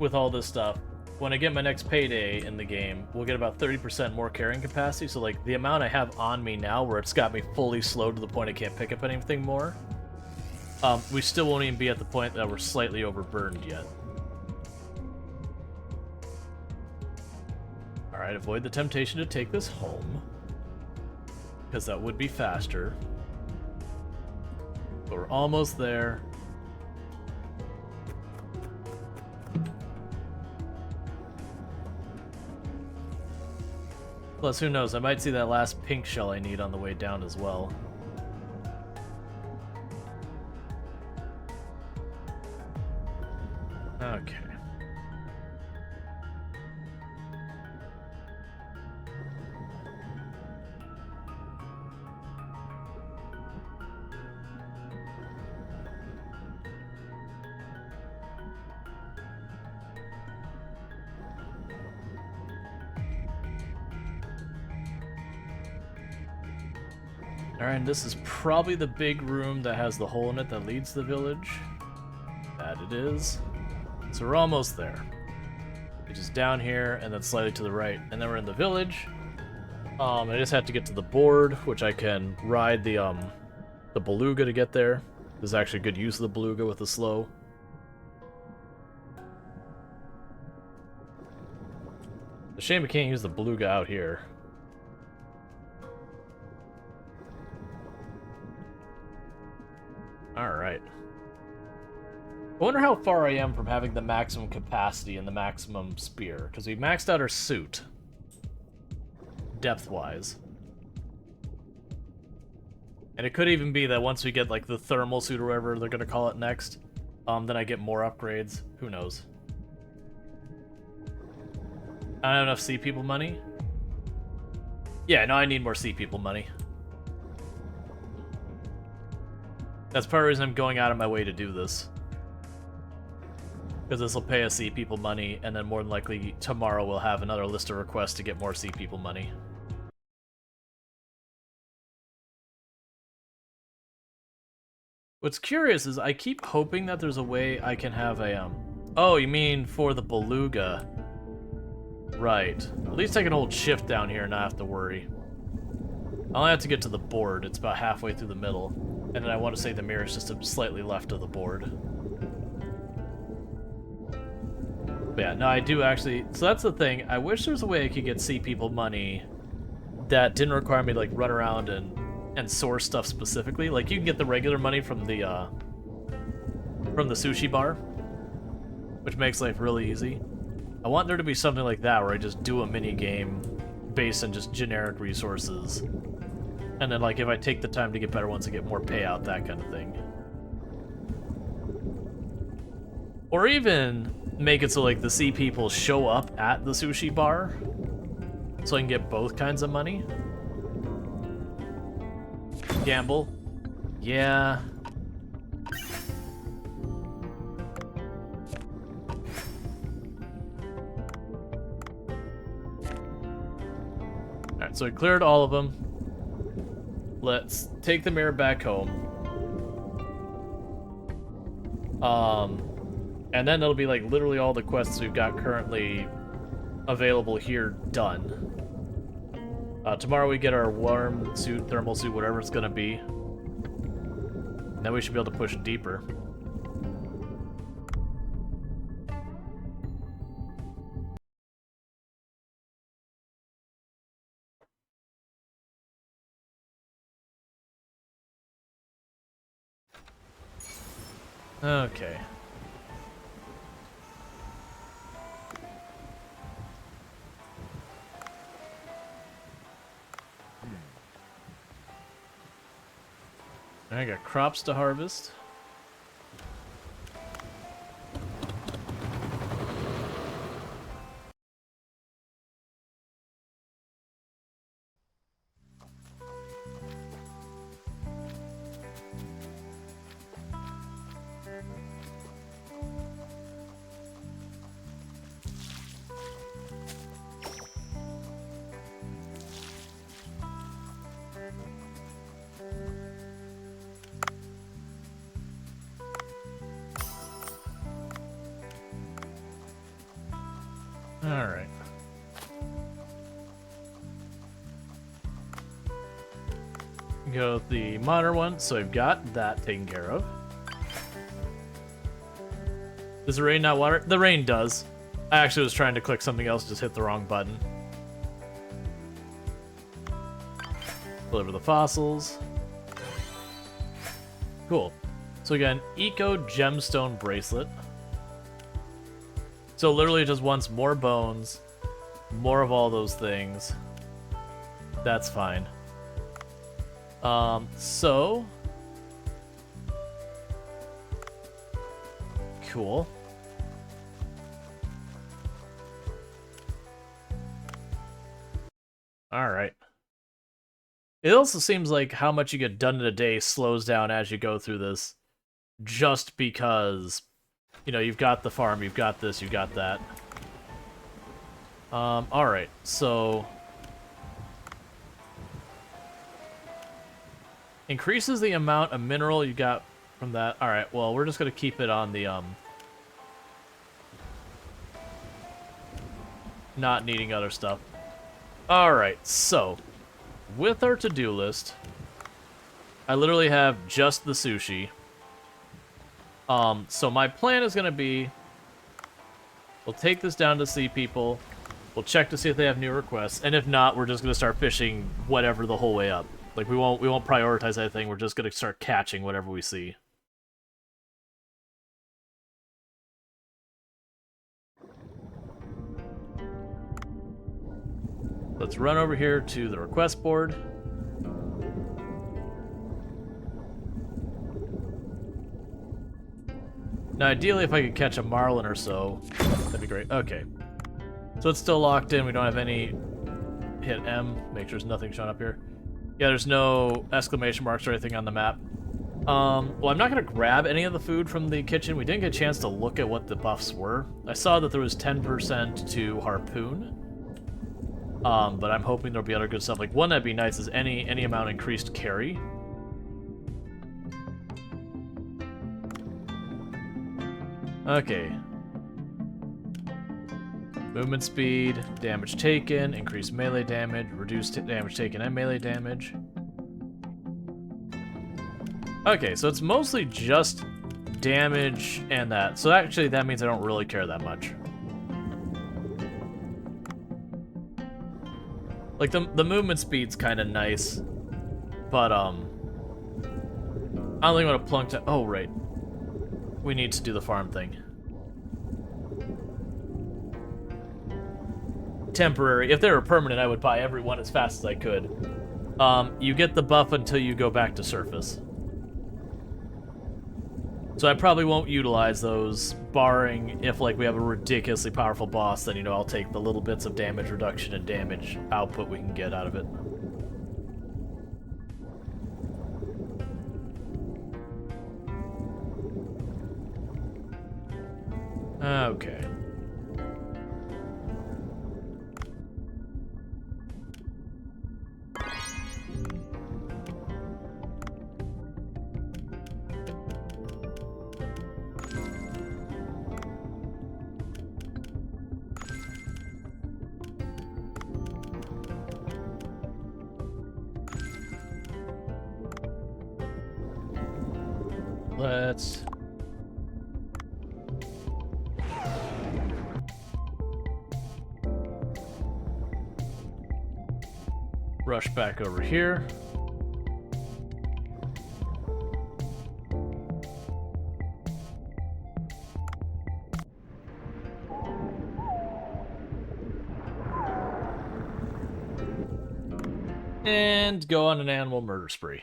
with all this stuff, when I get my next payday in the game, we'll get about 30% more carrying capacity, so like the amount I have on me now, where it's got me fully slowed to the point I can't pick up anything more, we still won't even be at the point that we're slightly overburdened yet. Alright, avoid the temptation to take this home, because that would be faster. But we're almost there. Plus, who knows, I might see that last pink shell I need on the way down as well. Okay. Alright, and this is probably the big room that has the hole in it that leads to the village. That it is. So we're almost there. Which is down here, and then slightly to the right. And then we're in the village. I just have to get to the board, which I can ride the beluga to get there. There's actually good use of the beluga with the slow. It's a shame we can't use the beluga out here. Alright. I wonder how far I am from having the maximum capacity and the maximum spear, because we maxed out our suit. Depth-wise. And it could even be that once we get, like, the thermal suit or whatever they're gonna call it next, then I get more upgrades. Who knows? I don't have enough Sea People money? Yeah, no, I need more Sea People money. That's part of the reason I'm going out of my way to do this. Because this will pay us Sea People money, and then more than likely tomorrow we'll have another list of requests to get more Sea People money. What's curious is I keep hoping that there's a way I can have a, Oh, you mean for the beluga. Right. At least I can hold shift down here and not have to worry. I only have to get to the board. It's about halfway through the middle. And And then I want to say the mirror is just slightly left of the board. But yeah, no, I do actually... So that's the thing. I wish there was a way I could get Sea People money that didn't require me to, like, run around and source stuff specifically. Like, you can get the regular money from the sushi bar, which makes life really easy. I want there to be something like that where I just do a mini game based on just generic resources. And then, like, if I take the time to get better ones, I get more payout, that kind of thing. Or even make it so, like, the Sea People show up at the sushi bar so I can get both kinds of money. Gamble. Yeah. Alright, so I cleared all of them. Let's take the mirror back home. And then it'll be like literally all the quests we've got currently available here done. Tomorrow we get our warm suit, thermal suit, whatever it's gonna be. And then we should be able to push deeper. Okay. I got crops to harvest. Alright. Go with the modern one, so I've got that taken care of. Does the rain not water? The rain does. I actually was trying to click something else, just hit the wrong button. Deliver the fossils. Cool. So we got an Eco Gemstone Bracelet. So literally just wants more bones, more of all those things. That's fine. So... Cool. Alright. It also seems like how much you get done in a day slows down as you go through this. Just because, you know, you've got the farm, you've got this, you've got that. Alright, so... Increases the amount of mineral you got from that. Alright, well, we're just gonna keep it on the, not needing other stuff. Alright, so, with our to-do list, I literally have just the sushi. So my plan is gonna be, we'll take this down to Sea People, we'll check to see if they have new requests, and if not, we're just gonna start fishing whatever the whole way up. Like, we won't prioritize anything, we're just gonna start catching whatever we see. Let's run over here to the request board. Now, ideally, if I could catch a marlin or so, that'd be great. Okay. So it's still locked in. We don't have any... Hit M. Make sure there's nothing showing up here. Yeah, there's no exclamation marks or anything on the map. Well, I'm not going to grab any of the food from the kitchen. We didn't get a chance to look at what the buffs were. I saw that there was 10% to harpoon. But I'm hoping there'll be other good stuff. Like, one that'd be nice is any amount increased carry. Okay. Movement speed, damage taken, increased melee damage, reduced damage taken and melee damage. Okay, so it's mostly just damage and that. So actually, that means I don't really care that much. Like, the movement speed's kind of nice, but, I only want to plunk to... Oh, right. We need to do the farm thing. Temporary. If they were permanent, I would buy every one as fast as I could. You get the buff until you go back to surface. So I probably won't utilize those, barring if, like, we have a ridiculously powerful boss, then, you know, I'll take the little bits of damage reduction and damage output we can get out of it. Okay. Let's... rush back over here. And go on an animal murder spree.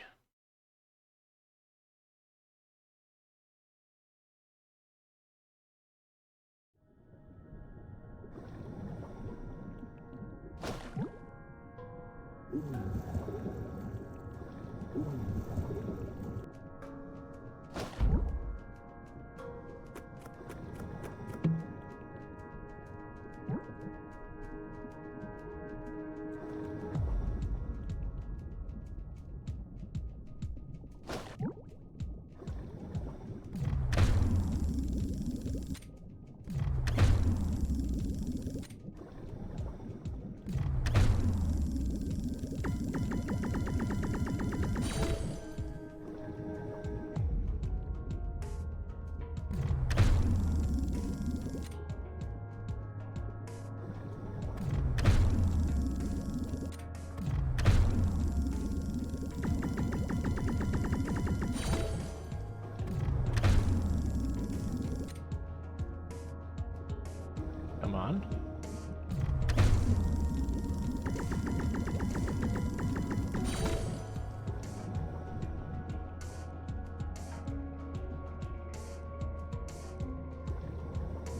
Come on.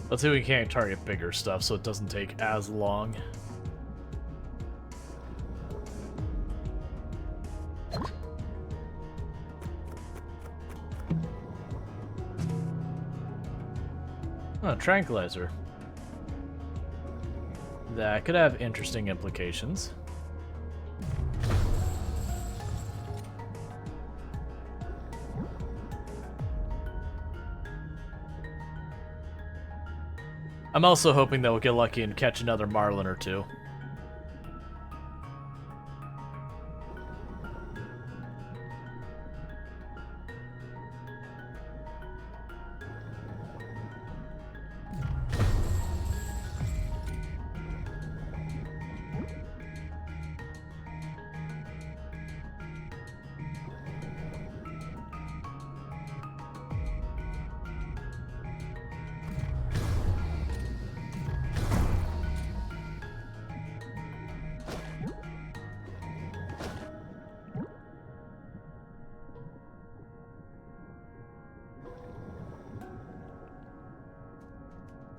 Let's see if we can't target bigger stuff so it doesn't take as long. Oh, tranquilizer. That could have interesting implications. I'm also hoping that we'll get lucky and catch another marlin or two.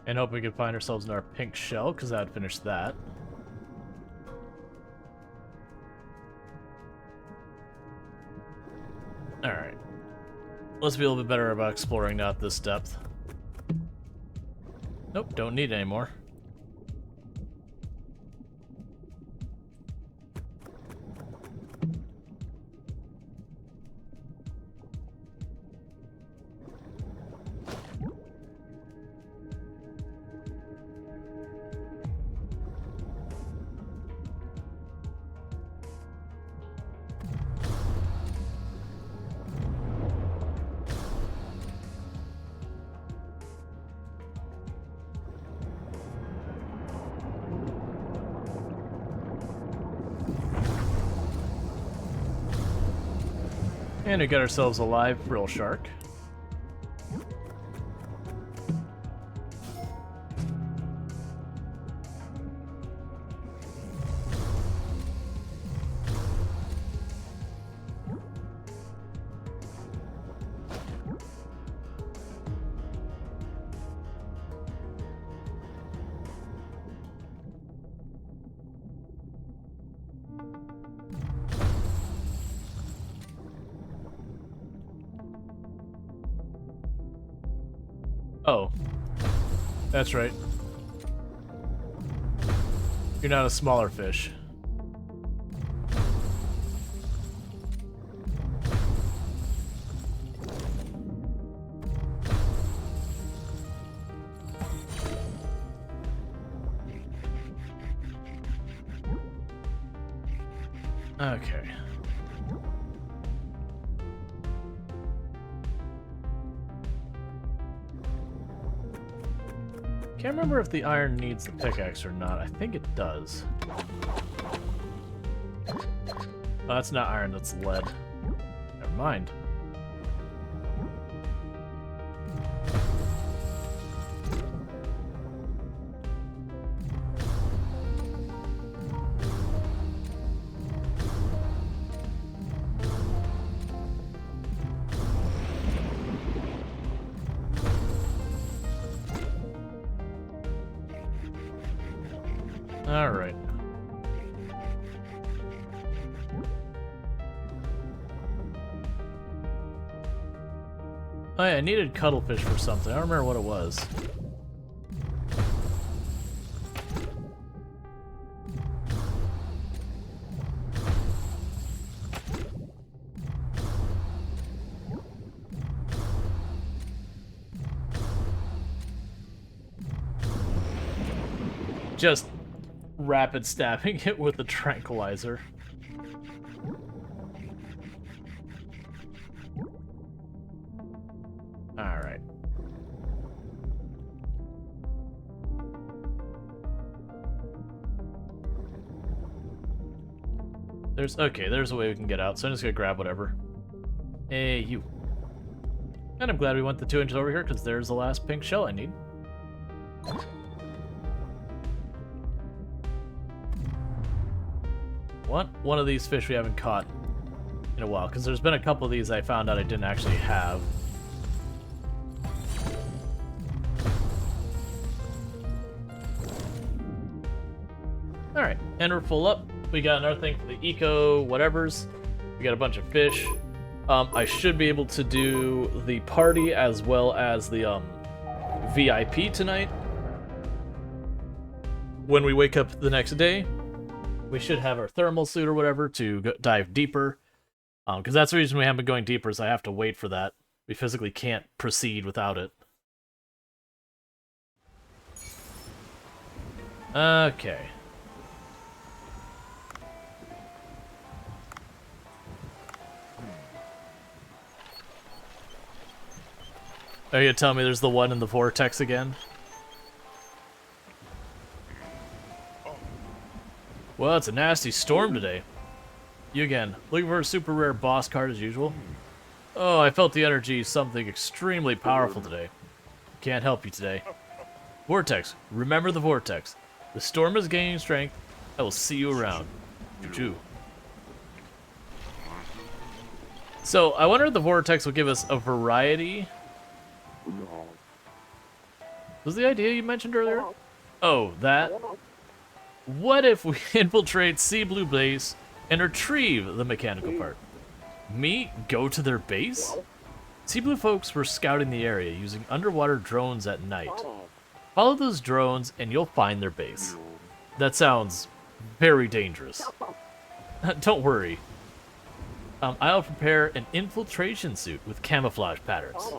And hope we can find ourselves in our pink shell, because that would finish that. Alright. Let's be a little bit better about exploring now at this depth. Nope, don't need any more. And we got ourselves a live frill shark. Oh, that's right. You're not a smaller fish. Okay. Can't remember if the iron needs the pickaxe or not. I think it does. Oh, that's not iron, that's lead. Never mind. All right. Oh yeah, I needed cuttlefish for something. I don't remember what it was. Just rapid stabbing it with a tranquilizer. Alright. There's a way we can get out, so I'm just gonna grab whatever. Hey, you. And I'm glad we went the 2 inches over here, because there's the last pink shell I need. One of these fish we haven't caught in a while, because there's been a couple of these I found out I didn't actually have. Alright, and we're full up. We got another thing for the eco whatevers. We got a bunch of fish. I should be able to do the party as well as the VIP tonight. When we wake up the next day, we should have our thermal suit or whatever to dive deeper. Because that's the reason we haven't been going deeper, is I have to wait for that. We physically can't proceed without it. Okay. Are you gonna tell me there's the one in the vortex again? Well, it's a nasty storm today. You again, looking for a super rare boss card as usual? Oh, I felt the energy of something extremely powerful today. Can't help you today. Vortex, remember the vortex. The storm is gaining strength. I will see you around. Choo-choo. So, I wonder if the vortex will give us a variety. Was the idea you mentioned earlier? Oh, that? What if we infiltrate Sea Blue base and retrieve the mechanical part? Me go to their base? Sea Blue folks were scouting the area using underwater drones at night. Follow those drones and you'll find their base. That sounds very dangerous. Don't worry. I'll prepare an infiltration suit with camouflage patterns.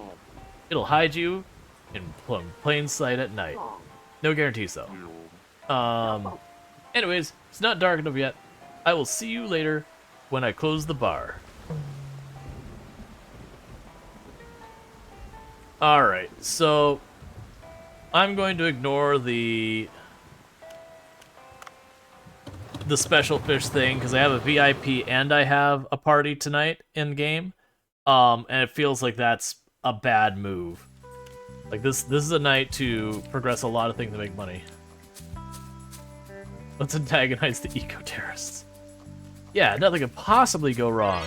It'll hide you in plain sight at night. No guarantees though. Anyways, it's not dark enough yet. I will see you later when I close the bar. Alright, so I'm going to ignore the special fish thing because I have a VIP and I have a party tonight in game. And it feels like that's a bad move. Like this is a night to progress a lot of things to make money. Let's antagonize the eco-terrorists. Yeah, nothing could possibly go wrong.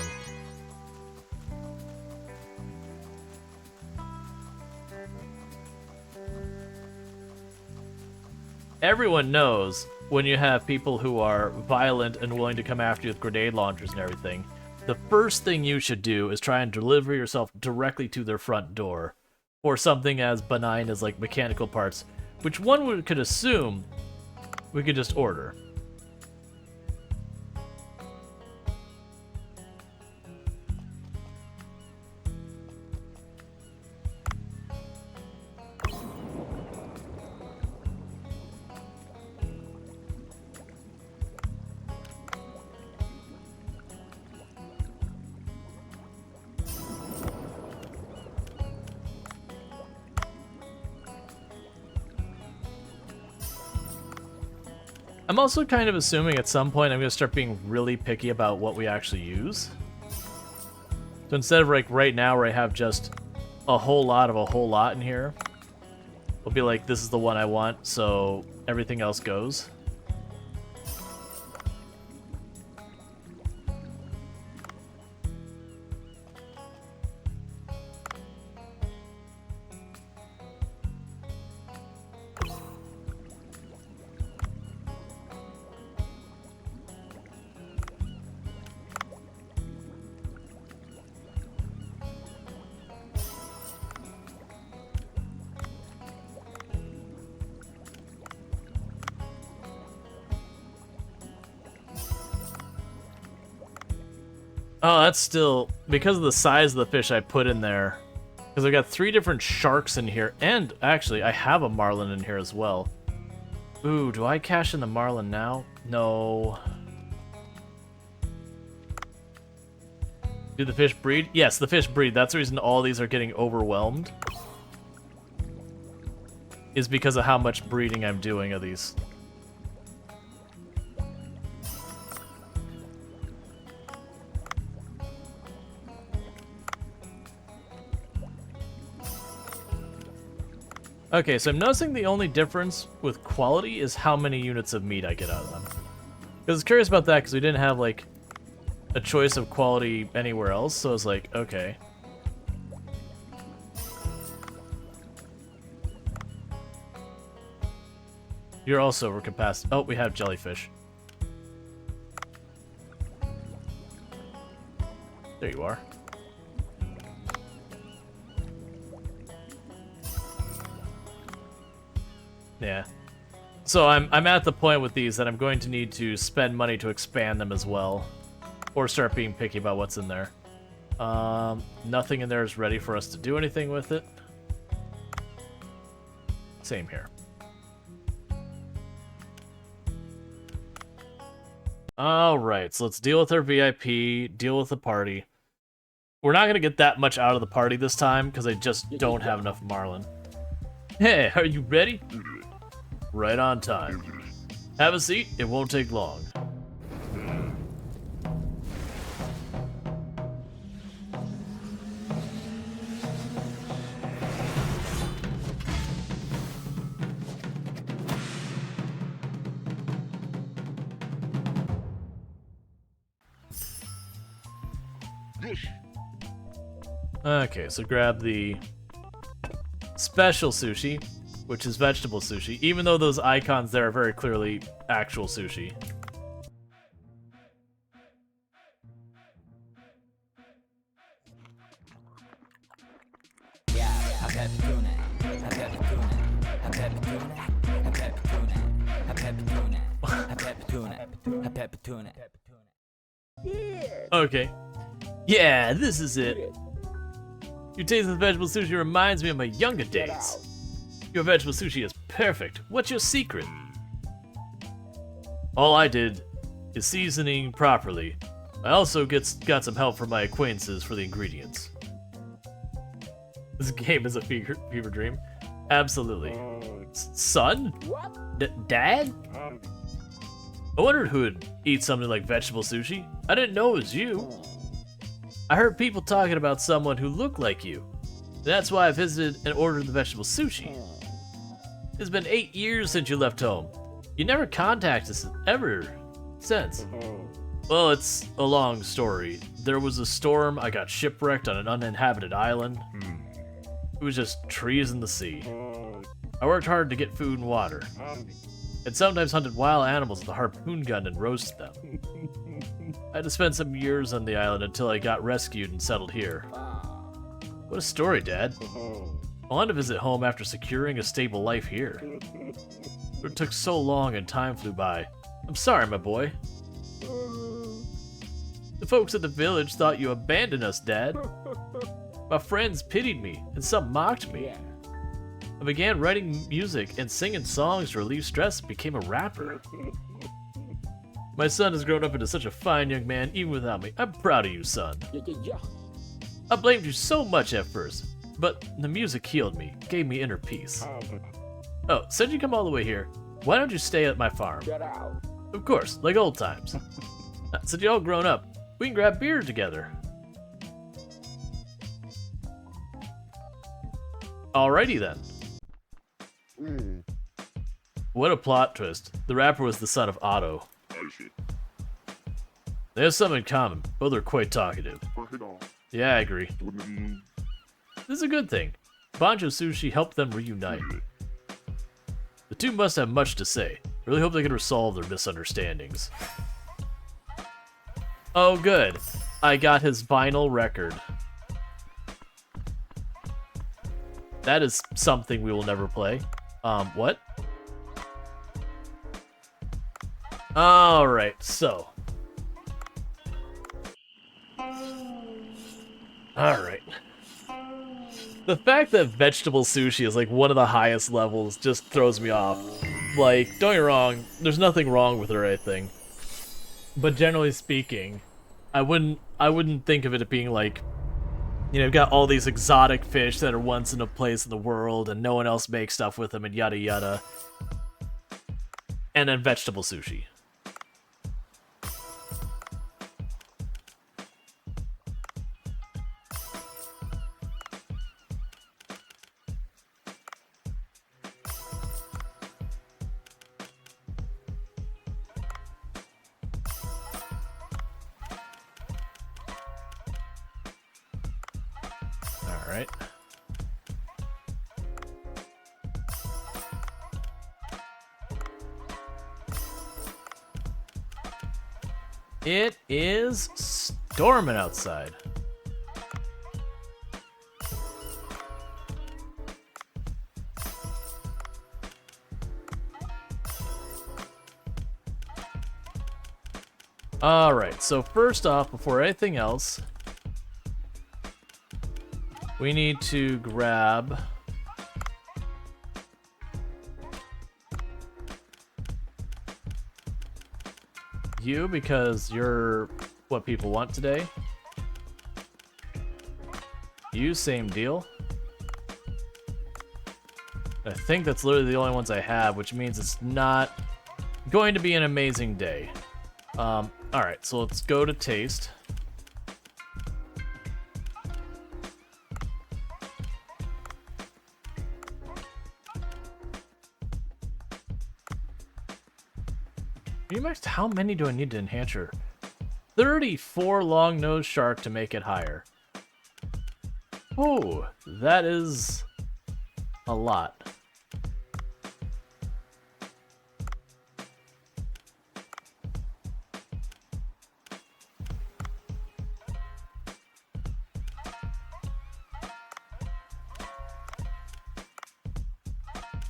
Everyone knows when you have people who are violent and willing to come after you with grenade launchers and everything, the first thing you should do is try and deliver yourself directly to their front door. Or something as benign as, like, mechanical parts, which could assume we could just order. I'm also kind of assuming at some point I'm going to start being really picky about what we actually use. So instead of like right now where I have just a whole lot of a whole lot in here, it'll be like, this is the one I want, so everything else goes. Oh, that's still... because of the size of the fish I put in there. Because I got 3 different sharks in here. And, actually, I have a marlin in here as well. Ooh, do I cash in the marlin now? No. Do the fish breed? Yes, the fish breed. That's the reason all these are getting overwhelmed. Is because of how much breeding I'm doing of these. Okay, so I'm noticing the only difference with quality is how many units of meat I get out of them. Because I was curious about that, because we didn't have, like, a choice of quality anywhere else, so I was like, okay. You're also over capacity. Oh, we have jellyfish. There you are. Yeah. So I'm at the point with these that I'm going to need to spend money to expand them as well. Or start being picky about what's in there. Nothing in there is ready for us to do anything with it. Same here. Alright, so let's deal with our VIP, deal with the party. We're not going to get that much out of the party this time, because I just don't have enough marlin. Hey, are you ready? Right on time. Have a seat, it won't take long. Okay, so grab the special sushi, which is vegetable sushi, even though those icons there are very clearly actual sushi. Okay. Yeah, this is it. Your taste of vegetable sushi reminds me of my younger days. Your vegetable sushi is perfect. What's your secret? All I did is seasoning properly. I also got some help from my acquaintances for the ingredients. This game is a fever dream. Absolutely. Son? Dad? I wondered who would eat something like vegetable sushi. I didn't know it was you. I heard people talking about someone who looked like you. That's why I visited and ordered the vegetable sushi. It's been 8 years since you left home. You never contacted us ever since. Well, it's a long story. There was a storm, I got shipwrecked on an uninhabited island. It was just trees in the sea. I worked hard to get food and water, and sometimes hunted wild animals with a harpoon gun and roasted them. I had to spend some years on the island until I got rescued and settled here. What a story, Dad. I wanted to visit home after securing a stable life here. But it took so long and time flew by. I'm sorry, my boy. The folks at the village thought you abandoned us, Dad. My friends pitied me, and some mocked me. I began writing music and singing songs to relieve stress and became a rapper. My son has grown up into such a fine young man, even without me. I'm proud of you, son. I blamed you so much at first, but the music healed me, gave me inner peace. Oh, since you come all the way here, why don't you stay at my farm? Of course, like old times. Since you're all grown up, we can grab beer together. Alrighty then. What a plot twist. The rapper was the son of Otto. They have some in common. Both are quite talkative. Yeah, I agree. This is a good thing. Banjo Sushi helped them reunite. The two must have much to say. Really hope they can resolve their misunderstandings. Oh, good. I got his vinyl record. That is something we will never play. What? Alright, so. Alright. The fact that vegetable sushi is like one of the highest levels just throws me off. Like, don't get me wrong, there's nothing wrong with it or anything. But generally speaking, I wouldn't think of it as being like, you know, you've got all these exotic fish that are once in a place in the world and no one else makes stuff with them and yada yada. And then vegetable sushi. Alright. It is storming outside. Alright, so first off, before anything else, we need to grab you because you're what people want today. You, same deal. I think that's literally the only ones I have, which means it's not going to be an amazing day. Alright, so let's go to taste. How many do I need to enhance her? 34 long-nosed shark to make it higher. Oh, that is a lot.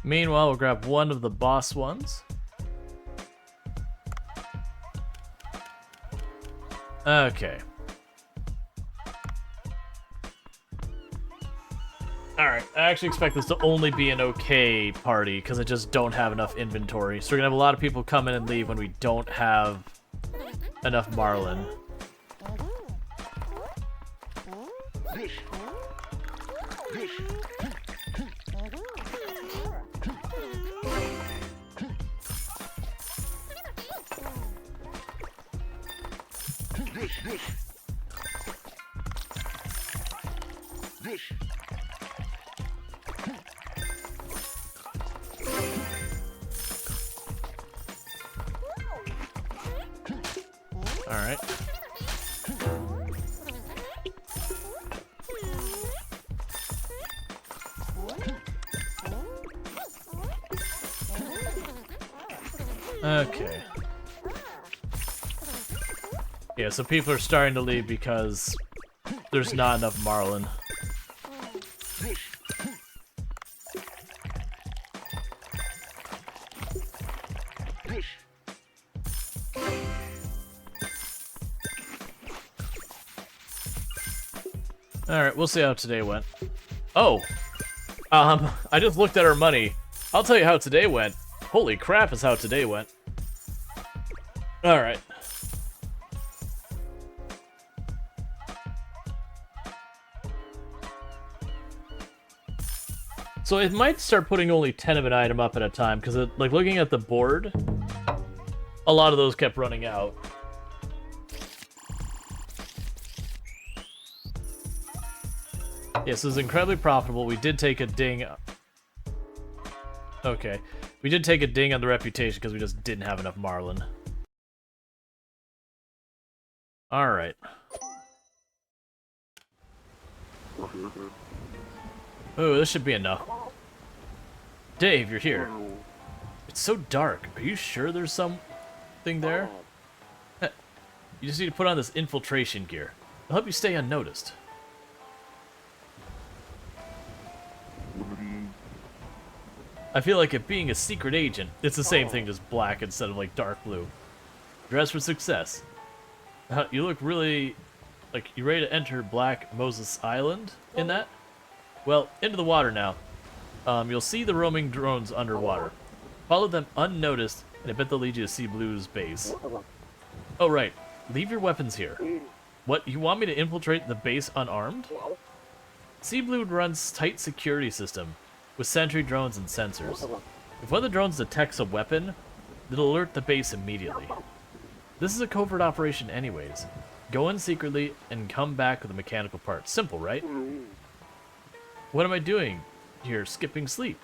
Meanwhile, we'll grab one of the boss ones. Okay. Alright, I actually expect this to only be an okay party, because I just don't have enough inventory. So we're gonna have a lot of people come in and leave when we don't have enough marlin. Alright. Okay. Yeah, so people are starting to leave because there's not enough marlin. Alright, we'll see how today went. Oh! I just looked at our money. I'll tell you how today went. Holy crap is how today went. Alright. So it might start putting only 10 of an item up at a time, because like looking at the board, a lot of those kept running out. Yes, it was incredibly profitable. We did take a ding. Okay. We did take a ding on the reputation because we just didn't have enough marlin. Alright. Oh, this should be enough. Dave, you're here. It's so dark. Are you sure there's something there? You just need to put on this infiltration gear. It'll help you stay unnoticed. I feel like it being a secret agent, it's the same thing, just black instead of like dark blue. Dress for success. You look really like you ready to enter Black Moses Island in that? Well, into the water now. You'll see the roaming drones underwater. Follow them unnoticed, and I bet they'll lead you to Sea Blue's base. Oh right, leave your weapons here. What, you want me to infiltrate the base unarmed? Sea Blue runs tight security system with sentry drones and sensors. If one of the drones detects a weapon, it'll alert the base immediately. This is a covert operation anyways. Go in secretly and come back with a mechanical part. Simple, right? What am I doing here? Skipping sleep.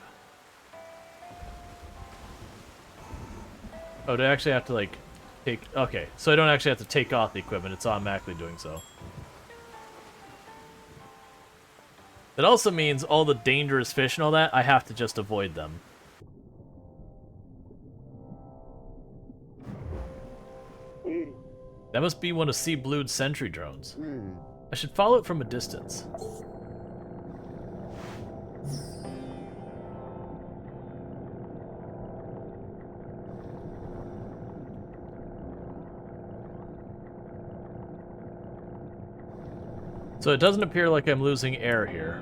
Oh, do I actually have to like take... Okay, so I don't actually have to take off the equipment. It's automatically doing so. That also means all the dangerous fish and all that, I have to just avoid them. That must be one of Sea Blue's sentry drones. I should follow it from a distance. So it doesn't appear like I'm losing air here.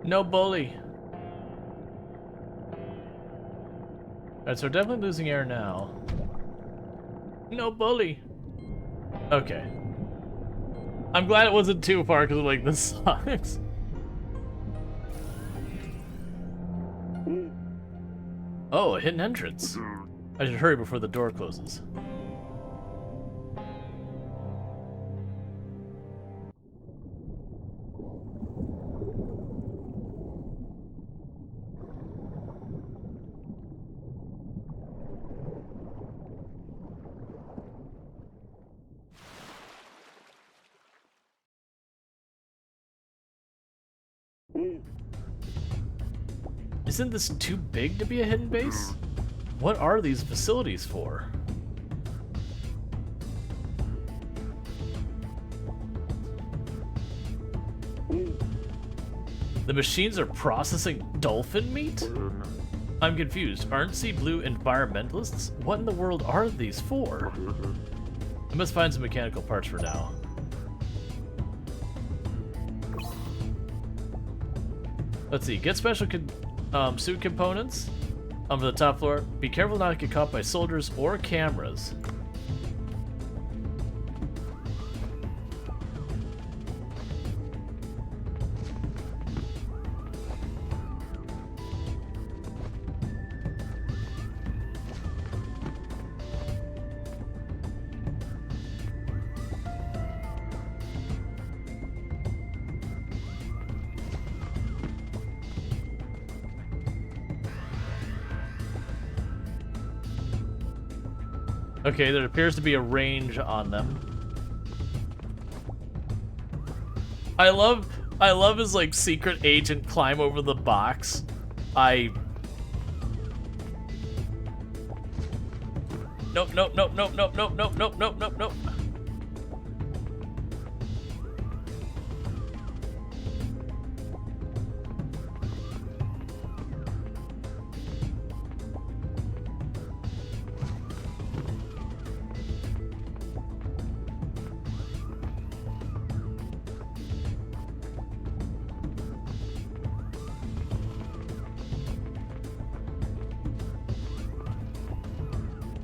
No bully. Alright, so we're definitely losing air now. No bully. Okay. I'm glad it wasn't too far because like this sucks. Oh, a hidden entrance. I should hurry before the door closes. Isn't this too big to be a hidden base? What are these facilities for? The machines are processing dolphin meat? I'm confused. Aren't Sea Blue environmentalists? What in the world are these for? I must find some mechanical parts for now. Let's see. Get special suit components for the top floor. Be careful not to get caught by soldiers or cameras. Okay, there appears to be a range on them. I love his, like, secret agent climb over the box. Nope, nope, nope, nope, nope, nope, nope, nope, nope, nope, nope.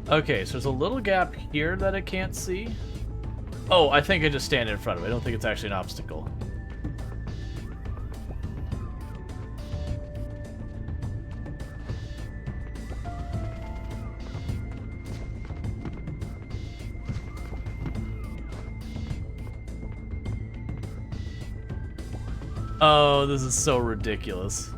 Okay, so there's a little gap here that I can't see. Oh, I think I just stand in front of it. I don't think it's actually an obstacle. Oh, this is so ridiculous.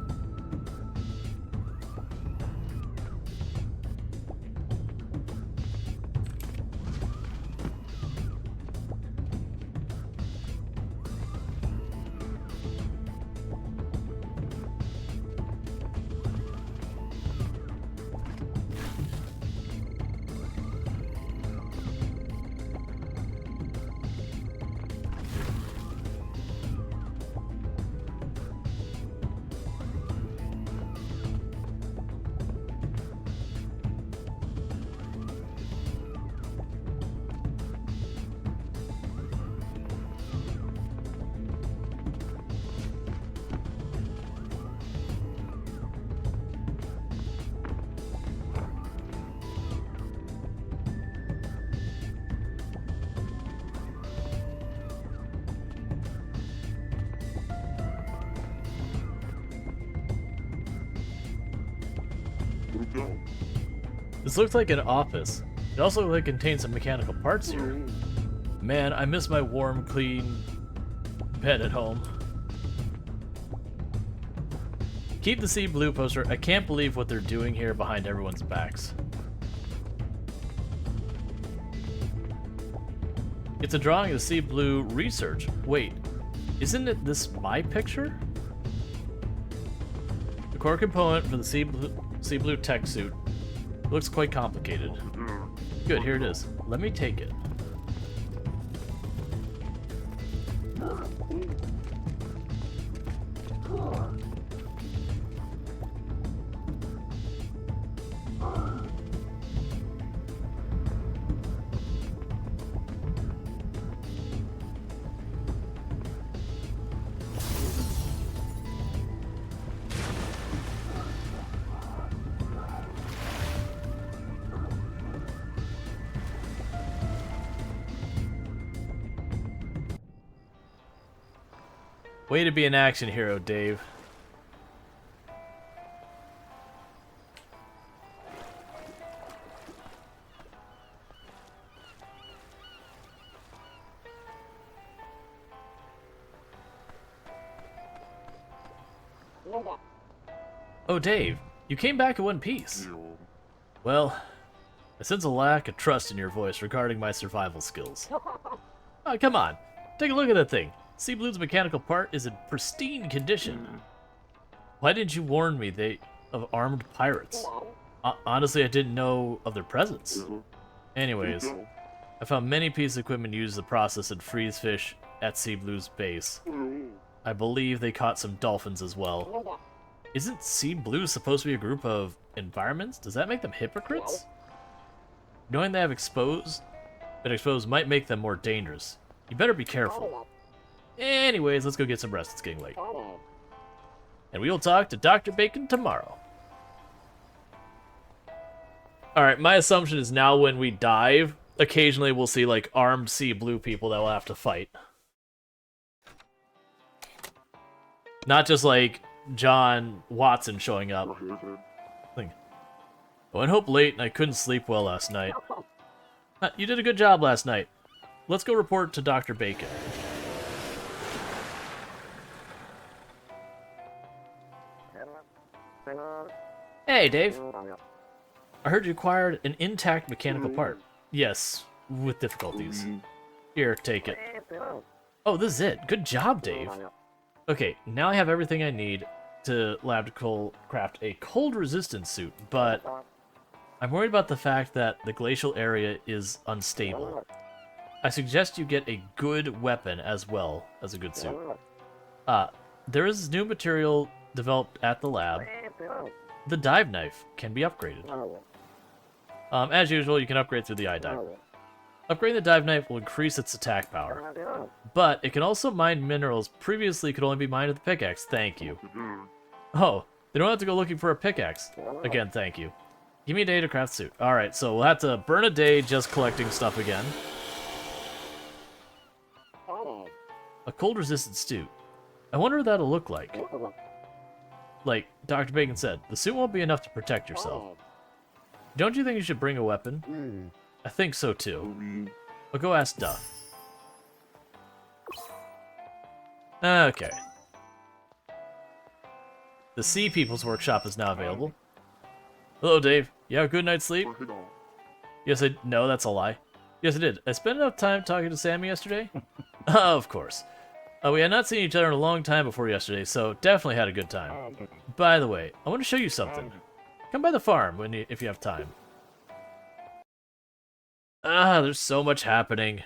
This looks like an office. It also looks like it contains some mechanical parts here. Man, I miss my warm, clean bed at home. Keep the sea blue poster. I can't believe what they're doing here behind everyone's backs. It's a drawing of the sea blue research. Wait, isn't it this my picture? The core component for the sea blue tech suit looks quite complicated. Good, here it is. Let me take it. Way to be an action hero, Dave. Oh, Dave, you came back in one piece. Well, I sense a lack of trust in your voice regarding my survival skills. Oh, come on. Take a look at that thing. Sea Blue's mechanical part is in pristine condition. Why didn't you warn me of armed pirates? Honestly, I didn't know of their presence. Anyways, I found many pieces of equipment used to process and freeze fish at Sea Blue's base. I believe they caught some dolphins as well. Isn't Sea Blue supposed to be a group of environments? Does that make them hypocrites? Knowing they have been exposed might make them more dangerous. You better be careful. Anyways, let's go get some rest. It's getting late. And we will talk to Dr. Bacon tomorrow. Alright, my assumption is now when we dive, occasionally we'll see, like, armed Sea Blue people that we'll have to fight. Not just, like, John Watson showing up. I went home late and I couldn't sleep well last night. You did a good job last night. Let's go report to Dr. Bacon. Hey, Dave. I heard you acquired an intact mechanical part. Yes, with difficulties. Here, take it. Oh, this is it. Good job, Dave. Okay, now I have everything I need to craft a cold resistance suit, but I'm worried about the fact that the glacial area is unstable. I suggest you get a good weapon as well as a good suit. There is new material developed at the lab. The dive knife can be upgraded. As usual, you can upgrade through the eye dive. Upgrading the dive knife will increase its attack power, but it can also mine minerals previously could only be mined with the pickaxe. Thank you. Oh, they don't have to go looking for a pickaxe. Again, thank you. Give me a day to craft suit. Alright, so we'll have to burn a day just collecting stuff again. A cold resistant suit. I wonder what that'll look like. Like Dr. Bacon said, the suit won't be enough to protect yourself. Don't you think you should bring a weapon? I think so too. But go ask Duff. Okay. The Sea People's Workshop is now available. Hello, Dave. You have a good night's sleep? Yes, no, that's a lie. Yes, I did. I spent enough time talking to Sammy yesterday? Of course. We had not seen each other in a long time before yesterday, so definitely had a good time. By the way, I want to show you something. Come by the farm if you have time. There's so much happening.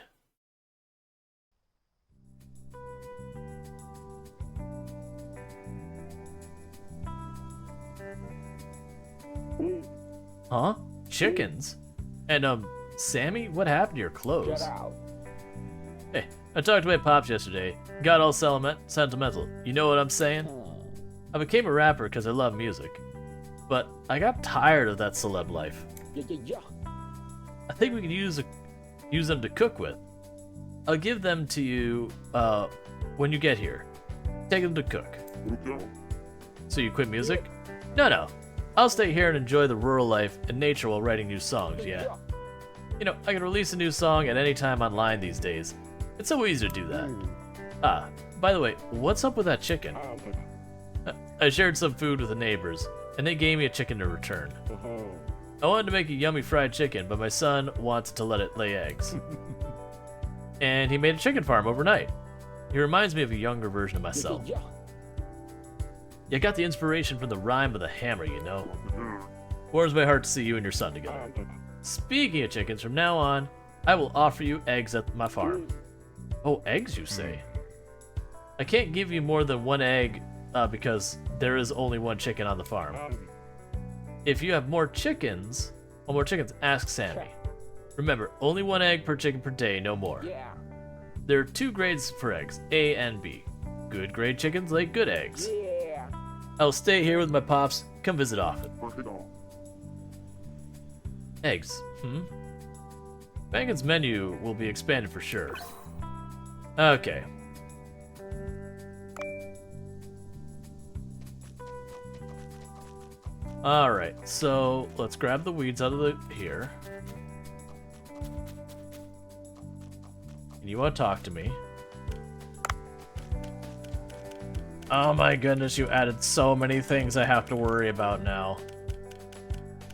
Huh? Chickens? And, Sammy, what happened to your clothes? Hey, I talked to my pops yesterday. Got all sentimental. You know what I'm saying? I became a rapper because I love music. But I got tired of that celeb life. I think we could use them to cook with. I'll give them to you, when you get here. Take them to cook. So you quit music? No. I'll stay here and enjoy the rural life and nature while writing new songs, yeah? You know, I can release a new song at any time online these days. It's so easy to do that. By the way, what's up with that chicken? I shared some food with the neighbors, and they gave me a chicken to return. I wanted to make a yummy fried chicken, but my son wanted to let it lay eggs. And he made a chicken farm overnight. He reminds me of a younger version of myself. You got the inspiration from the rhyme of the hammer, you know? Warms my heart to see you and your son together. Speaking of chickens, from now on, I will offer you eggs at my farm. Oh, eggs, you say? I can't give you more than one egg because there is only one chicken on the farm. If you have more chickens, ask Sammy. Remember, only one egg per chicken per day, no more. There are 2 grades for eggs, A and B. Good grade chickens lay good eggs. I'll stay here with my pops. Come visit often. Eggs. Bacon's menu will be expanded for sure. Okay. Alright, so let's grab the weeds out of here. And you want to talk to me? Oh my goodness, you added so many things I have to worry about now.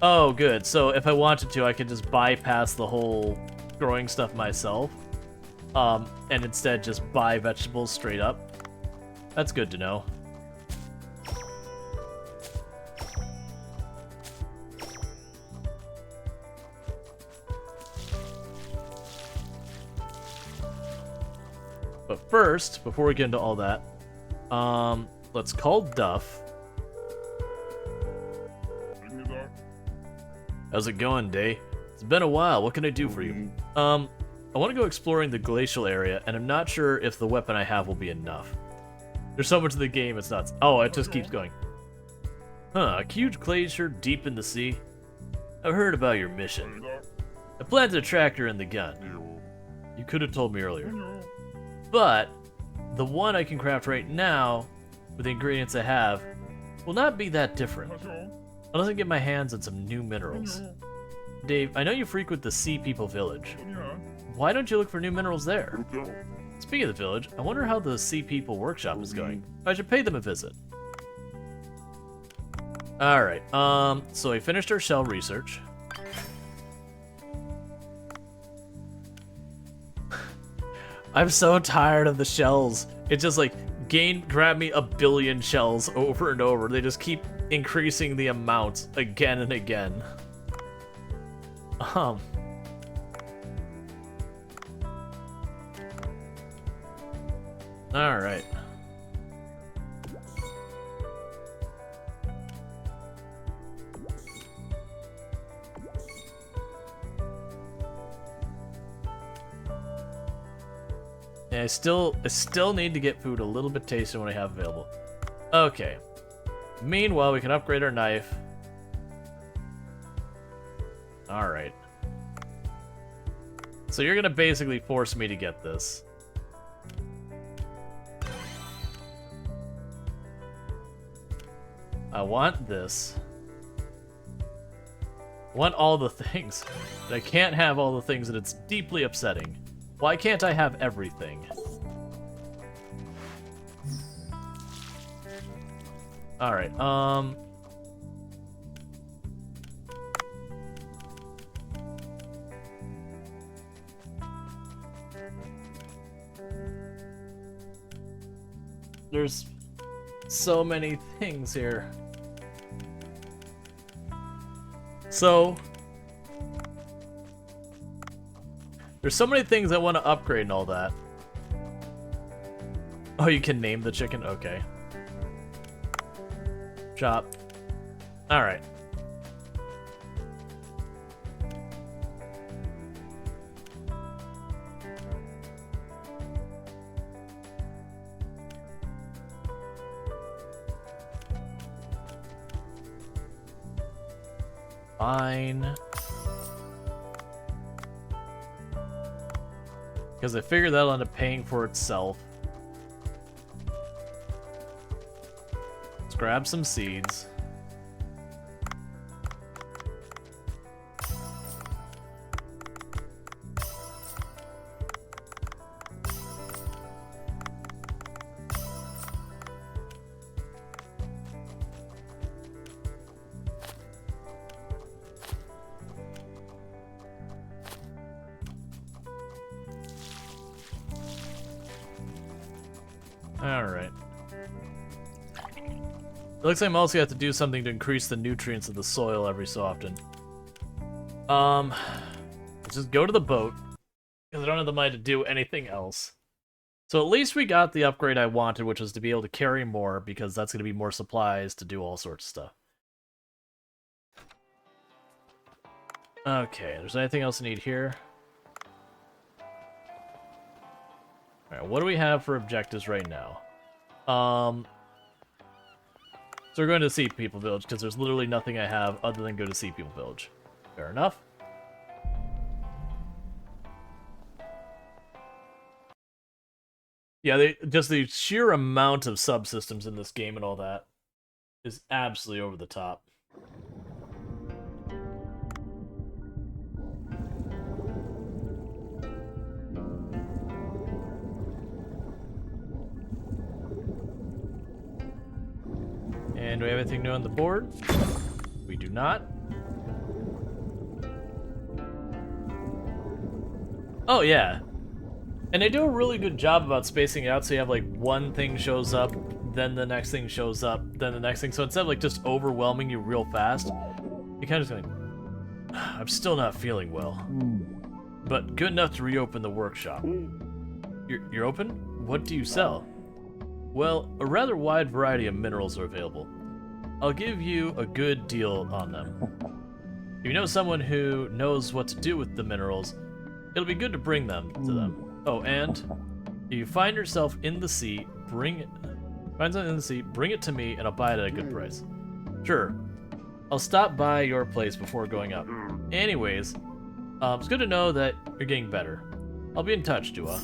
Oh, good. So if I wanted to, I could just bypass the whole growing stuff myself. And instead just buy vegetables straight up. That's good to know. But first, before we get into all that, let's call Duff. How's it going, Day? It's been a while. What can I do for you? I want to go exploring the glacial area, and I'm not sure if the weapon I have will be enough. There's so much of the game, it's nuts. Oh, it just keeps going. Huh, a huge glacier deep in the sea? I've heard about your mission. I planted a tractor in the gun. You could have told me earlier. But the one I can craft right now, with the ingredients I have, will not be that different. Unless I get my hands on some new minerals. Dave, I know you frequent the Sea People village. Why don't you look for new minerals there? Speaking of the village, I wonder how the Sea People workshop is going. I should pay them a visit. Alright, so we finished our shell research. I'm so tired of the shells. It's just like, grab me 1 billion shells over and over. They just keep increasing the amount again and again. Alright. Yeah, I still need to get food a little bit tastier when I have available. Okay. Meanwhile, we can upgrade our knife. Alright. So you're gonna basically force me to get this. I want this. I want all the things. But I can't have all the things, and it's deeply upsetting. Why can't I have everything? Alright, there's so many things here. So, there's so many things I want to upgrade and all that. Oh, you can name the chicken? Okay. Chop. Alright. Fine. Because I figure that'll end up paying for itself. Let's grab some seeds. Alright. It looks like I mostly have to do something to increase the nutrients of the soil every so often. Let's just go to the boat, because I don't have the money to do anything else. So at least we got the upgrade I wanted, which was to be able to carry more, because that's going to be more supplies to do all sorts of stuff. Okay, there's anything else I need here? Alright, what do we have for objectives right now? So we're going to Sea People Village, because there's literally nothing I have other than go to Sea People Village. Fair enough. Yeah, just the sheer amount of subsystems in this game and all that is absolutely over the top. And do we have anything new on the board? We do not. Oh, yeah. And they do a really good job about spacing it out, so you have, like, one thing shows up, then the next thing shows up, then the next thing. So instead of, like, just overwhelming you real fast, you kind of just like, I'm still not feeling well. But good enough to reopen the workshop. You're open? What do you sell? Well, a rather wide variety of minerals are available. I'll give you a good deal on them. If you know someone who knows what to do with the minerals, it'll be good to bring them to them. Oh, and if you find yourself in the sea, bring it to me, and I'll buy it at a good price. Sure. I'll stop by your place before going up. Anyways, it's good to know that you're getting better. I'll be in touch, Dua.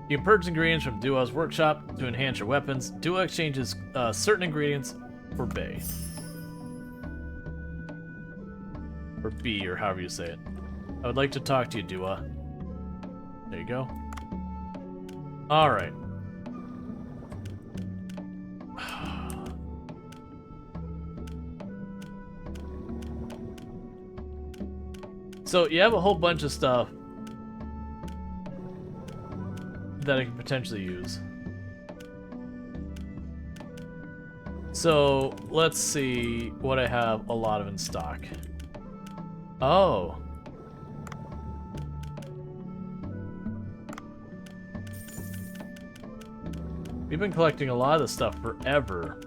You can purchase ingredients from Dua's workshop to enhance your weapons. Dua exchanges certain ingredients for Bay. Or B, or however you say it. I would like to talk to you, Dua. There you go. Alright. So you have a whole bunch of stuff that I can potentially use. So, let's see what I have a lot of in stock. Oh. We've been collecting a lot of this stuff forever.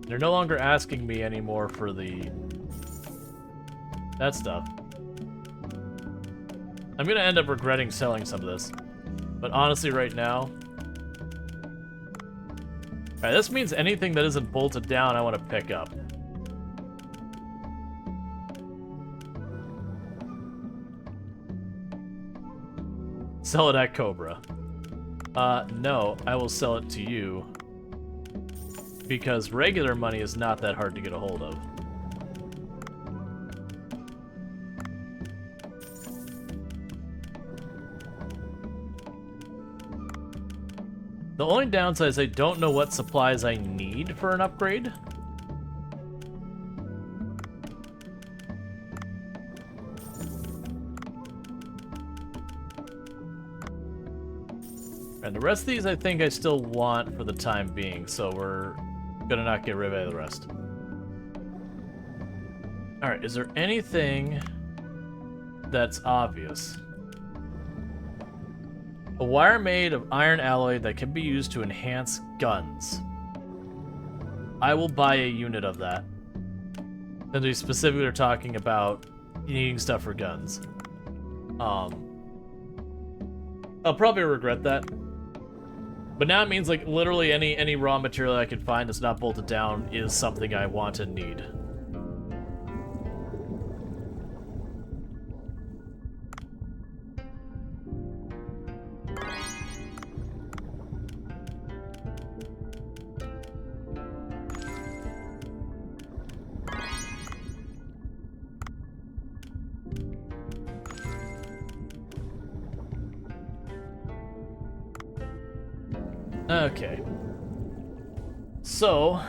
They're no longer asking me anymore for that stuff. I'm gonna end up regretting selling some of this. But honestly, right now... Alright, this means anything that isn't bolted down I want to pick up. Sell it at Cobra. No, I will sell it to you. Because regular money is not that hard to get a hold of. The only downside is I don't know what supplies I need for an upgrade. And the rest of these I think I still want for the time being, so we're gonna not get rid of the rest. Alright, is there anything that's obvious? A wire made of iron alloy that can be used to enhance guns. I will buy a unit of that. Then they specifically are talking about needing stuff for guns. I'll probably regret that. But now it means like literally any raw material I can find that's not bolted down is something I want and need. Okay. So...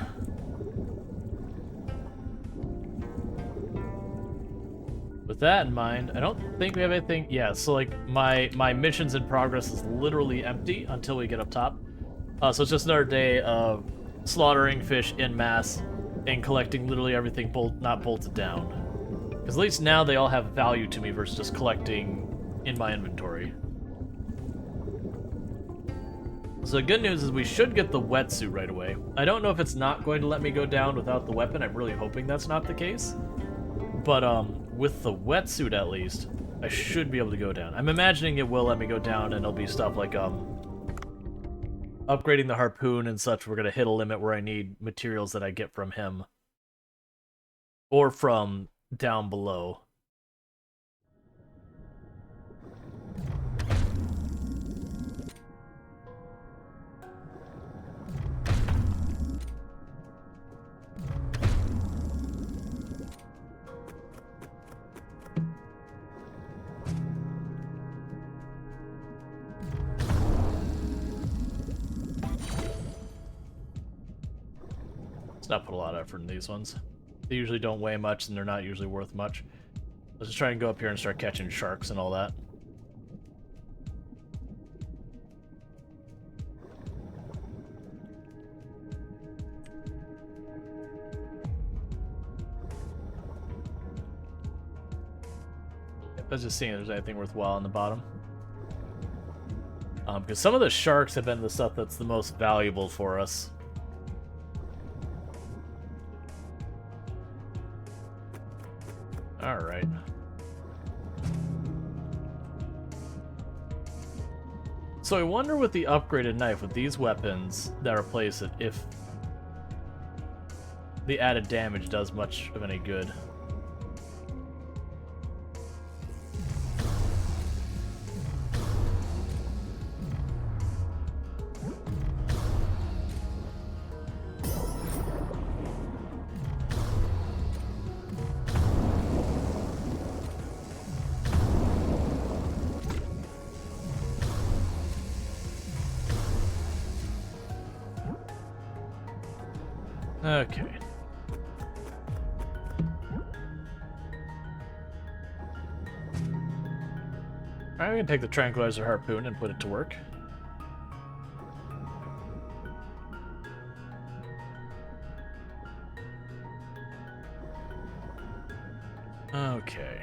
with that in mind, I don't think we have anything... Yeah, so like, my missions in progress is literally empty until we get up top. So it's just another day of slaughtering fish en masse and collecting literally everything not bolted down. Because at least now they all have value to me versus just collecting in my inventory. So the good news is we should get the wetsuit right away. I don't know if it's not going to let me go down without the weapon. I'm really hoping that's not the case. But with the wetsuit at least, I should be able to go down. I'm imagining it will let me go down, and it'll be stuff like upgrading the harpoon and such. We're gonna hit a limit where I need materials that I get from him or from down below. Not put a lot of effort in these ones. They usually don't weigh much and they're not usually worth much. Let's just try and go up here and start catching sharks and all that. I was just seeing if there's anything worthwhile on the bottom. Because some of the sharks have been the stuff that's the most valuable for us. Alright. So I wonder with the upgraded knife, with these weapons that replace it, if the added damage does much of any good. Okay. Alright, we can take the tranquilizer harpoon and put it to work. Okay.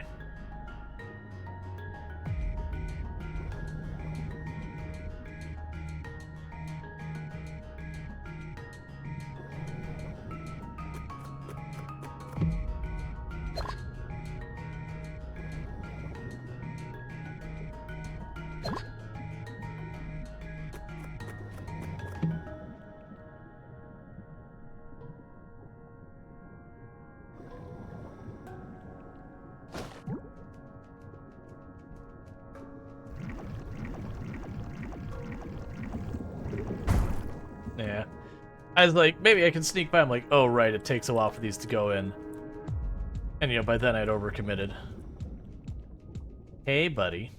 Yeah. I was like, maybe I can sneak by. I'm like, oh, right, it takes a while for these to go in. And, you know, by then I'd overcommitted. Hey, buddy.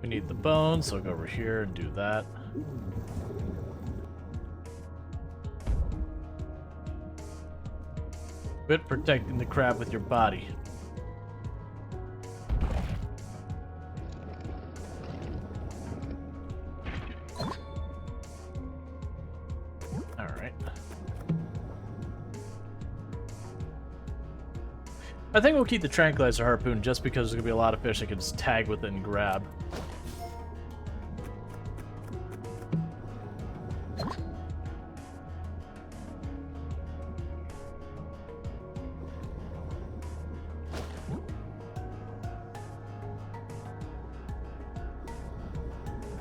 We need the bones, so I'll go over here and do that. Quit protecting the crab with your body. Alright. I think we'll keep the tranquilizer harpoon just because there's going to be a lot of fish I can just tag with it and grab.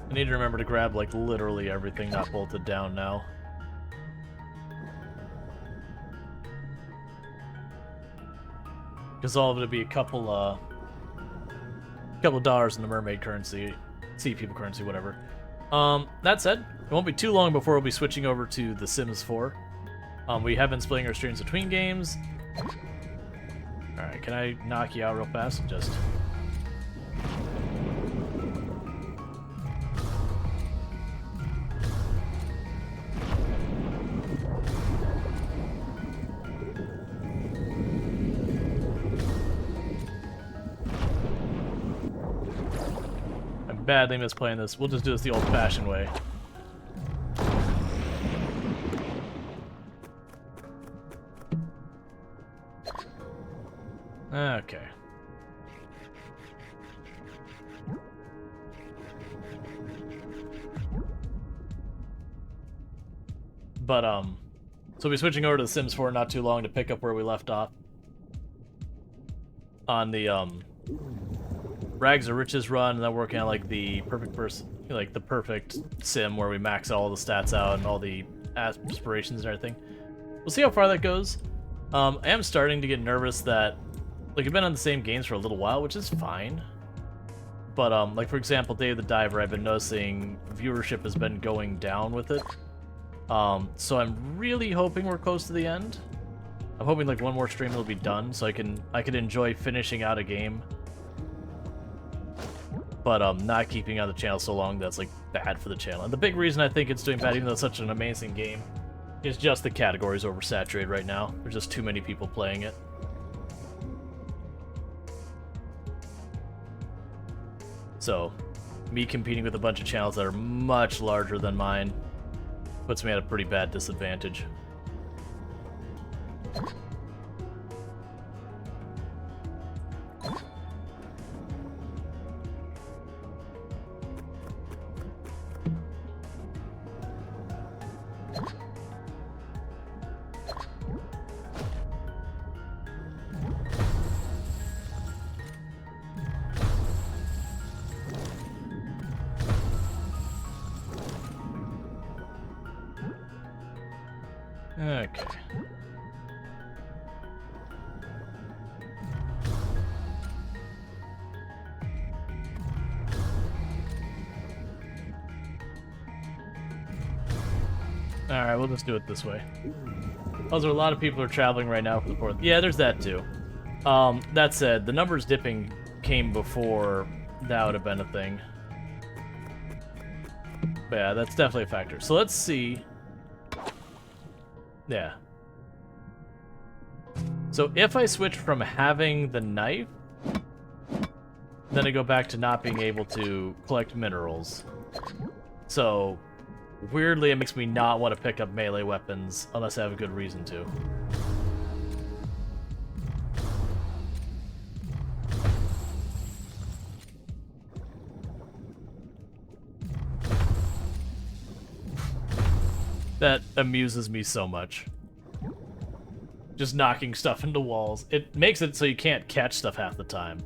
I need to remember to grab, like, literally everything not bolted down now. Because all of it would be a couple dollars in the mermaid currency, sea people currency, whatever. That said, it won't be too long before we'll be switching over to The Sims 4. We have been splitting our streams between games. Alright, can I knock you out real fast? Just... badly misplaying this. We'll just do this the old-fashioned way. Okay. But, so we'll be switching over to The Sims 4 not too long to pick up where we left off. On the, Rags to Riches run, and then working on like the perfect the perfect sim where we max all the stats out and all the aspirations and everything. We'll see how far that goes. I am starting to get nervous that, like, I've been on the same games for a little while, which is fine. But like for example, Day of the Diver, I've been noticing viewership has been going down with it. So I'm really hoping we're close to the end. I'm hoping like one more stream will be done, so I can enjoy finishing out a game. But not keeping on the channel so long that's like bad for the channel. And the big reason I think it's doing bad, even though it's such an amazing game, is just the category's oversaturated right now. There's just too many people playing it. So, me competing with a bunch of channels that are much larger than mine puts me at a pretty bad disadvantage. Okay. Alright, we'll just do it this way. Also, a lot of people are traveling right now for the 4th. Yeah, there's that too. That said, the numbers dipping came before that would have been a thing. But yeah, that's definitely a factor. So let's see. Yeah. So if I switch from having the knife, then I go back to not being able to collect minerals. So, weirdly, it makes me not want to pick up melee weapons unless I have a good reason to. That amuses me so much. Just knocking stuff into walls. It makes it so you can't catch stuff half the time.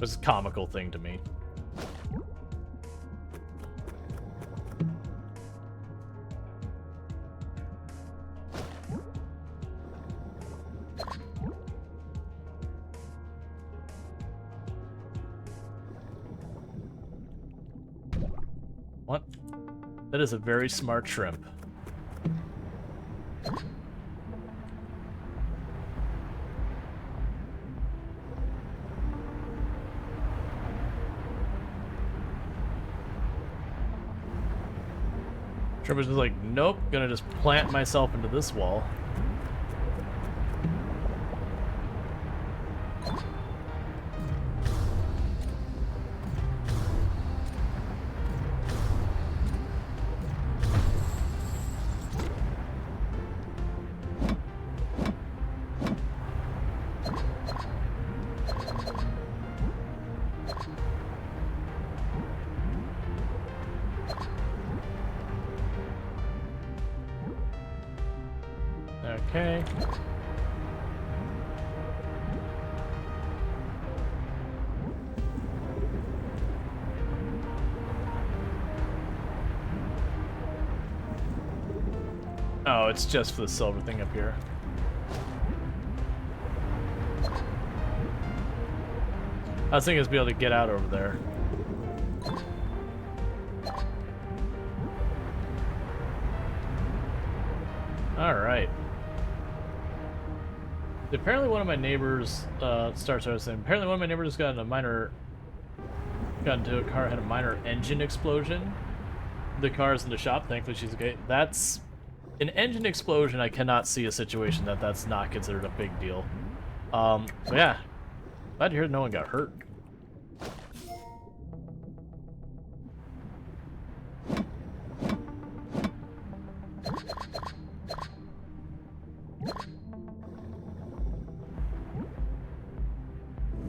It's a comical thing to me. What? That is a very smart shrimp. Shrimp is just like, nope, gonna just plant myself into this wall. Okay. Oh, it's just for the silver thing up here. I was thinking it's be able to get out over there. Alright. Apparently one of my neighbors, apparently one of my neighbors got into a car, had a minor engine explosion. The car's in the shop, thankfully she's okay. That's an engine explosion. I cannot see a situation that's not considered a big deal. But yeah, glad to hear no one got hurt.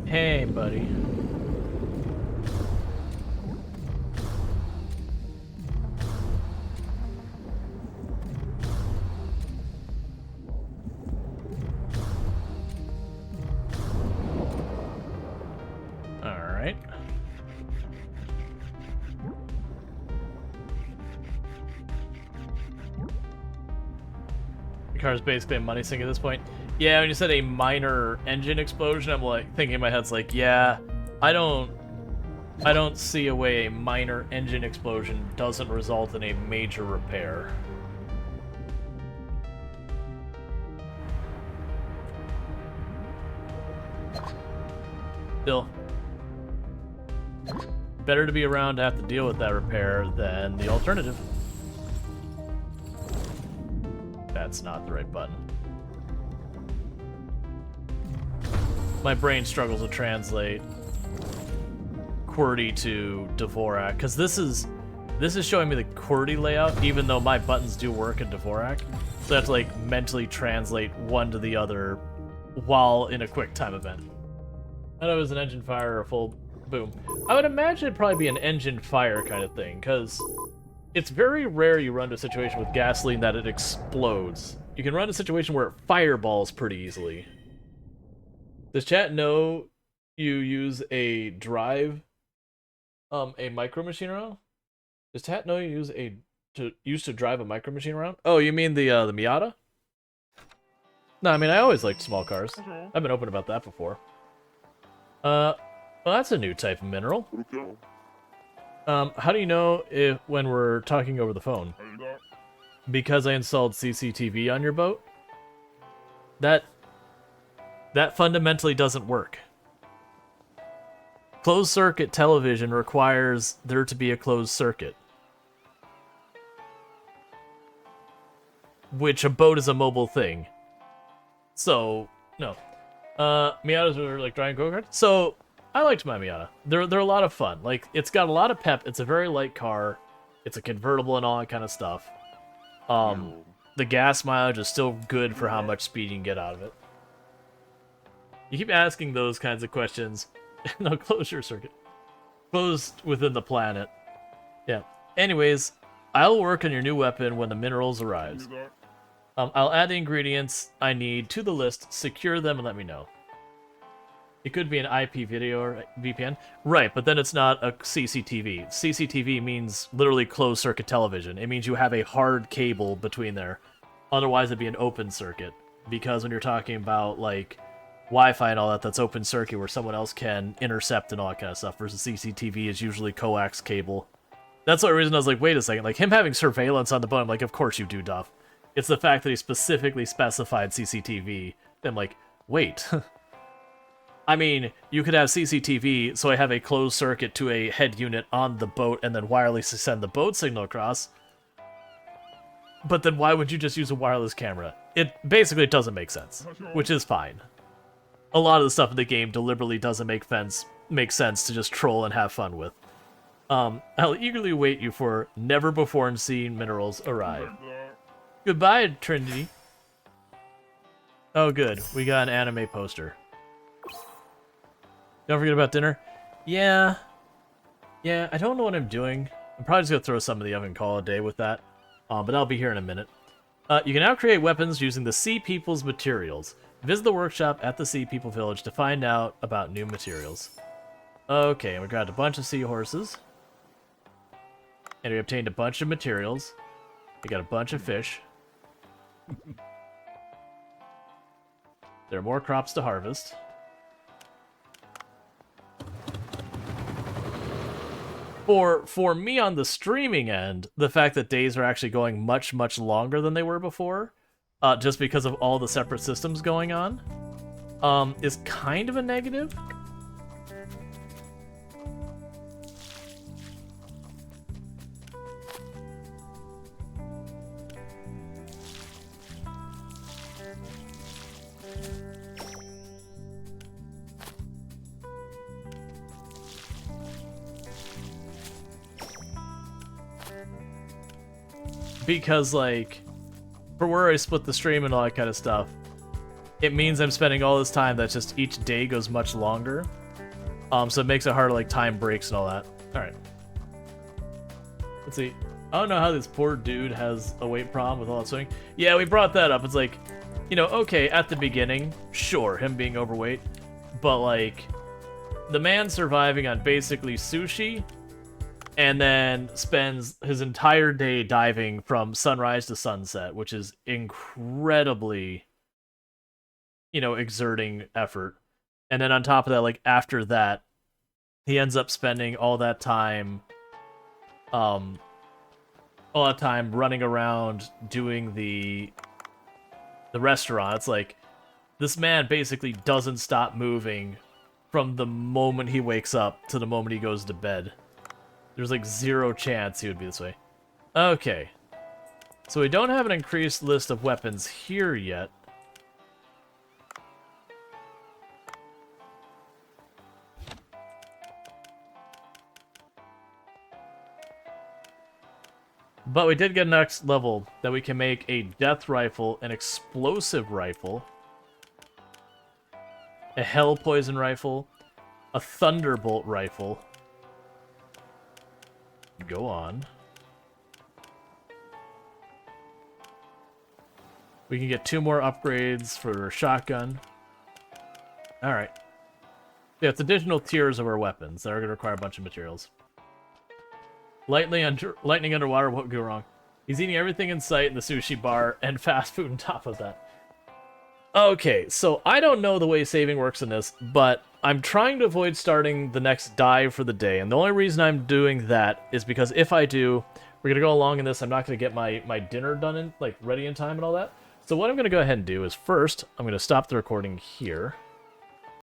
Hey, buddy. All right. The car's basically a money sink at this point. Yeah, when you said a minor engine explosion, I'm like thinking in my head's like, yeah, I don't see a way a minor engine explosion doesn't result in a major repair. Still, better to be around to have to deal with that repair than the alternative. That's not the right button. My brain struggles to translate QWERTY to Dvorak, because this is showing me the QWERTY layout, even though my buttons do work in Dvorak. So I have to like mentally translate one to the other while in a quick time event. I know it was an engine fire or a full boom. I would imagine it'd probably be an engine fire kind of thing, because it's very rare you run to a situation with gasoline that it explodes. You can run to a situation where it fireballs pretty easily. Does chat know you use a drive, a micro machine around? Does chat know you use to drive a micro machine around? Oh, you mean the Miata? No, I mean I always liked small cars. I've been open about that before. Well, that's a new type of mineral. How do you know if when we're talking over the phone? Because I installed CCTV on your boat? That fundamentally doesn't work. Closed circuit television requires there to be a closed circuit. Which a boat is a mobile thing. So, no. Miatas are like driving go-karts. So, I liked my Miata. They're a lot of fun. Like, it's got a lot of pep. It's a very light car. It's a convertible and all that kind of stuff. The gas mileage is still good for how much speed you can get out of it. You keep asking those kinds of questions. No, closure circuit. Closed within the planet. Yeah. Anyways, I'll work on your new weapon when the minerals arrive. I'll add the ingredients I need to the list, secure them, and let me know. It could be an IP video or VPN. Right, but then it's not a CCTV. CCTV means literally closed circuit television. It means you have a hard cable between there. Otherwise, it'd be an open circuit. Because when you're talking about, like, Wi-Fi and all that, that's open circuit where someone else can intercept and all that kind of stuff, versus CCTV is usually coax cable. That's the reason I was like, wait a second, like, him having surveillance on the boat, I'm like, of course you do, Duff. It's the fact that he specifically specified CCTV. I'm like, wait. I mean, you could have CCTV, so I have a closed circuit to a head unit on the boat and then wirelessly send the boat signal across. But then why would you just use a wireless camera? It basically doesn't make sense, which is fine. A lot of the stuff in the game deliberately doesn't make sense to just troll and have fun with. I'll eagerly wait you for never-before-seen minerals arrive. Goodbye, Trinity. Oh, good. We got an anime poster. Don't forget about dinner. Yeah, I don't know what I'm doing. I'm probably just going to throw some in the oven and call it a day with that. But I'll be here in a minute. You can now create weapons using the Sea People's materials. Visit the workshop at the Sea People Village to find out about new materials. Okay, we got a bunch of seahorses. And we obtained a bunch of materials. We got a bunch of fish. There are more crops to harvest. For me on the streaming end, the fact that days are actually going much, much longer than they were before, just because of all the separate systems going on, is kind of a negative. Because, like, for where I split the stream and all that kind of stuff, it means I'm spending all this time that just each day goes much longer. So it makes it harder, like, time breaks and all that. Alright. Let's see. I don't know how this poor dude has a weight problem with all that swimming. Yeah, we brought that up. It's like, you know, okay, at the beginning, sure, him being overweight. But, like, the man surviving on basically sushi and then spends his entire day diving from sunrise to sunset, which is incredibly, you know, exerting effort. And then on top of that, like, after that, he ends up spending all that time running around doing the restaurant. It's like, this man basically doesn't stop moving from the moment he wakes up to the moment he goes to bed. There's like zero chance he would be this way. Okay. So we don't have an increased list of weapons here yet. But we did get an next level that we can make a death rifle, an explosive rifle, a hell poison rifle, a thunderbolt rifle. Go on. We can get 2 more upgrades for shotgun. Alright. Yeah, it's additional tiers of our weapons that are going to require a bunch of materials. Lightning underwater, what would go wrong? He's eating everything in sight in the sushi bar and fast food on top of that. Okay, so I don't know the way saving works in this, but I'm trying to avoid starting the next dive for the day, and the only reason I'm doing that is because if I do, we're gonna go along in this, I'm not gonna get my dinner done in, like, ready in time and all that. So what I'm gonna go ahead and do is first, I'm gonna stop the recording here.